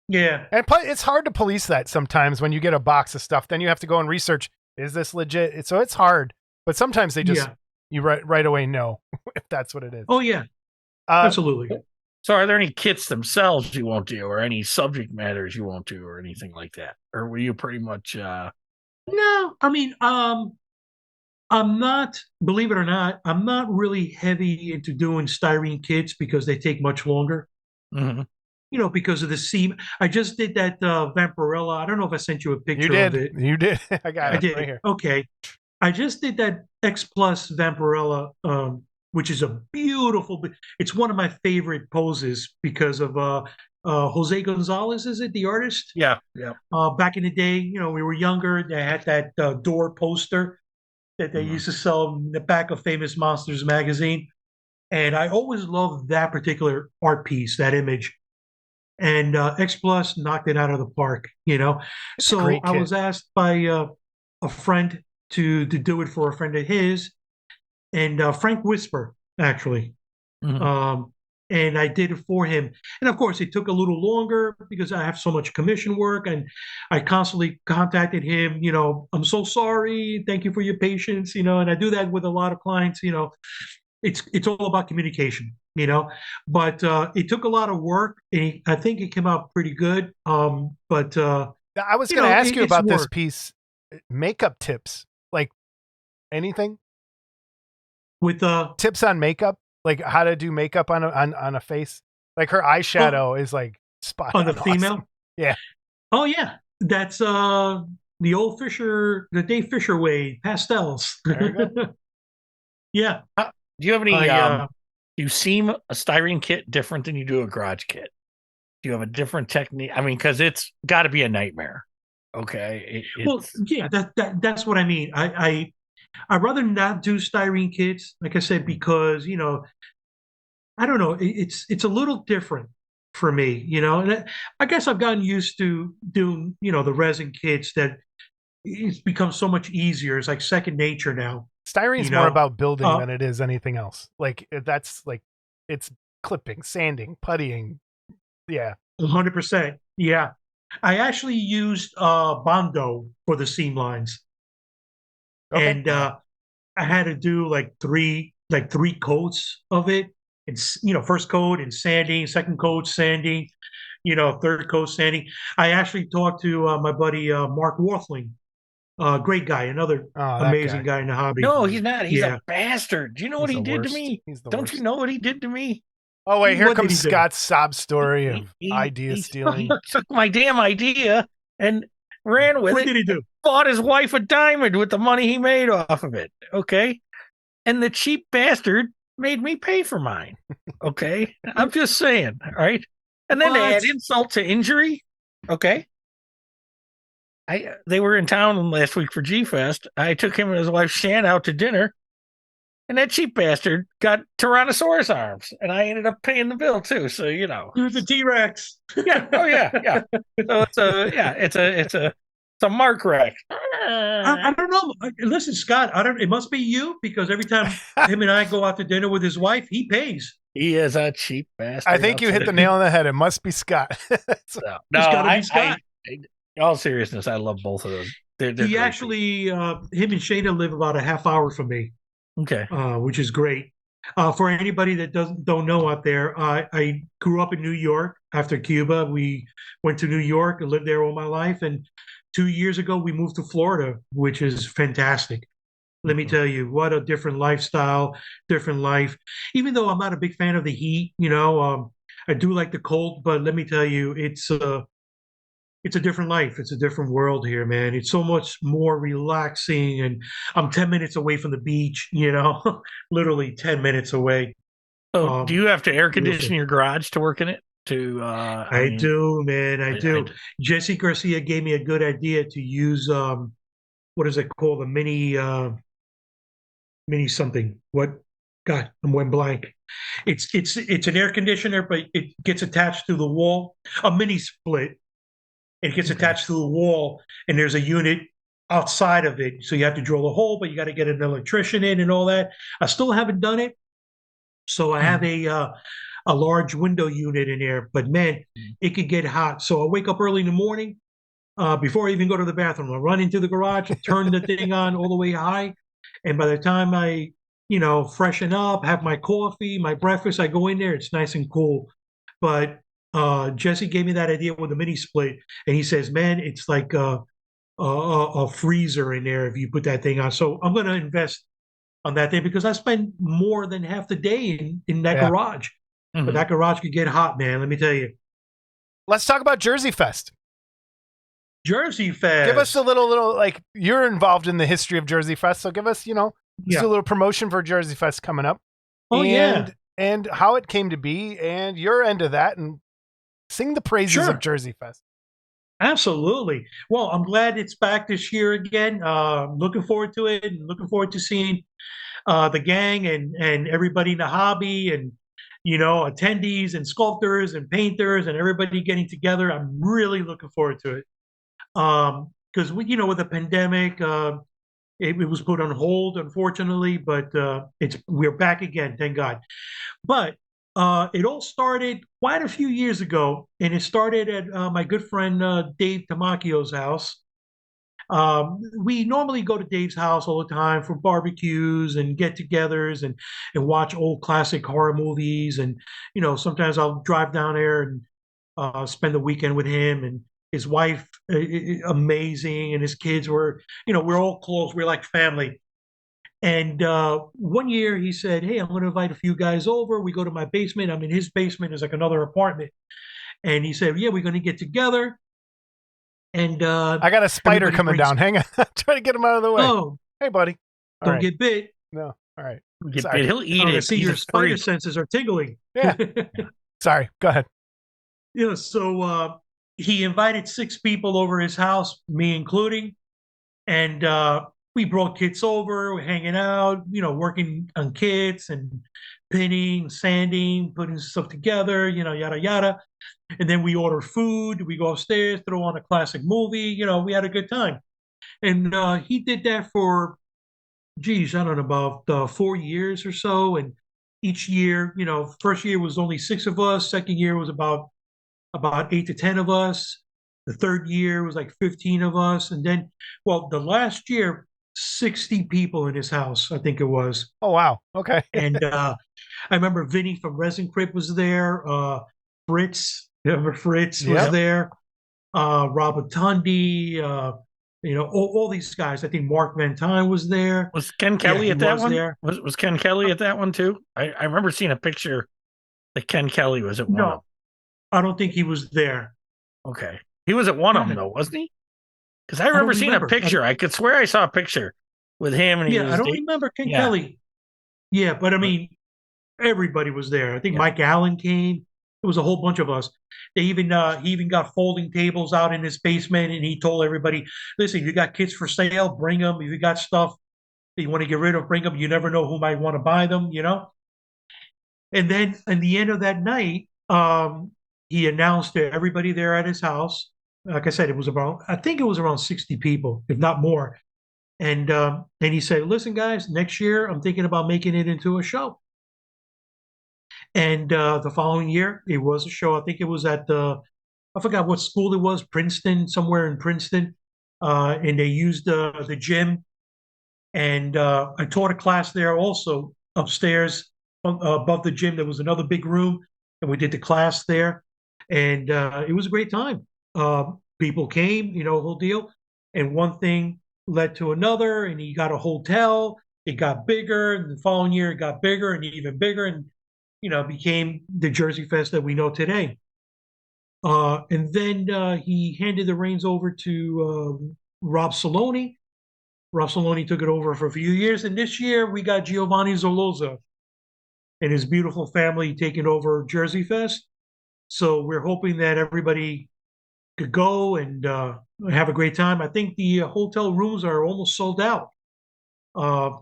Yeah. And it's hard to police that sometimes when you get a box of stuff. Then you have to go and research, is this legit? So it's hard. But sometimes they just, you right away know if that's what it is. Oh, yeah. Absolutely. So are there any kits themselves you won't do, or any subject matters you won't do, or anything like that? Or were you pretty much... No, I mean, I'm not, believe it or not, I'm not really heavy into doing styrene kits because they take much longer. Mm-hmm. Because of the seam. I just did that Vampirella. I don't know if I sent you a picture of it. You did. I got it right here. Okay. I just did that X Plus Vampirella, which is a beautiful, it's one of my favorite poses because of Jose Gonzalez, is it, the artist? Yeah. Back in the day, we were younger. They had that door poster that they used to sell in the back of Famous Monsters magazine. And I always loved that particular art piece, that image. And X Plus knocked it out of the park, So I was asked by a friend to do it for a friend of his, and Frank Whisper, actually. Mm-hmm. And I did it for him. And of course, it took a little longer because I have so much commission work, and I constantly contacted him, I'm so sorry, thank you for your patience, and I do that with a lot of clients, It's all about communication, but it took a lot of work, and I think it came out pretty good. But I was going to ask you about this piece, makeup tips, like anything with tips on makeup, like how to do makeup on a face. Like her eyeshadow is like spot on the awesome. female. Yeah. Oh yeah, that's the old Fisher, the Dave Fisher way pastels. There you go. Yeah. Do you have any? You seam a styrene kit different than you do a garage kit? Do you have a different technique? I mean, because it's got to be a nightmare. Okay. Well, yeah, that's what I mean. I'd rather not do styrene kits, like I said, because I don't know, it's a little different for me, and I guess I've gotten used to doing the resin kits that it's become so much easier. It's like second nature now. Styrene's more about building than it is anything else. Like that's like it's clipping, sanding, puttying. Yeah. 100%. Yeah. I actually used Bondo for the seam lines. Okay. And I had to do like three coats of it. It's first coat and sanding, second coat sanding, third coat sanding. I actually talked to my buddy Mark Worthling, great guy, another Oh, that amazing guy. guy in the hobby. No, he's not. He's Yeah. a bastard. Do you know what He's he the did to worst. me? He's the Don't you worst. know what he did to me? Oh, wait, here What did comes he do? Scott's sob story of idea He stealing. took my damn idea and ran with What it. did he do? Bought his wife a diamond with the money he made off of it. Okay. And the cheap bastard made me pay for mine. Okay. I'm just saying. All right. And then to What? add insult to injury. Okay. They were in town last week for G Fest. I took him and his wife Shan out to dinner. And that cheap bastard got Tyrannosaurus arms. And I ended up paying the bill too. So, He was a T-Rex. Yeah. Oh yeah. Yeah. So it's a Mark Rex. I don't know. Listen, Scott, it must be you because every time him and I go out to dinner with his wife, he pays. He is a cheap bastard. I think you hit the nail on the head. It must be Scott. No, It's gotta be Scott. In all seriousness, I love both of those. They're He great actually, him and Shayna live about a half hour from me, people. Okay. which is great. For anybody that don't know out there, I grew up in New York. After Cuba, we went to New York and lived there all my life. And 2 years ago, we moved to Florida, which is fantastic. Let me tell you, what a different lifestyle, different life. Even though I'm not a big fan of the heat, I do like the cold. But let me tell you, it's a different life. It's a different world here, man. It's so much more relaxing, and I'm 10 minutes away from the beach. Literally 10 minutes away. So, do you have to air condition beautiful. your garage to work in it? I do, man. I do. Jesse Garcia gave me a good idea to use what is it called? A mini something. What? God, I'm went blank. It's an air conditioner, but it gets attached to the wall. A mini split. It gets attached to the wall, and there's a unit outside of it. So you have to drill a hole, but you got to get an electrician in and all that. I still haven't done it, so I have a large window unit in there. But man, it could get hot. So I wake up early in the morning. Before I even go to the bathroom, I run into the garage, turn the thing on all the way high, and by the time I, freshen up, have my coffee, my breakfast, I go in there. It's nice and cool. But Jesse gave me that idea with the mini split, and he says, "Man, it's like a freezer in there if you put that thing on." So I'm going to invest on that thing because I spend more than half the day in that garage. Mhm. But that garage could get hot, man. Let me tell you. Let's talk about Jersey Fest. Jersey Fest. Give us a little like you're involved in the history of Jersey Fest, so give us, just a little promotion for Jersey Fest coming up. Oh, and how it came to be and your end of that, and sing the praises of Jersey Fest. Absolutely. Well, I'm glad it's back this year again. Looking forward to it, and looking forward to seeing the gang and everybody in the hobby, and attendees and sculptors and painters and everybody getting together. I'm really looking forward to it. Because with the pandemic, it was put on hold, unfortunately, but we're back again, thank God. But it all started quite a few years ago, and it started at my good friend Dave Tamacchio's house. We normally go to Dave's house all the time for barbecues and get-togethers and watch old classic horror movies, and sometimes I'll drive down there and spend the weekend with him and his wife, amazing, and his kids were, we're all close. We're like family. And one year he said, "Hey, I'm going to invite a few guys over. We go to my basement. I mean, his basement is like another apartment." And he said, "Yeah, we're going to get together." And I got a spider coming down. Hang on. Try to get him out of the way. Oh, hey, buddy. Don't get bit. No. All right. Get bit. He'll eat it. See, your spider senses are tingling. Yeah. Sorry. Go ahead. So he invited 6 people over his house, me including, and we brought kits over, we're hanging out, working on kits and pinning, sanding, putting stuff together, yada yada. And then we order food. We go upstairs, throw on a classic movie. We had a good time. And he did that for, I don't know, about 4 years or so. And each year, first year was only 6 of us. Second year was about 8 to 10 of us. The third year was like 15 of us. And then, well, the last year, 60 people in his house, I think it was. Oh wow. Okay. And I remember Vinny from Resin Crib was there. Fritz, remember Fritz was Yep. there. Robert Tundy, all these guys. I think Mark Van Tine was there. Was Ken Yeah, Kelly he at that was one? there. Was Ken Kelly at that one too? I remember seeing a picture that Ken Kelly was at one of them. No, I don't think he was there. Okay. He was at one of them Yeah. though, wasn't he? Because I remember seeing a remember. picture. I could swear I saw a picture with him and he Yeah, was I don't remember Ken yeah. Kelly. Yeah, but I mean, everybody was there. I think Yeah. Mike Allen came. It was a whole bunch of us. They even he even got folding tables out in his basement, and he told everybody, "Listen, you got kids for sale, bring them. If you got stuff that you want to get rid of, bring them. You never know who might want to buy them, you know." And then at the end of that night, he announced to everybody there at his house. Like I said, I think it was around 60 people, if not more. And he said, "Listen, guys, next year I'm thinking about making it into a show." And the following year, it was a show. I think it was at I forgot what school it was, Princeton, somewhere in Princeton. And they used the gym. And I taught a class there also upstairs above the gym. There was another big room, and we did the class there. And it was a great time. People came, whole deal. And one thing led to another, and he got a hotel. It got bigger, and the following year it got bigger and even bigger, and became the Jersey Fest that we know today. And then he handed the reins over to Rob Saloni. Rob Saloni took it over for a few years, and this year we got Giovanni Zoloza and his beautiful family taking over Jersey Fest. So we're hoping that everybody could go and have a great time. I think the hotel rooms are almost sold out,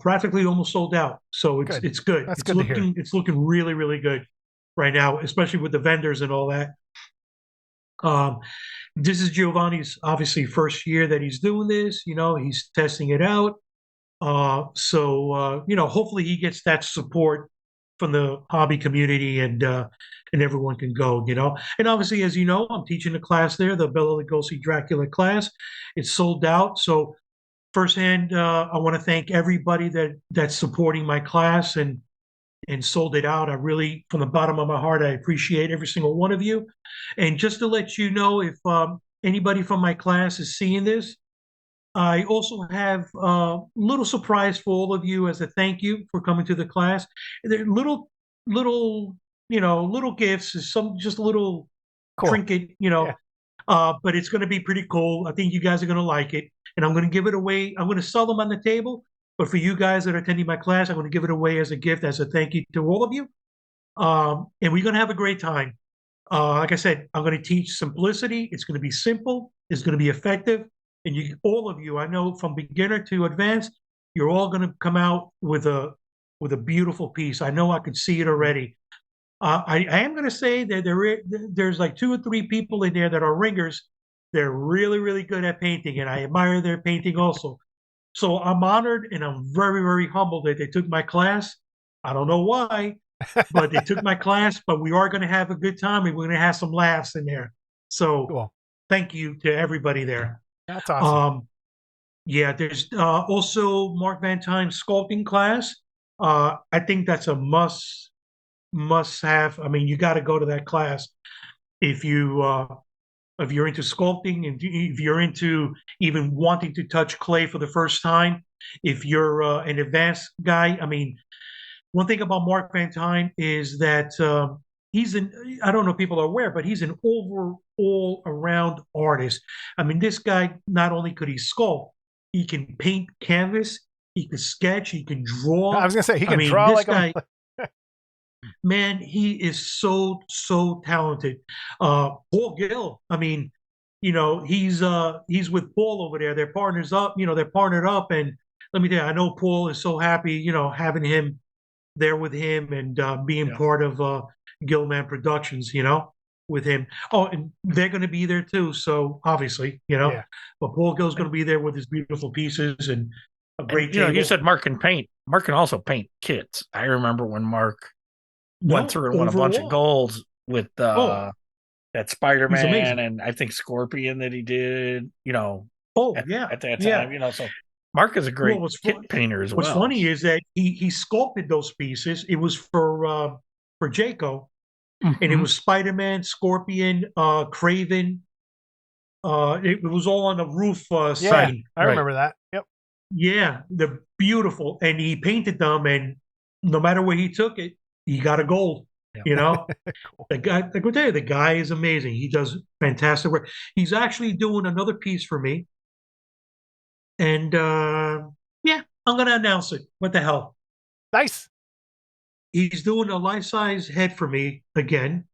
practically almost sold out. So it's good. That's good to hear. It's looking really, really good right now, especially with the vendors and all that. This is Giovanni's obviously first year that he's doing this. He's testing it out. So hopefully he gets that support from the hobby community and everyone can go. And obviously, as you know, I'm teaching a class there, the Bela Lugosi Dracula class. It's sold out. So firsthand, I want to thank everybody that's supporting my class and sold it out. I really, from the bottom of my heart, I appreciate every single one of you. And just to let you know, if anybody from my class is seeing this, I also have a little surprise for all of you as a thank you for coming to the class. They're little gifts, just a little Cool. trinket, Yeah. but it's going to be pretty cool. I think you guys are going to like it, and I'm going to give it away. I'm going to sell them on the table, but for you guys that are attending my class, I'm going to give it away as a gift, as a thank you to all of you. And we're going to have a great time. Like I said, I'm going to teach simplicity. It's going to be simple. It's going to be effective. And all of you, I know from beginner to advanced, you're all going to come out with a beautiful piece. I know I could see it already. I am going to say that there's like 2 or 3 people in there that are ringers. They're really, really good at painting, and I admire their painting also. So I'm honored, and I'm very, very humbled that they took my class. I don't know why, but they took my class. But we are going to have a good time, and we're going to have some laughs in there. So Cool. Thank you to everybody there. That's awesome. Yeah, there's also Mark Van Tine's sculpting class. I think that's a must have. I mean, you got to go to that class if you're into sculpting, and if you're into even wanting to touch clay for the first time. If you're an advanced guy, I mean, one thing about Mark Van Tine is that I don't know if people are aware, but he's an all around artist. I mean, this guy, not only could he sculpt, he can paint canvas, he can sketch, he can draw. I was gonna say he can draw this like guy. Man, he is so talented. Paul Gill, I mean, he's with Paul over there. They're partners up. They're partnered up, and let me tell you, I know Paul is so happy, having him there with him and being part of Gilman Productions, with him. Oh, and they're going to be there too. So obviously, but Paul Gill's going to be there with his beautiful pieces and a great table. You said Mark can paint. Mark can also paint kits. I remember when Mark went through and won a bunch of golds with that Spider-Man and I think Scorpion that he did, at that time, so Mark is a great Well, kit painter as what's well. funny is that he sculpted those pieces. It was for Jayco, and it Mhm. was Spider-Man, Scorpion, Craven. It was all on the roof Yeah, scene. I remember that. Yep. Yeah, they're beautiful, and he painted them, and no matter where he took it, he got a gold. Yeah. You know, Cool. the guy. I could tell you, the guy is amazing. He does fantastic work. He's actually doing another piece for me, and yeah, I'm gonna announce it. What the hell? Nice. He's doing a life-size head for me again,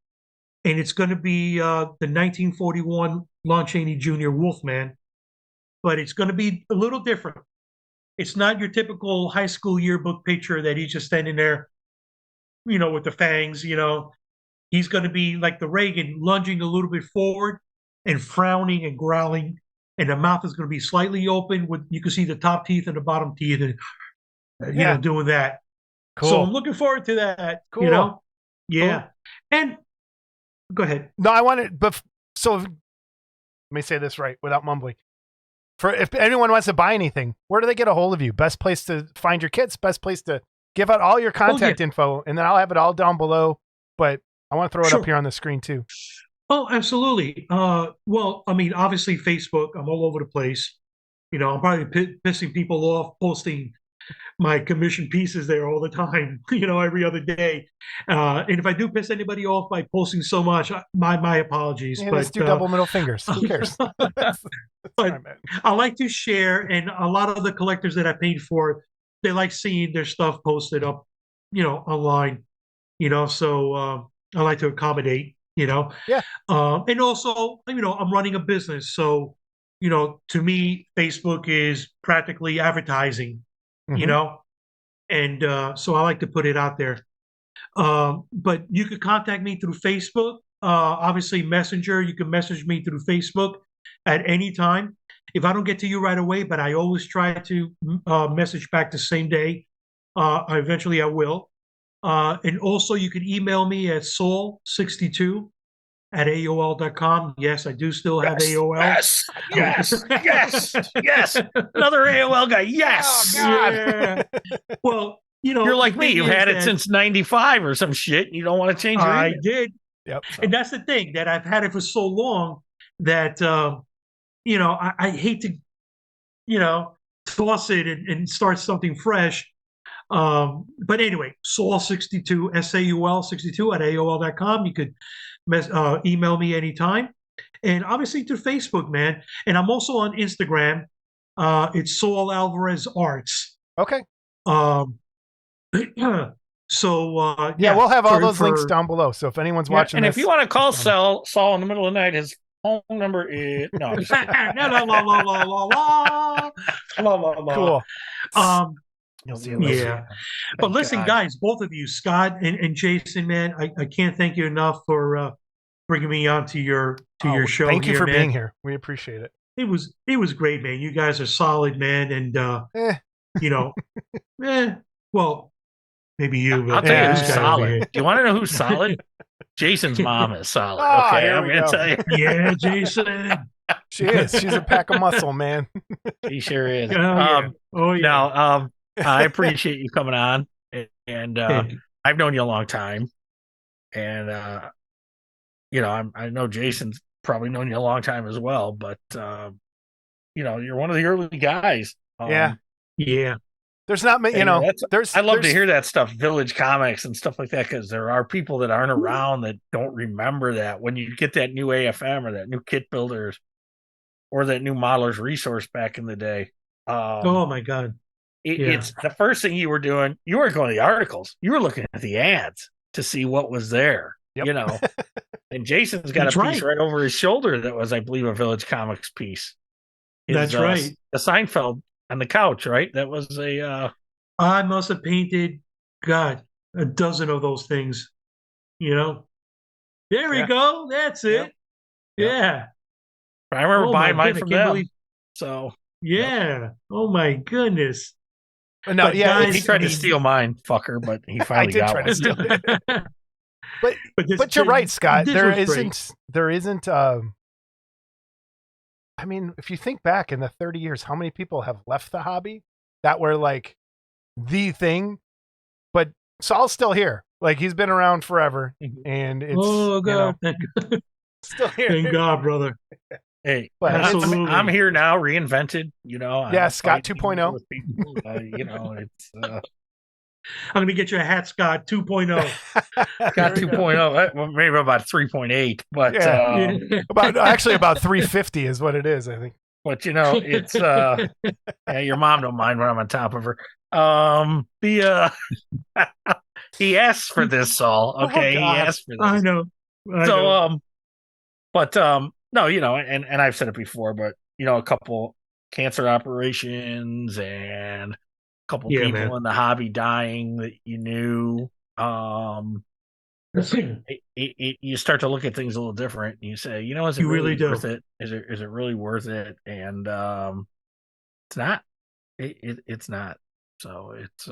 and it's going to be the 1941 Lon Chaney Jr. Wolfman, but it's going to be a little different. It's not your typical high school yearbook picture that he's just standing there, with the fangs. He's going to be like the Reagan, lunging a little bit forward and frowning and growling, and the mouth is going to be slightly open. With you can see the top teeth and the bottom teeth, and Yeah. doing that. Cool. So I'm looking forward to that. Cool. Yeah. Cool. And go ahead. No, I want it, but so let me say this right without mumbling. For if anyone wants to buy anything, where do they get a hold of you? Best place to find your kits, best place to give out all your contact info, and then I'll have it all down below. But I want to throw it up here on the screen too. Oh, absolutely. Well, I mean, obviously Facebook, I'm all over the place. I'm probably pissing people off posting my commission pieces there all the time, every other day. And if I do piss anybody off by posting so much, my apologies. Yeah, but let's do double middle fingers. Who cares? But I like to share, and a lot of the collectors that I paid for, they like seeing their stuff posted up, online. So I like to accommodate. Yeah. And also, I'm running a business, so to me, Facebook is practically advertising. And so I like to put it out there. But you could contact me through Facebook. Obviously, Messenger. You can message me through Facebook at any time. If I don't get to you right away, but I always try to message back the same day. Eventually, I will. And also, you can email me at soul62@aol.com. Yes, I do still have AOL. Yes. Another AOL guy. Yes. Oh, God. Yeah. Well, You're like the me. thing You've is had it that since '95 or some shit. You don't want to change your I email. did. Yep. And that's the thing, that I've had it for so long that I hate to toss it and start something fresh. But anyway, Saul62, SAUL62@AOL.com. You could email me anytime. And obviously through Facebook, man. And I'm also on Instagram. It's Saul Alvarez Arts. Okay. So Yeah, we'll have all those links down below. So if anyone's watching and this, if you want to call Saul in the middle of the night, his phone number is no. I'm just cool. Yeah. But listen, guys, both of you, Scott and Jason, man, I can't thank you enough for bringing me onto your show. Thank you for man. being here. We appreciate it. It was great, man. You guys are solid, man, and well, maybe you. I'll But tell you this who's guy over solid. here. Do you want to know who's solid? Jason's mom is solid. Oh, Okay, here I'm we going to go. tell you. Yeah, Jason. She is. She's a pack of muscle, man. He sure is. Oh yeah. No, I appreciate you coming on, and I've known you a long time, and I know Jason's probably known you a long time as well, but you're one of the early guys. Yeah. There's not many, there's. I love to hear that stuff, Village Comics and stuff like that, because there are people that aren't around that don't remember that. When you get that new AFM or that new Kit Builders or that new Modelers Resource back in the day. Oh my God. It's the first thing you were doing. You weren't going to the articles. You were looking at the ads to see what was there. Yep. And Jason's got a piece right over his shoulder that was, I believe, a Village Comics piece. That's right. The Seinfeld on the couch, right? That was a. I must have painted, God, a dozen of those things. There we go. That's it. Yep. Yeah. I remember buying mine from them. So. Yeah. Oh my goodness. No, guys, he tried to steal mine, fucker, but he finally got one. To steal it. But you're right, Scott. There isn't I mean, if you think back in the 30 years, how many people have left the hobby that were like the thing? But Saul's still here. Like he's been around forever, and it's Oh God, still here. thank God, brother. Hey, But Absolutely. I'm here now, reinvented. Yeah, I'm Scott fighting 2.0. with people, it's I'm gonna get you a hat, Scott 2.0. Scott 2.0. Well, maybe about 3.8, but Yeah. about 350 is what it is, I think. But it's yeah, your mom don't mind when I'm on top of her. He asked for this, Saul. Okay, he God. asked for this. I know. But no, and I've said it before, but a couple cancer operations and a couple Yeah, people man. in the hobby dying that you knew. You start to look at things a little different, and you say, is it You really do. worth it? Is it really worth it? And it's not. It's not. So it's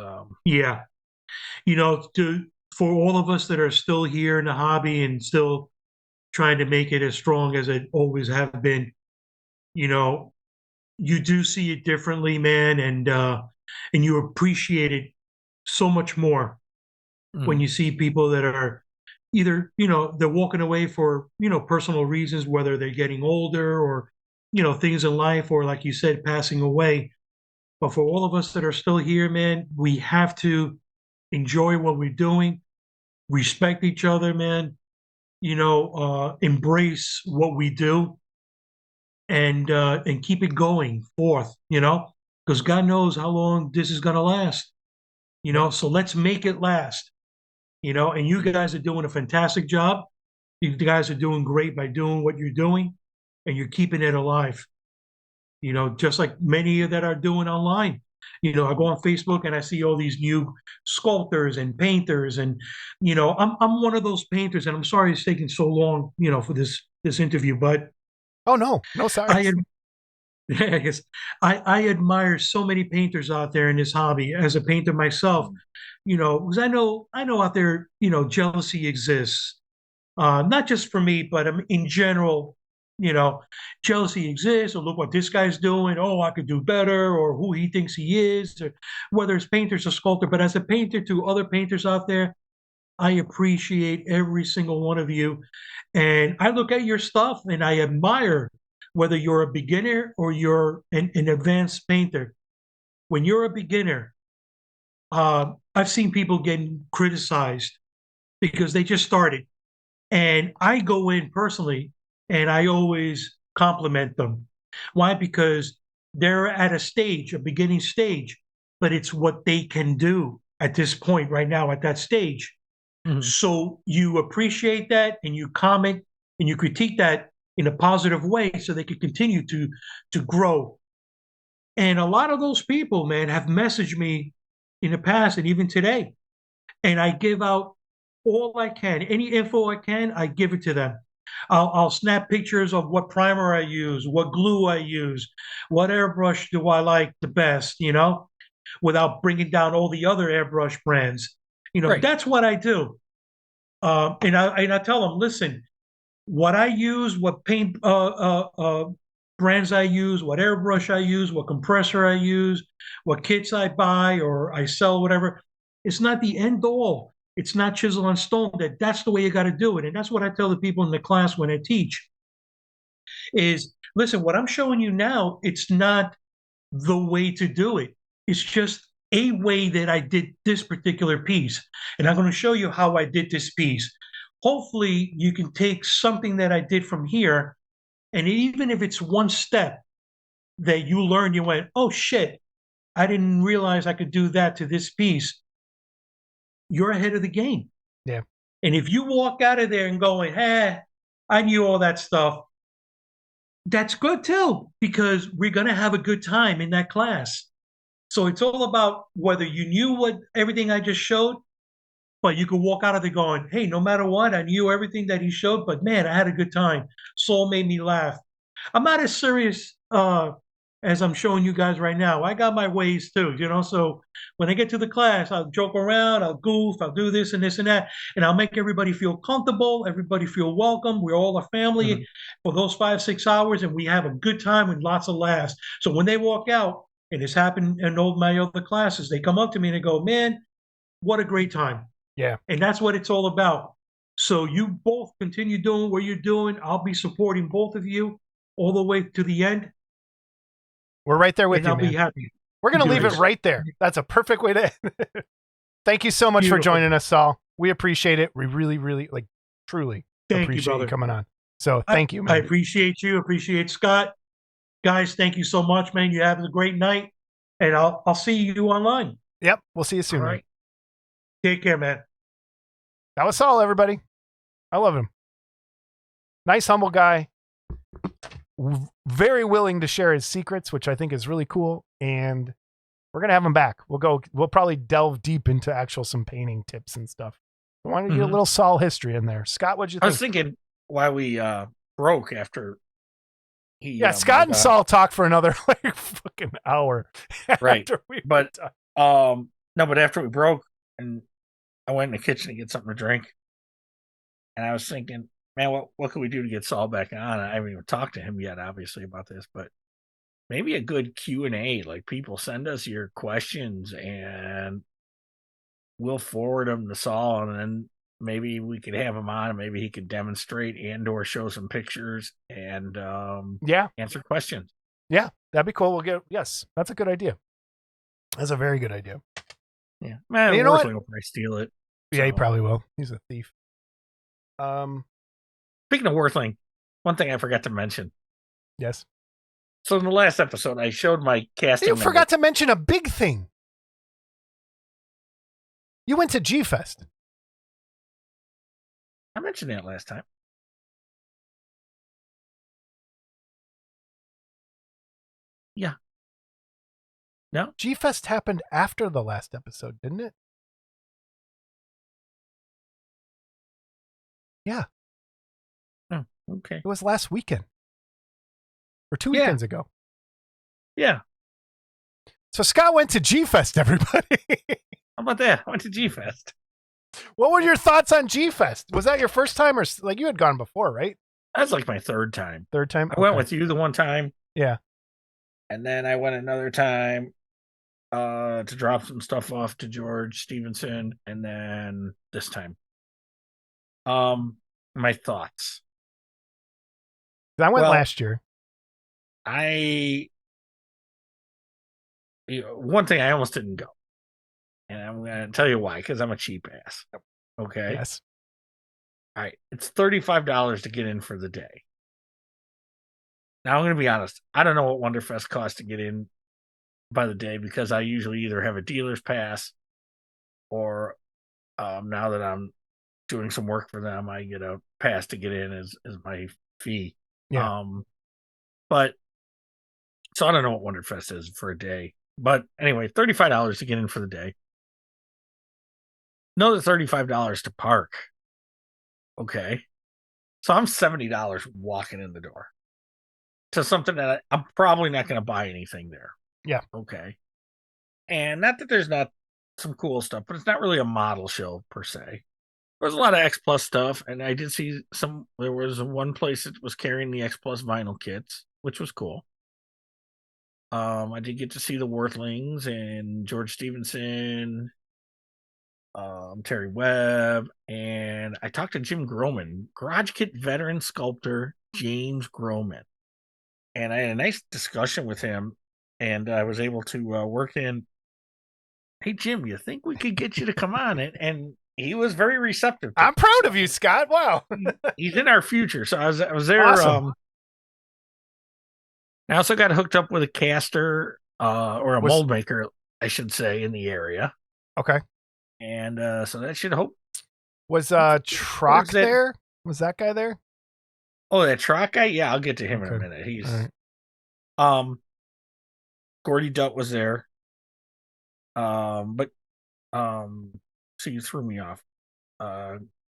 Yeah. For all of us that are still here in the hobby and still trying to make it as strong as it always have been, you do see it differently, man, and you appreciate it so much more when you see people that are either, they're walking away for, personal reasons, whether they're getting older or, things in life, or like you said, passing away. But for all of us that are still here, man, we have to enjoy what we're doing, respect each other, man, embrace what we do, and keep it going forth, because God knows how long this is going to last, so let's make it last, and you guys are doing a fantastic job. You guys are doing great by doing what you're doing, and you're keeping it alive, just like many that are doing online. I go on Facebook and I see all these new sculptors and painters, and I'm one of those painters, and I'm sorry it's taking so long, for this interview, but Oh no, sorry. yes, I admire so many painters out there in this hobby as a painter myself, because I know out there, jealousy exists, not just for me, but in general, you know, jealousy exists, or look what this guy's doing. Oh, I could do better, or who he thinks he is, or whether it's painters or sculptor. But as a painter to other painters out there, I appreciate every single one of you. And I look at your stuff and I admire whether you're a beginner or you're an advanced painter. When you're a beginner, I've seen people getting criticized because they just started. And I go in personally and I always compliment them. Why? Because they're at a stage, a beginning stage, but it's what they can do at this point right now at that stage. Mhm. So you appreciate that and you comment and you critique that in a positive way so they can continue to grow. And a lot of those people, man, have messaged me in the past and even today. And I give out all I can. Any info I can, I give it to them. I'll snap pictures of what primer I use, what glue I use, what airbrush do I like the best, without bringing down all the other airbrush brands. Right. That's what I do. And I tell them, listen, what I use, what paint brands I use, what airbrush I use, what compressor I use, what kits I buy or I sell, whatever. It's not the end all. It's not chisel on stone. That's the way you got to do it. And that's what I tell the people in the class when I teach is, listen, what I'm showing you now, it's not the way to do it. It's just a way that I did this particular piece. And I'm going to show you how I did this piece. Hopefully you can take something that I did from here, and even if it's one step that you learned, you went, oh shit, I didn't realize I could do that to this piece. You're ahead of the game. Yeah. And if you walk out of there and going, hey, I knew all that stuff, that's good too, because we're going to have a good time in that class. So it's all about whether you knew everything I just showed, but you could walk out of there going, hey, no matter what, I knew everything that he showed, but man, I had a good time. Saul made me laugh. I'm not as serious as I'm showing you guys right now. I got my ways too, you know. So when I get to the class, I'll joke around, I'll goof, I'll do this and this and that, and I'll make everybody feel comfortable, everybody feel welcome. We're all a family for those 5-6 hours, and we have a good time and lots of laughs. So when they walk out, and it's happened in all my other classes, they come up to me and they go, "Man, what a great time." Yeah. And that's what it's all about. So you both continue doing what you're doing. I'll be supporting both of you all the way to the end. We're right there with and you, I'll man. be happy. We're going to do leave it this. right there. That's a perfect way to Thank you so much for Beautiful. joining us, Saul. We appreciate it. We really, really, truly Thank you, appreciate you brother. coming on. So thank you, man. I appreciate you. Appreciate Scott. Guys, thank you so much, man. You have a great night. And I'll see you online. Yep. We'll see you soon. All man. right. Take care, man. That was Saul, everybody. I love him. Nice, humble guy. Very willing to share his secrets, which I think is really cool. And we're going to have him back. We'll probably delve deep into some painting tips and stuff. I wanted to get a little Saul history in there. Scott, what'd you think? I was thinking why we broke after he. Yeah, Scott and Saul talked for another fucking hour. Right. But no, but after we broke and I went in the kitchen to get something to drink, and I was thinking, man, what can we do to get Saul back on? I haven't even talked to him yet, obviously, about this, but maybe a good Q&A. Like, people send us your questions and we'll forward them to Saul, and then maybe we could have him on, and maybe he could demonstrate and or show some pictures and answer questions. Yeah, that'd be cool. Yes, that's a good idea. That's a very good idea. Yeah, man, you know what? Will probably steal it. Yeah, he probably will. He's a thief. Speaking of Worthling, one thing I forgot to mention. Yes. So in the last episode, I showed my casting. You forgot to mention a big thing. You went to G-Fest. I mentioned that last time. Yeah. No? G-Fest happened after the last episode, didn't it? Yeah. Oh, okay. It was last weekend. Or 2 weekends ago. Yeah. So Scott went to G-Fest, everybody. How about that? I went to G-Fest. What were your thoughts on G-Fest? Was that your first time, or like you had gone before, right? That's like my third time. Third time? I went with you the one time. Yeah. And then I went another time to drop some stuff off to George Stevenson, and then this time. My thoughts. I went last year. One thing, I almost didn't go. And I'm going to tell you why, because I'm a cheap ass. Okay? Yes. All right. It's $35 to get in for the day. Now, I'm going to be honest. I don't know what Wonderfest costs to get in by the day, because I usually either have a dealer's pass or now that I'm doing some work for them, I get a pass to get in as my fee. Yeah. But so I don't know what Wonderfest is for a day. But anyway, $35 to get in for the day. Another $35 to park. Okay. So I'm $70 walking in the door to something that I'm probably not going to buy anything there. Yeah. Okay. And not that there's not some cool stuff, but it's not really a model show per se. There's a lot of X Plus stuff, and I did see there was one place that was carrying the X Plus vinyl kits, which was cool. I did get to see the Worthlings and George Stevenson, Terry Webb, and I talked to Jim Groman, Garage Kit veteran sculptor James Groman. And I had a nice discussion with him, and I was able to work in, hey, Jim, you think we could get you to come on? And he was very receptive. I'm proud of you, Scott. Wow. He's in our future. So I was there. Awesome. I also got hooked up with a caster or a mold maker, I should say, in the area. Okay. And so that should hope. Was Trock there? Was that guy there? Oh, that Trock guy? Yeah, I'll get to him in a minute. He's right. Gordy Dutt was there. But so you threw me off.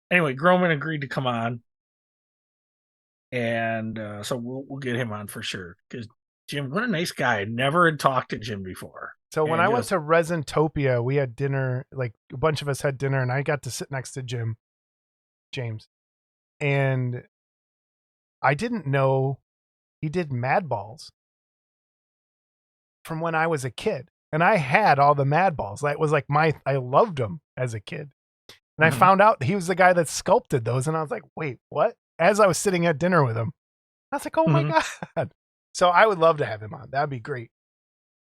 Anyway, Groman agreed to come on. And so we'll get him on for sure, because Jim, what a nice guy. I never had talked to Jim before. So when And I went just- to Resentopia, we had dinner, like a bunch of us had dinner, and I got to sit next to James. And I didn't know he did Madballs from when I was a kid. And I had all the Madballs. That was like I loved them as a kid. And I found out he was the guy that sculpted those. And I was like, wait, what? As I was sitting at dinner with him, I was like, oh my God. So I would love to have him on. That'd be great.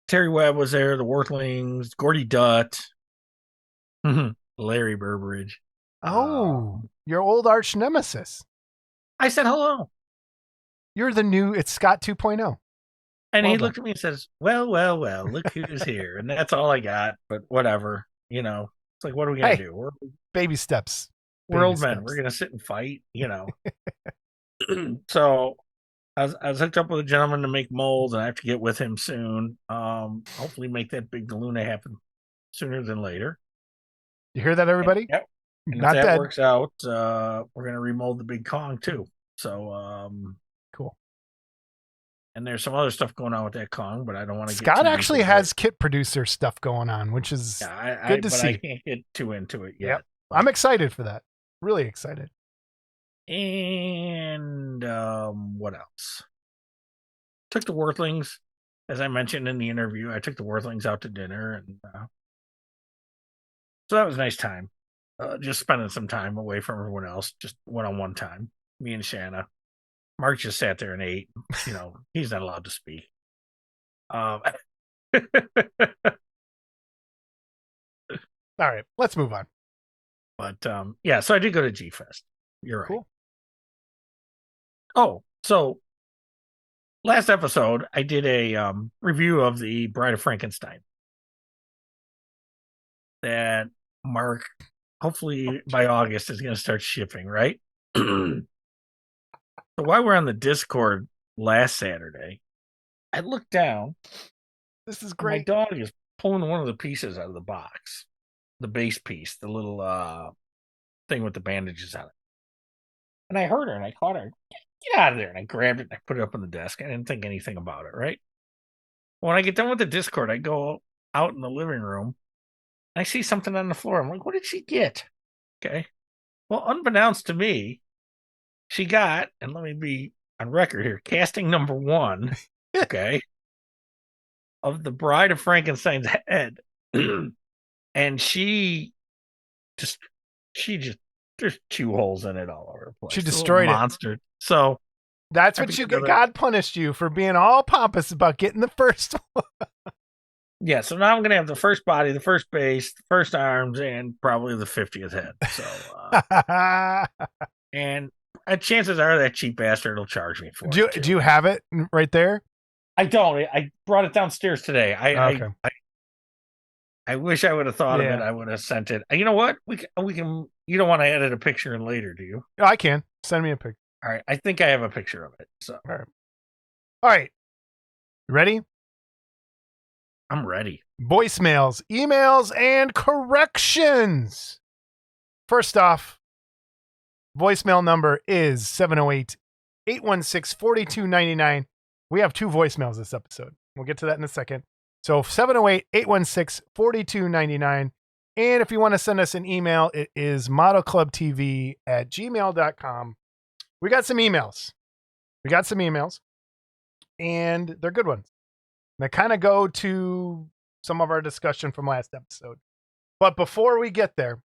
Terry Webb was there, the Worthlings, Gordy Dutt, Larry Burbridge. Oh, your old arch nemesis. I said hello. You're the new, it's Scott 2.0. And Well he done. looked at me and says, well, look who's here. And that's all I got. But whatever, you know, it's like, what are we going to Hey, do? Baby steps. We're Baby old men. steps. We're going to sit and fight, you know. So I was hooked up with a gentleman to make molds, and I have to get with him soon. Hopefully make that big Galuna happen sooner than later. You hear that, everybody? Yep. And Not if that dead. works out, we're going to remold the big Kong too. So Cool. and there's some other stuff going on with that Kong, but I don't want to. Scott actually has kit producer stuff going on, which is good to see. I can't get too into it yet. Yep. I'm excited for that. Really excited. And what else? Took the Worthlings, as I mentioned in the interview. I took the Worthlings out to dinner, and so that was a nice time. Just spending some time away from everyone else, just one-on-one time. Me and Shanna. Mark just sat there and ate. You know, he's not allowed to speak. All right, let's move on. But yeah, so I did go to G Fest. You're right. Cool. Oh, so last episode I did a review of the Bride of Frankenstein that Mark, hopefully by August, is going to start shipping, right? So while we're on the Discord last Saturday, I looked down. This is and great. My dog is pulling one of the pieces out of the box, the base piece, the little thing with the bandages on it. And I heard her and I caught her. Get out of there. And I grabbed it and I put it up on the desk. I didn't think anything about it, right? When I get done with the Discord, I go out in the living room and I see something on the floor. I'm like, what did she get? Okay. Well, unbeknownst to me, she got, and let me be on record here, casting number 1, okay, of the Bride of Frankenstein's head. And she just, there's 2 holes in it all over the place. She It's a little destroyed it. monster. So That's I what you forget get. another- God punished you for being all pompous about getting the first one. yeah, so now I'm gonna have the first body, the first base, the first arms, and probably the 50th head. So and chances are that cheap bastard will charge me for it. Do you have it right there? I don't. I brought it downstairs today. Okay. I wish I would have thought of Yeah. it. I would have sent it. You know what? We can. You don't want to edit a picture in later, do you? I can. Send me a picture. All right. I think I have a picture of it. So All right. Ready? I'm ready. Voicemails, emails, and corrections. First off, voicemail number is 708-816-4299. We have 2 voicemails this episode. We'll get to that in a second. So 708-816-4299. And if you want to send us an email, it is modelclubtv@gmail.com. We got some emails. And they're good ones. They kind of go to some of our discussion from last episode. But before we get there,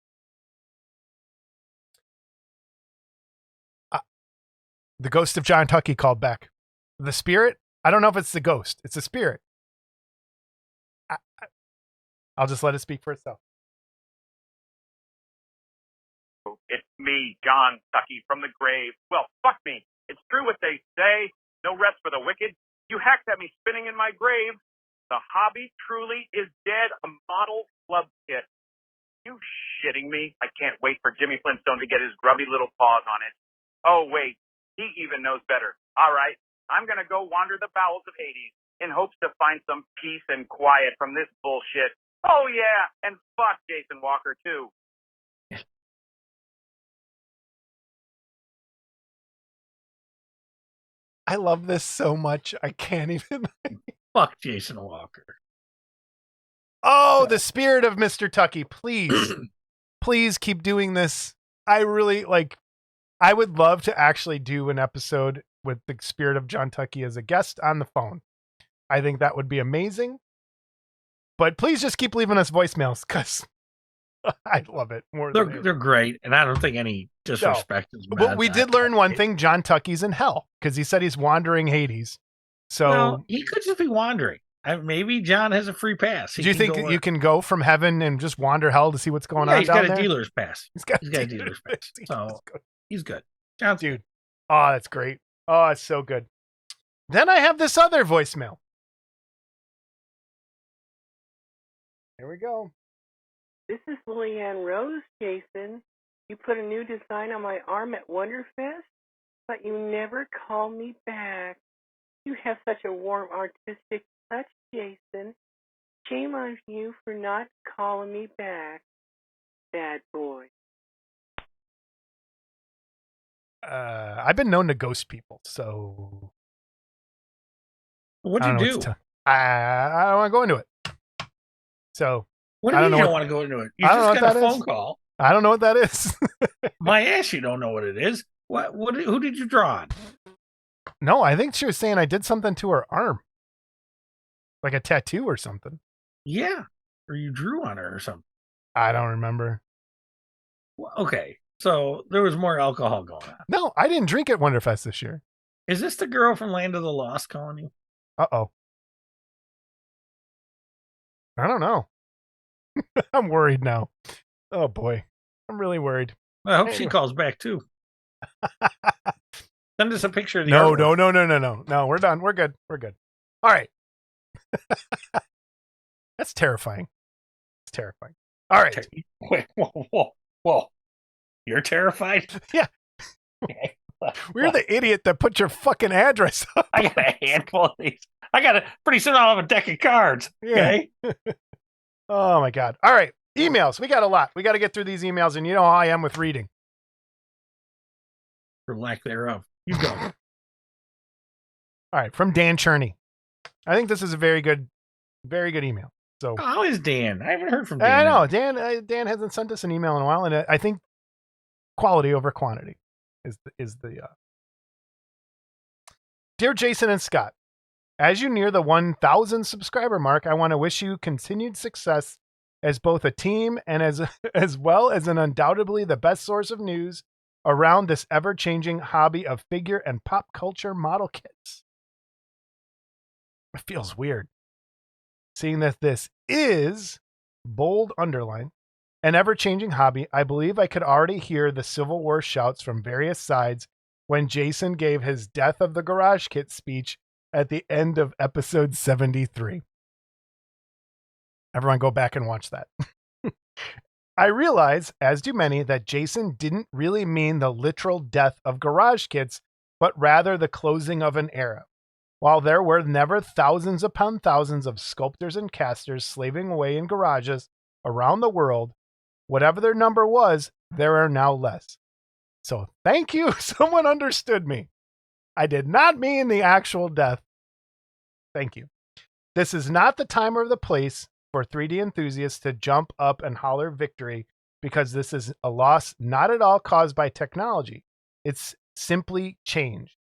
the ghost of John Tucky called back. The spirit? I don't know if it's the ghost. It's a spirit. I'll just let it speak for itself. It's me, John Tucky from the grave. Well, fuck me. It's true what they say. No rest for the wicked. You hacked at me spinning in my grave. The hobby truly is dead. A model club kit. You shitting me? I can't wait for Jimmy Flintstone to get his grubby little paws on it. Oh, wait. He even knows better. All right. I'm going to go wander the bowels of Hades in hopes to find some peace and quiet from this bullshit. Oh, yeah. And fuck Jason Walker, too. I love this so much. I can't even. Fuck Jason Walker. Oh, the spirit of Mr. Tucky. Please, please keep doing this. I really like, I would love to actually do an episode with the spirit of John Tucky as a guest on the phone. I think that would be amazing. But please just keep leaving us voicemails because I love it more than They're great, and I don't think any disrespect is meant. But we did learn one thing: John Tucky's in hell because he said he's wandering Hades. So well, he could just be wandering. Maybe John has a free pass. Do you think you can go from heaven and just wander hell to see what's going on? He's down got there? a dealer's pass. He's got a dealer's pass. So he's good. John's dude. Oh, that's great. Oh, it's so good. Then I have this other voicemail. Here we go. This is Lillian Rose, Jason. You put a new design on my arm at Wonderfest, but you never call me back. You have such a warm, artistic touch, Jason. Shame on you for not calling me back. Bad boy. I've been known to ghost people, so what'd you do? I don't want to go into it. So what do you don't want to go into it? You just got a phone call. I don't know what that is. My ass, you don't know what it is. Who did you draw on? No, I think she was saying I did something to her arm. Like a tattoo or something. Yeah. Or you drew on her or something. I don't remember. Well, okay. So there was more alcohol going on. No, I didn't drink at Wonderfest this year. Is this the girl from Land of the Lost calling you? Uh-oh. I don't know. I'm worried now. Oh, boy. I'm really worried. I hope she calls back, too. Send us a picture of the No, artwork. No, we're done. We're good. We're good. All right. That's terrifying. It's terrifying. All right. Wait, whoa. You're terrified? Yeah. We're the idiot that put your fucking address up. I got a handful of these. Pretty soon I'll have a deck of cards. Okay. Yeah. Oh my God. All right. Emails. We got a lot. We got to get through these emails, and you know how I am with reading. For lack thereof. You go. All right. From Dan Cherney. I think this is a very good email. So how is Dan? I haven't heard from Dan. I know. Dan hasn't sent us an email in a while, and I think quality over quantity is the Dear Jason and Scott, as you near the 1,000 subscriber mark, I want to wish you continued success as both a team and as well as an undoubtedly the best source of news around this ever-changing hobby of figure and pop culture model kits. It feels weird. Seeing that this is, bold underline, an ever-changing hobby, I believe I could already hear the Civil War shouts from various sides when Jason gave his Death of the Garage Kit speech at the end of episode 73. Everyone go back and watch that. I realize, as do many, that Jason didn't really mean the literal death of garage kits, but rather the closing of an era. While there were never thousands upon thousands of sculptors and casters slaving away in garages around the world, whatever their number was, there are now less. So thank you. Someone understood me. I did not mean the actual death. Thank you. This is not the time or the place for 3D enthusiasts to jump up and holler victory, because this is a loss not at all caused by technology. It's simply change.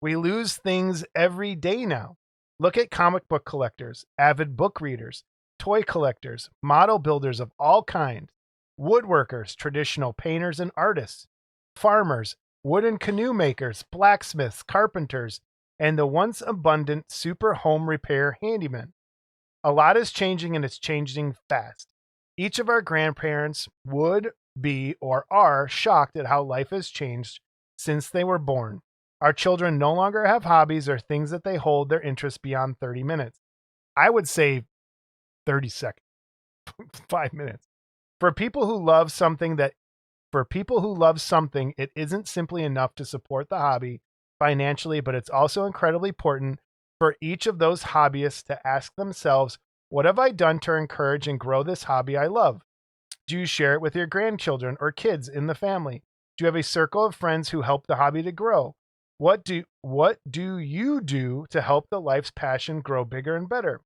We lose things every day now. Look at comic book collectors, avid book readers, toy collectors, model builders of all kinds, woodworkers, traditional painters and artists, farmers, wooden canoe makers, blacksmiths, carpenters, and the once abundant super home repair handyman. A lot is changing, and it's changing fast. Each of our grandparents would be or are shocked at how life has changed since they were born. Our children no longer have hobbies or things that they hold their interest beyond 30 minutes. I would say 30 seconds, 5 minutes. For people who love something, it isn't simply enough to support the hobby financially, but it's also incredibly important for each of those hobbyists to ask themselves, what have I done to encourage and grow this hobby I love? Do you share it with your grandchildren or kids in the family? Do you have a circle of friends who help the hobby to grow? What do you do to help the life's passion grow bigger and better?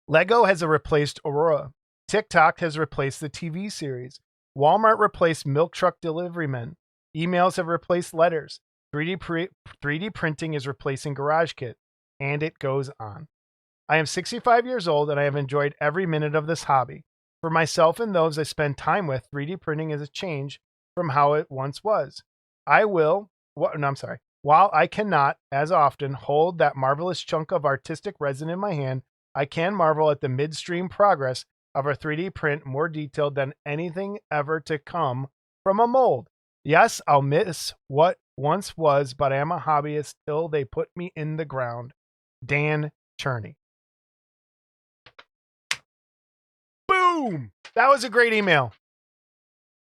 Lego has replaced Aurora. TikTok has replaced the TV series. Walmart replaced milk truck delivery men. Emails have replaced letters. 3D printing is replacing GarageKit. And it goes on. I am 65 years old and I have enjoyed every minute of this hobby. For myself and those I spend time with, 3D printing is a change from how it once was. While I cannot, as often, hold that marvelous chunk of artistic resin in my hand, I can marvel at the midstream progress of a 3D print more detailed than anything ever to come from a mold. Yes, I'll miss what once was, but I am a hobbyist till they put me in the ground. Dan Cherney. Boom! That was a great email.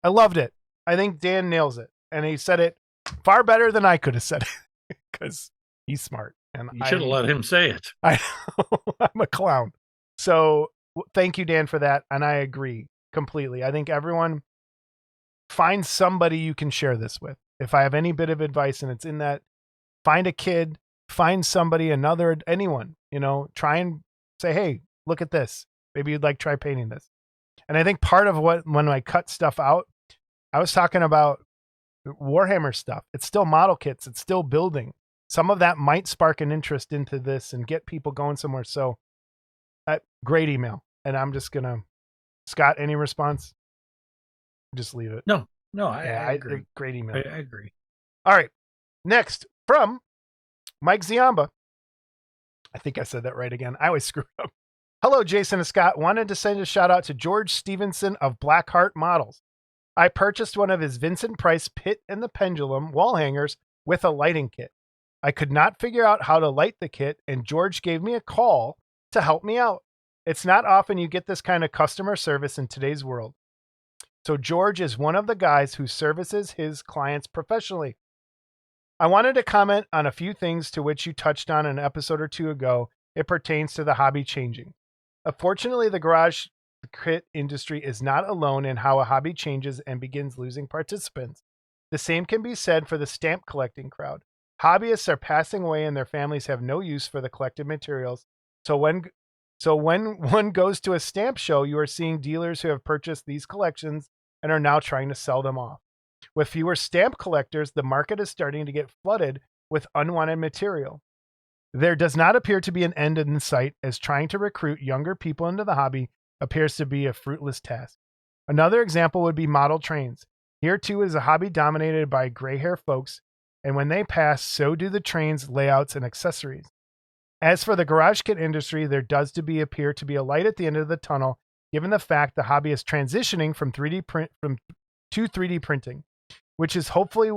I loved it. I think Dan nails it. And he said it far better than I could have said it because he's smart. And You should have let him say it. I'm a clown. So thank you, Dan, for that. And I agree completely. I think everyone find somebody you can share this with. If I have any bit of advice and it's in that, find a kid, find somebody, anyone, try and say, hey, look at this. Maybe you'd like try painting this. And I think part of when I cut stuff out, I was talking about Warhammer stuff. It's still model kits. It's still building. Some of that might spark an interest into this and get people going somewhere. So great email. And I'm just going to, Scott, any response? Just leave it. No, I agree. Great email. I agree. All right. Next from Mike Ziamba. I think I said that right again. I always screw up. Hello, Jason and Scott. Wanted to send a shout out to George Stevenson of Blackheart Models. I purchased one of his Vincent Price Pit and the Pendulum wall hangers with a lighting kit. I could not figure out how to light the kit, and George gave me a call to help me out. It's not often you get this kind of customer service in today's world. So George is one of the guys who services his clients professionally. I wanted to comment on a few things to which you touched on an episode or two ago. It pertains to the hobby changing. Unfortunately, the garage kit industry is not alone in how a hobby changes and begins losing participants. The same can be said for the stamp collecting crowd. Hobbyists are passing away and their families have no use for the collected materials. So when one goes to a stamp show, you are seeing dealers who have purchased these collections and are now trying to sell them off. With fewer stamp collectors, the market is starting to get flooded with unwanted material. There does not appear to be an end in sight, as trying to recruit younger people into the hobby appears to be a fruitless task. Another example would be model trains. Here too is a hobby dominated by gray hair folks, and when they pass, so do the trains, layouts, and accessories. As for the garage kit industry, there does appear to be a light at the end of the tunnel, given the fact the hobby is transitioning from 3D printing, which hopefully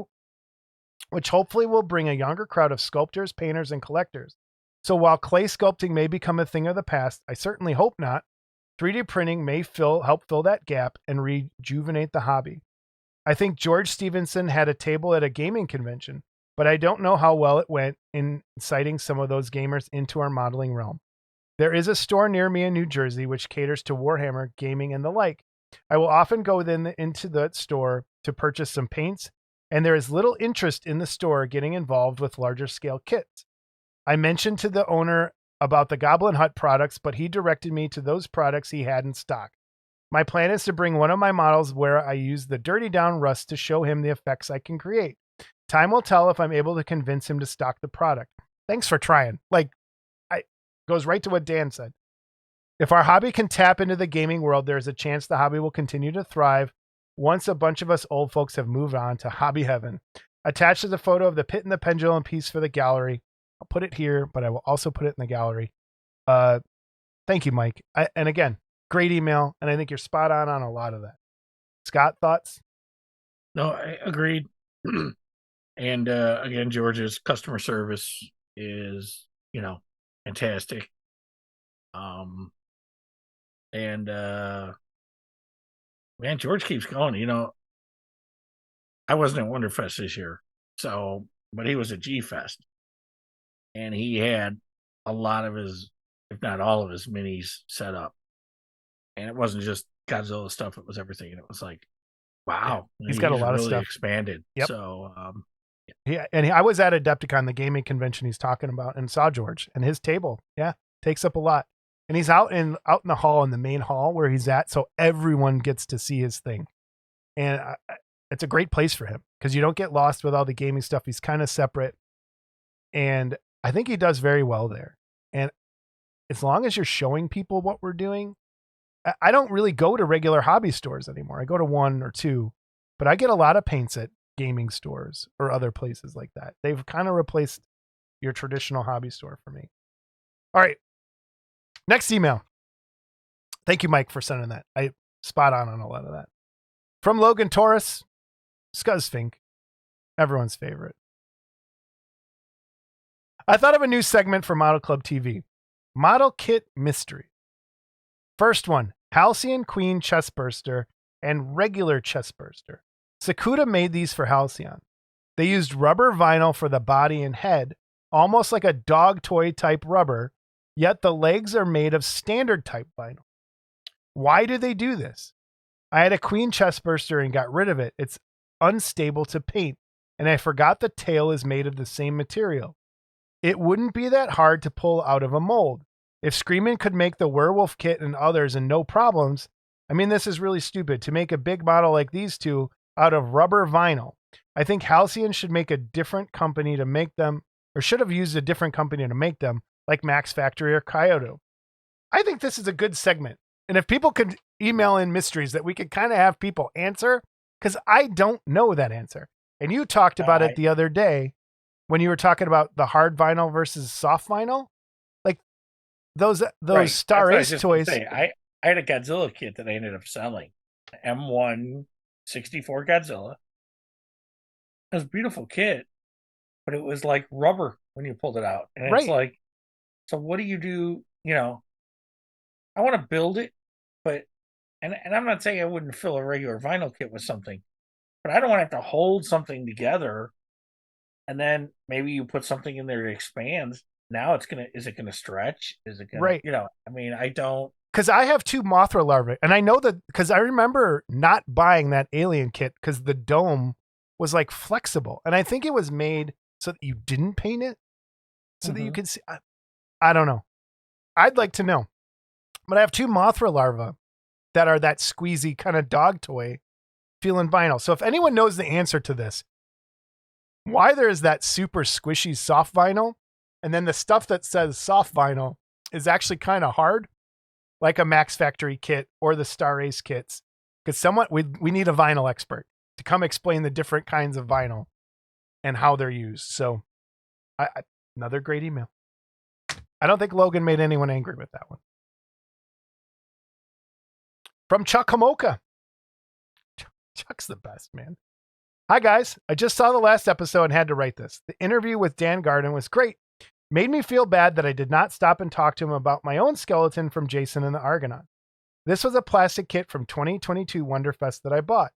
will bring a younger crowd of sculptors, painters, and collectors. So while clay sculpting may become a thing of the past, I certainly hope not. 3D printing may help fill that gap and rejuvenate the hobby. I think George Stevenson had a table at a gaming convention, but I don't know how well it went in inciting some of those gamers into our modeling realm. There is a store near me in New Jersey which caters to Warhammer, gaming, and the like. I will often go into that store to purchase some paints, and there is little interest in the store getting involved with larger scale kits. I mentioned to the owner about the Goblin Hut products, but he directed me to those products he had in stock. My plan is to bring one of my models where I use the dirty down rust to show him the effects I can create. Time will tell if I'm able to convince him to stock the product. Thanks for trying. Goes right to what Dan said. If our hobby can tap into the gaming world, there's a chance the hobby will continue to thrive once a bunch of us old folks have moved on to hobby heaven. Attached is a photo of the Pit and the Pendulum piece for the gallery. I'll put it here, but I will also put it in the gallery. Thank you, Mike. And again, great email, and I think you're spot on a lot of that. Scott, thoughts? No, I agreed. And again, George's customer service is, fantastic. And man, George keeps going. I wasn't at Wonderfest this year, but he was at G Fest, and he had a lot of his, if not all of his minis set up, and it wasn't just Godzilla stuff; it was everything, and it was like, wow, he's got a lot really of stuff expanded. Yep. So I was at Adepticon, the gaming convention he's talking about, and saw George, and his table, takes up a lot. And he's out in the hall, in the main hall where he's at, so everyone gets to see his thing. And it's a great place for him because you don't get lost with all the gaming stuff. He's kind of separate, and I think he does very well there. And as long as you're showing people what we're doing, I don't really go to regular hobby stores anymore. I go to one or two, but I get a lot of paints at gaming stores or other places like that. They've kind of replaced your traditional hobby store for me. All right. Next email. Thank you, Mike, for sending that. I spot on a lot of that. From Logan Torres, Scuzzfink, everyone's favorite. I thought of a new segment for Model Club TV. Model Kit Mystery. First one, Halcyon Queen Chestburster and regular Chestburster. Sakuda made these for Halcyon. They used rubber vinyl for the body and head, almost like a dog toy type rubber, yet the legs are made of standard type vinyl. Why do they do this? I had a Queen Chestburster and got rid of it. It's unstable to paint, and I forgot the tail is made of the same material. It wouldn't be that hard to pull out of a mold. If Screamin' could make the werewolf kit and others and no problems, I mean, this is really stupid to make a big model like these two out of rubber vinyl. I think Halcyon should make a different company to make them, or should have used a different company to make them, like Max Factory or Kyoto. I think this is a good segment. And if people could email in mysteries that we could kind of have people answer, because I don't know that answer. And you talked about it the other day when you were talking about the hard vinyl versus soft vinyl. Like those right. Star Ace toys. I had a Godzilla kit that I ended up selling. M1 64 Godzilla. It was a beautiful kit, but it was like rubber when you pulled it out. And it's like, so what do you do? You know, I want to build it, but, and I'm not saying I wouldn't fill a regular vinyl kit with something, but I don't want to have to hold something together and then maybe you put something in there that expands. Now is it gonna stretch? Is it gonna, you know, I mean, I don't. Because I have two Mothra larvae, and I know that because I remember not buying that alien kit because the dome was like flexible, and I think it was made so that you didn't paint it, so that you could see. I don't know. I'd like to know, but I have two Mothra larvae that are that squeezy kind of dog toy feeling vinyl. So if anyone knows the answer to this, why there is that super squishy soft vinyl, and then the stuff that says soft vinyl is actually kind of hard, like a Max Factory kit or the Star Ace kits, because we need a vinyl expert to come explain the different kinds of vinyl and how they're used. So another great email. I don't think Logan made anyone angry with that one. From Chuck Homoka. Chuck's the best, man. Hi, guys. I just saw the last episode and had to write this. The interview with Dan Garden was great. Made me feel bad that I did not stop and talk to him about my own skeleton from Jason and the Argonaut. This was a plastic kit from 2022 Wonderfest that I bought.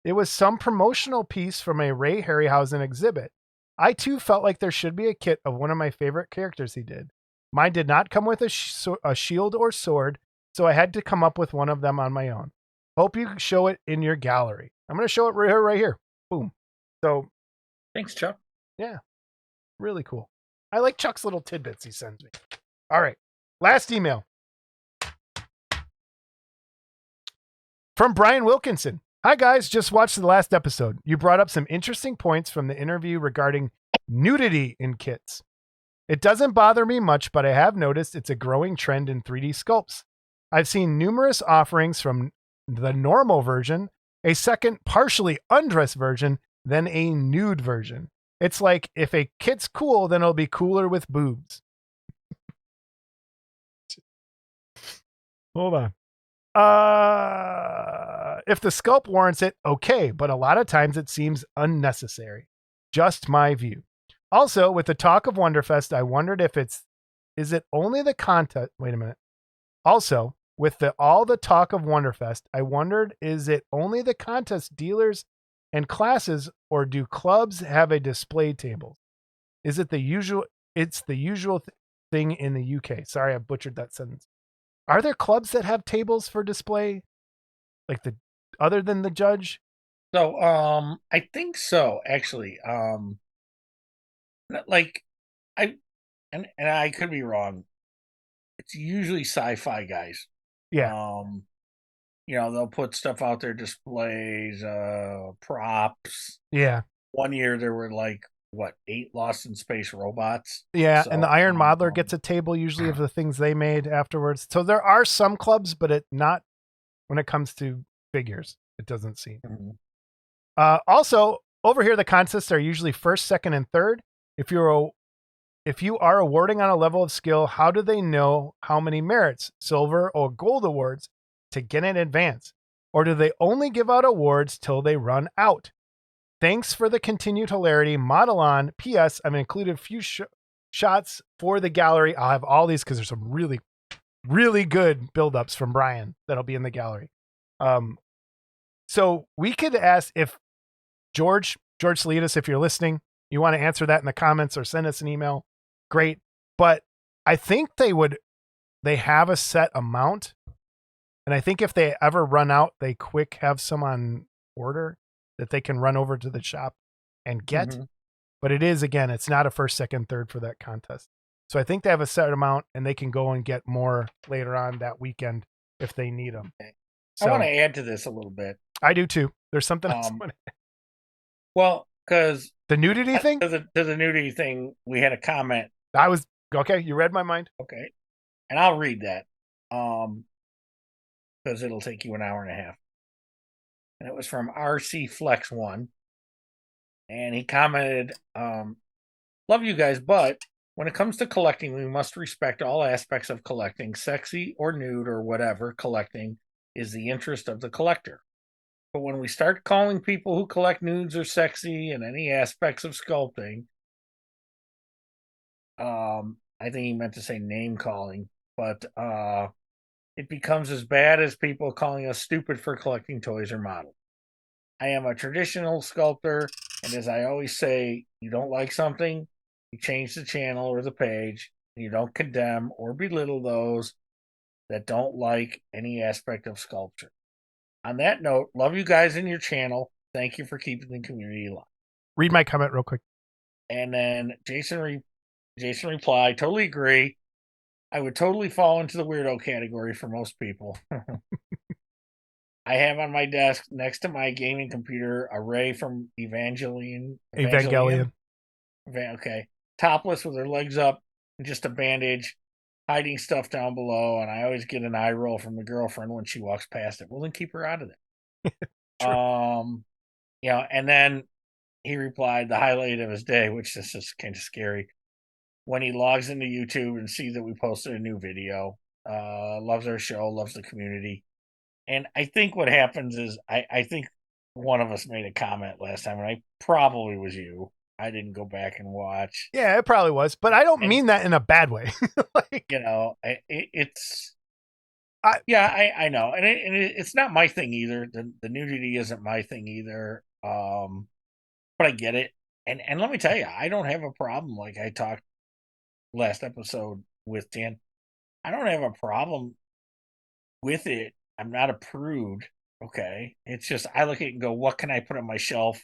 It was some promotional piece from a Ray Harryhausen exhibit. I too felt like there should be a kit of one of my favorite characters he did. Mine did not come with a shield or sword, so I had to come up with one of them on my own. Hope you show it in your gallery. I'm going to show it right here. Boom. So, thanks, Chuck. Yeah, really cool. I like Chuck's little tidbits he sends me. All right, last email. From Brian Wilkinson. Hi, guys. Just watched the last episode. You brought up some interesting points from the interview regarding nudity in kits. It doesn't bother me much, but I have noticed it's a growing trend in 3D sculpts. I've seen numerous offerings from the normal version, a second partially undressed version, then a nude version. It's like if a kit's cool, then it'll be cooler with boobs. Hold on. If the sculpt warrants it, okay, but a lot of times it seems unnecessary. Just my view. Also, with the talk of Wonderfest, I wondered if is it only the contest? Wait a minute. Also, with all the talk of Wonderfest, I wondered, is it only the contest dealers and classes, or do clubs have a display table? Is it the usual? It's the usual thing in the UK. Sorry, I butchered that sentence. Are there clubs that have tables for display, like other than the judge? So, I think so. Actually, Like, and I could be wrong. It's usually sci-fi guys. Yeah. They'll put stuff out there, displays, props. Yeah. One year there were 8 Lost in Space robots. Yeah, So, and the Iron Modeler gets a table usually of the things they made afterwards. So there are some clubs, but it not when it comes to figures. It doesn't seem. Mm-hmm. Also, over here the contests are usually first, second, and third. If you are awarding on a level of skill, how do they know how many merits, silver or gold awards, to get in advance? Or do they only give out awards till they run out? Thanks for the continued hilarity. Model on. P.S. I've included a few shots for the gallery. I'll have all these because there's some really, really good build-ups from Brian that'll be in the gallery. So we could ask if George Salidas, if you're listening, you want to answer that in the comments or send us an email. Great. But I think they have a set amount. And I think if they ever run out, they quick have some on order that they can run over to the shop and get. Mm-hmm. But it's not a first, second, third for that contest. So I think they have a set amount and they can go and get more later on that weekend if they need them. Okay. So, I want to add to this a little bit. I do too. There's something else. Well, because the nudity thing? To the nudity thing, we had a comment. Okay, you read my mind. Okay. And I'll read that. Because it'll take you an hour and a half. And it was from RC Flex 1. And he commented, love you guys, but when it comes to collecting, we must respect all aspects of collecting. Sexy or nude or whatever collecting is the interest of the collector. But when we start calling people who collect nudes or sexy and any aspects of sculpting, I think he meant to say name calling, but it becomes as bad as people calling us stupid for collecting toys or models. I am a traditional sculptor, and as I always say, you don't like something, you change the channel or the page, and you don't condemn or belittle those that don't like any aspect of sculpture. On that note, love you guys in your channel. Thank you for keeping the community alive. Read my comment real quick. And then Jason replied, totally agree. I would totally fall into the weirdo category for most people. I have on my desk next to my gaming computer a Ray from Evangelion. Okay. Topless with her legs up and just a bandage, hiding stuff down below. And I always get an eye roll from the girlfriend when she walks past it. Well, then keep her out of there. And then he replied the highlight of his day, which is just kind of scary, when he logs into YouTube and sees that we posted a new video. Loves our show, loves the community. And I think what happens is I think one of us made a comment last time, and I probably was you. I didn't go back and watch. Yeah, it probably was, but I don't mean that in a bad way. I know, and it's not my thing either. The nudity isn't my thing either. But I get it, and let me tell you, I don't have a problem. Like I talked last episode with Dan, I don't have a problem with it. I'm not a prude. Okay. It's just, I look at it and go, what can I put on my shelf?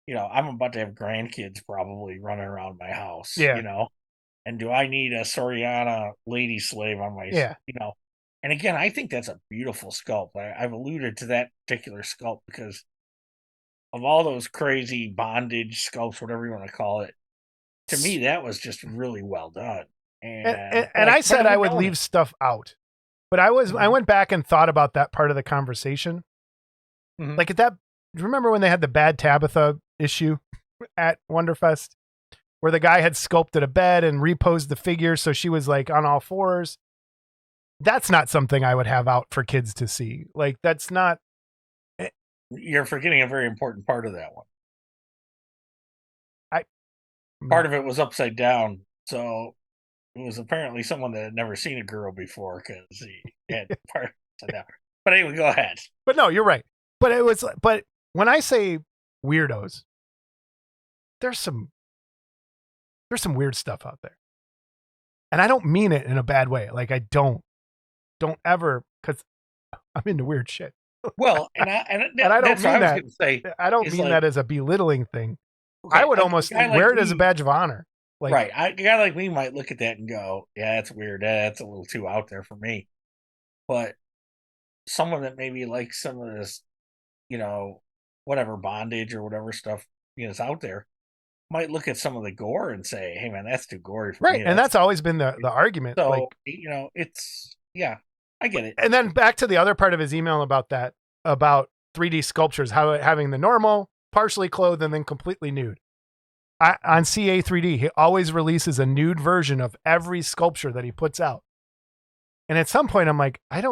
I'm about to have grandkids probably running around my house, and do I need a Soriana lady slave on my, and again, I think that's a beautiful sculpt. I've alluded to that particular sculpt because of all those crazy bondage sculpts, whatever you want to call it. To me, that was just really well done. And I said I would leave stuff out. But I went back and thought about that part of the conversation. Mm-hmm. Like do you remember when they had the bad Tabitha issue at Wonderfest where the guy had sculpted a bed and reposed the figure so she was like on all fours? That's not something I would have out for kids to see. Like that's not. You're forgetting a very important part of that one. Part of it was upside down, so it was apparently someone that had never seen a girl before because he had part upside down. But anyway, go ahead. But no, you're right. But when I say weirdos, there's some weird stuff out there, and I don't mean it in a bad way. Like I don't ever, because I'm into weird shit. Well, and I don't mean that. I don't mean that as a belittling thing. Okay, I would a almost guy like wear it as a me- badge of honor. Like, right. A guy like me might look at that and go, "Yeah, that's weird. That's a little too out there for me." But someone that maybe likes some of this, whatever bondage or whatever stuff is out there, might look at some of the gore and say, "Hey, man, that's too gory for right. me." And that's always been the argument. so. Like, It's I get it. and then back to the other part of his email about 3D sculptures, how having the normal, partially clothed, and then completely nude. On CA3D, he always releases a nude version of every sculpture that he puts out. And at some point, I'm like, I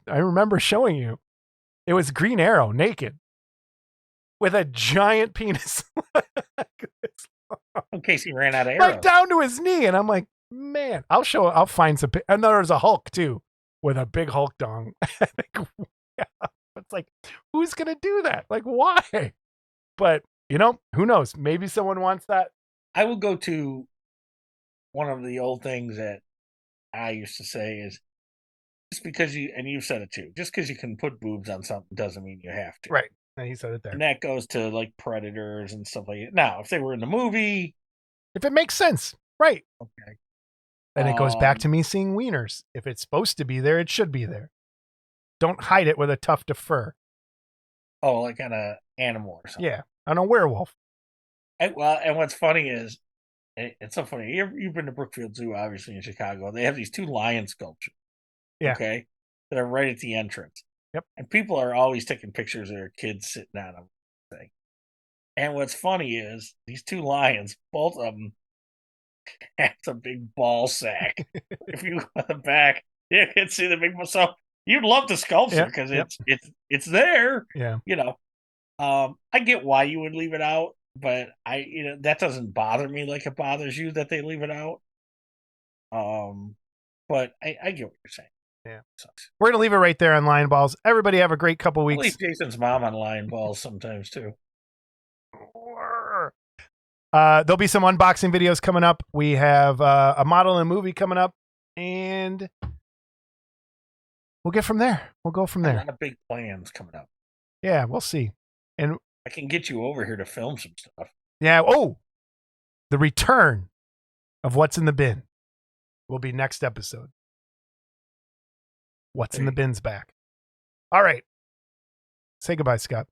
remember showing you, it was Green Arrow naked with a giant penis. In case he ran out of arrows. Like down to his knee. And I'm like, man, I'll find some. And there was a Hulk too, with a big Hulk dong. It's like, who's going to do that? Like, why? But, who knows? Maybe someone wants that. I will go to one of the old things that I used to say is, just because you've said it too, just because you can put boobs on something doesn't mean you have to. Right. And he said it there. And that goes to like Predators and stuff like that. Now, if they were in the movie, if it makes sense. Right. okay. And it goes back to me seeing wieners. If it's supposed to be there, it should be there. Don't hide it with a tuft of fur. Oh, like on an animal or something. Yeah, on a werewolf. And what's funny is, it's so funny. You've been to Brookfield Zoo, obviously, in Chicago. They have these 2 lion sculptures. Yeah. Okay. That are right at the entrance. Yep. And people are always taking pictures of their kids sitting on them. Thing. And what's funny is, these 2 lions, both of them, have a big ball sack. If you look at the back, you can see the big. So you'd love the sculpture because it's there. Yeah. I get why you would leave it out, but that doesn't bother me like it bothers you that they leave it out. But I get what you're saying. Yeah. We're gonna leave it right there on Lion Balls. Everybody have a great couple weeks. I'll leave Jason's mom on Lion Balls sometimes too. There'll be some unboxing videos coming up. We have a model and movie coming up, and we'll get from there. We'll go from there. A lot of big plans coming up. Yeah, we'll see. And I can get you over here to film some stuff. Yeah. Oh, the return of What's in the Bin will be next episode. What's in the Bin's back. All right. Say goodbye, Scott.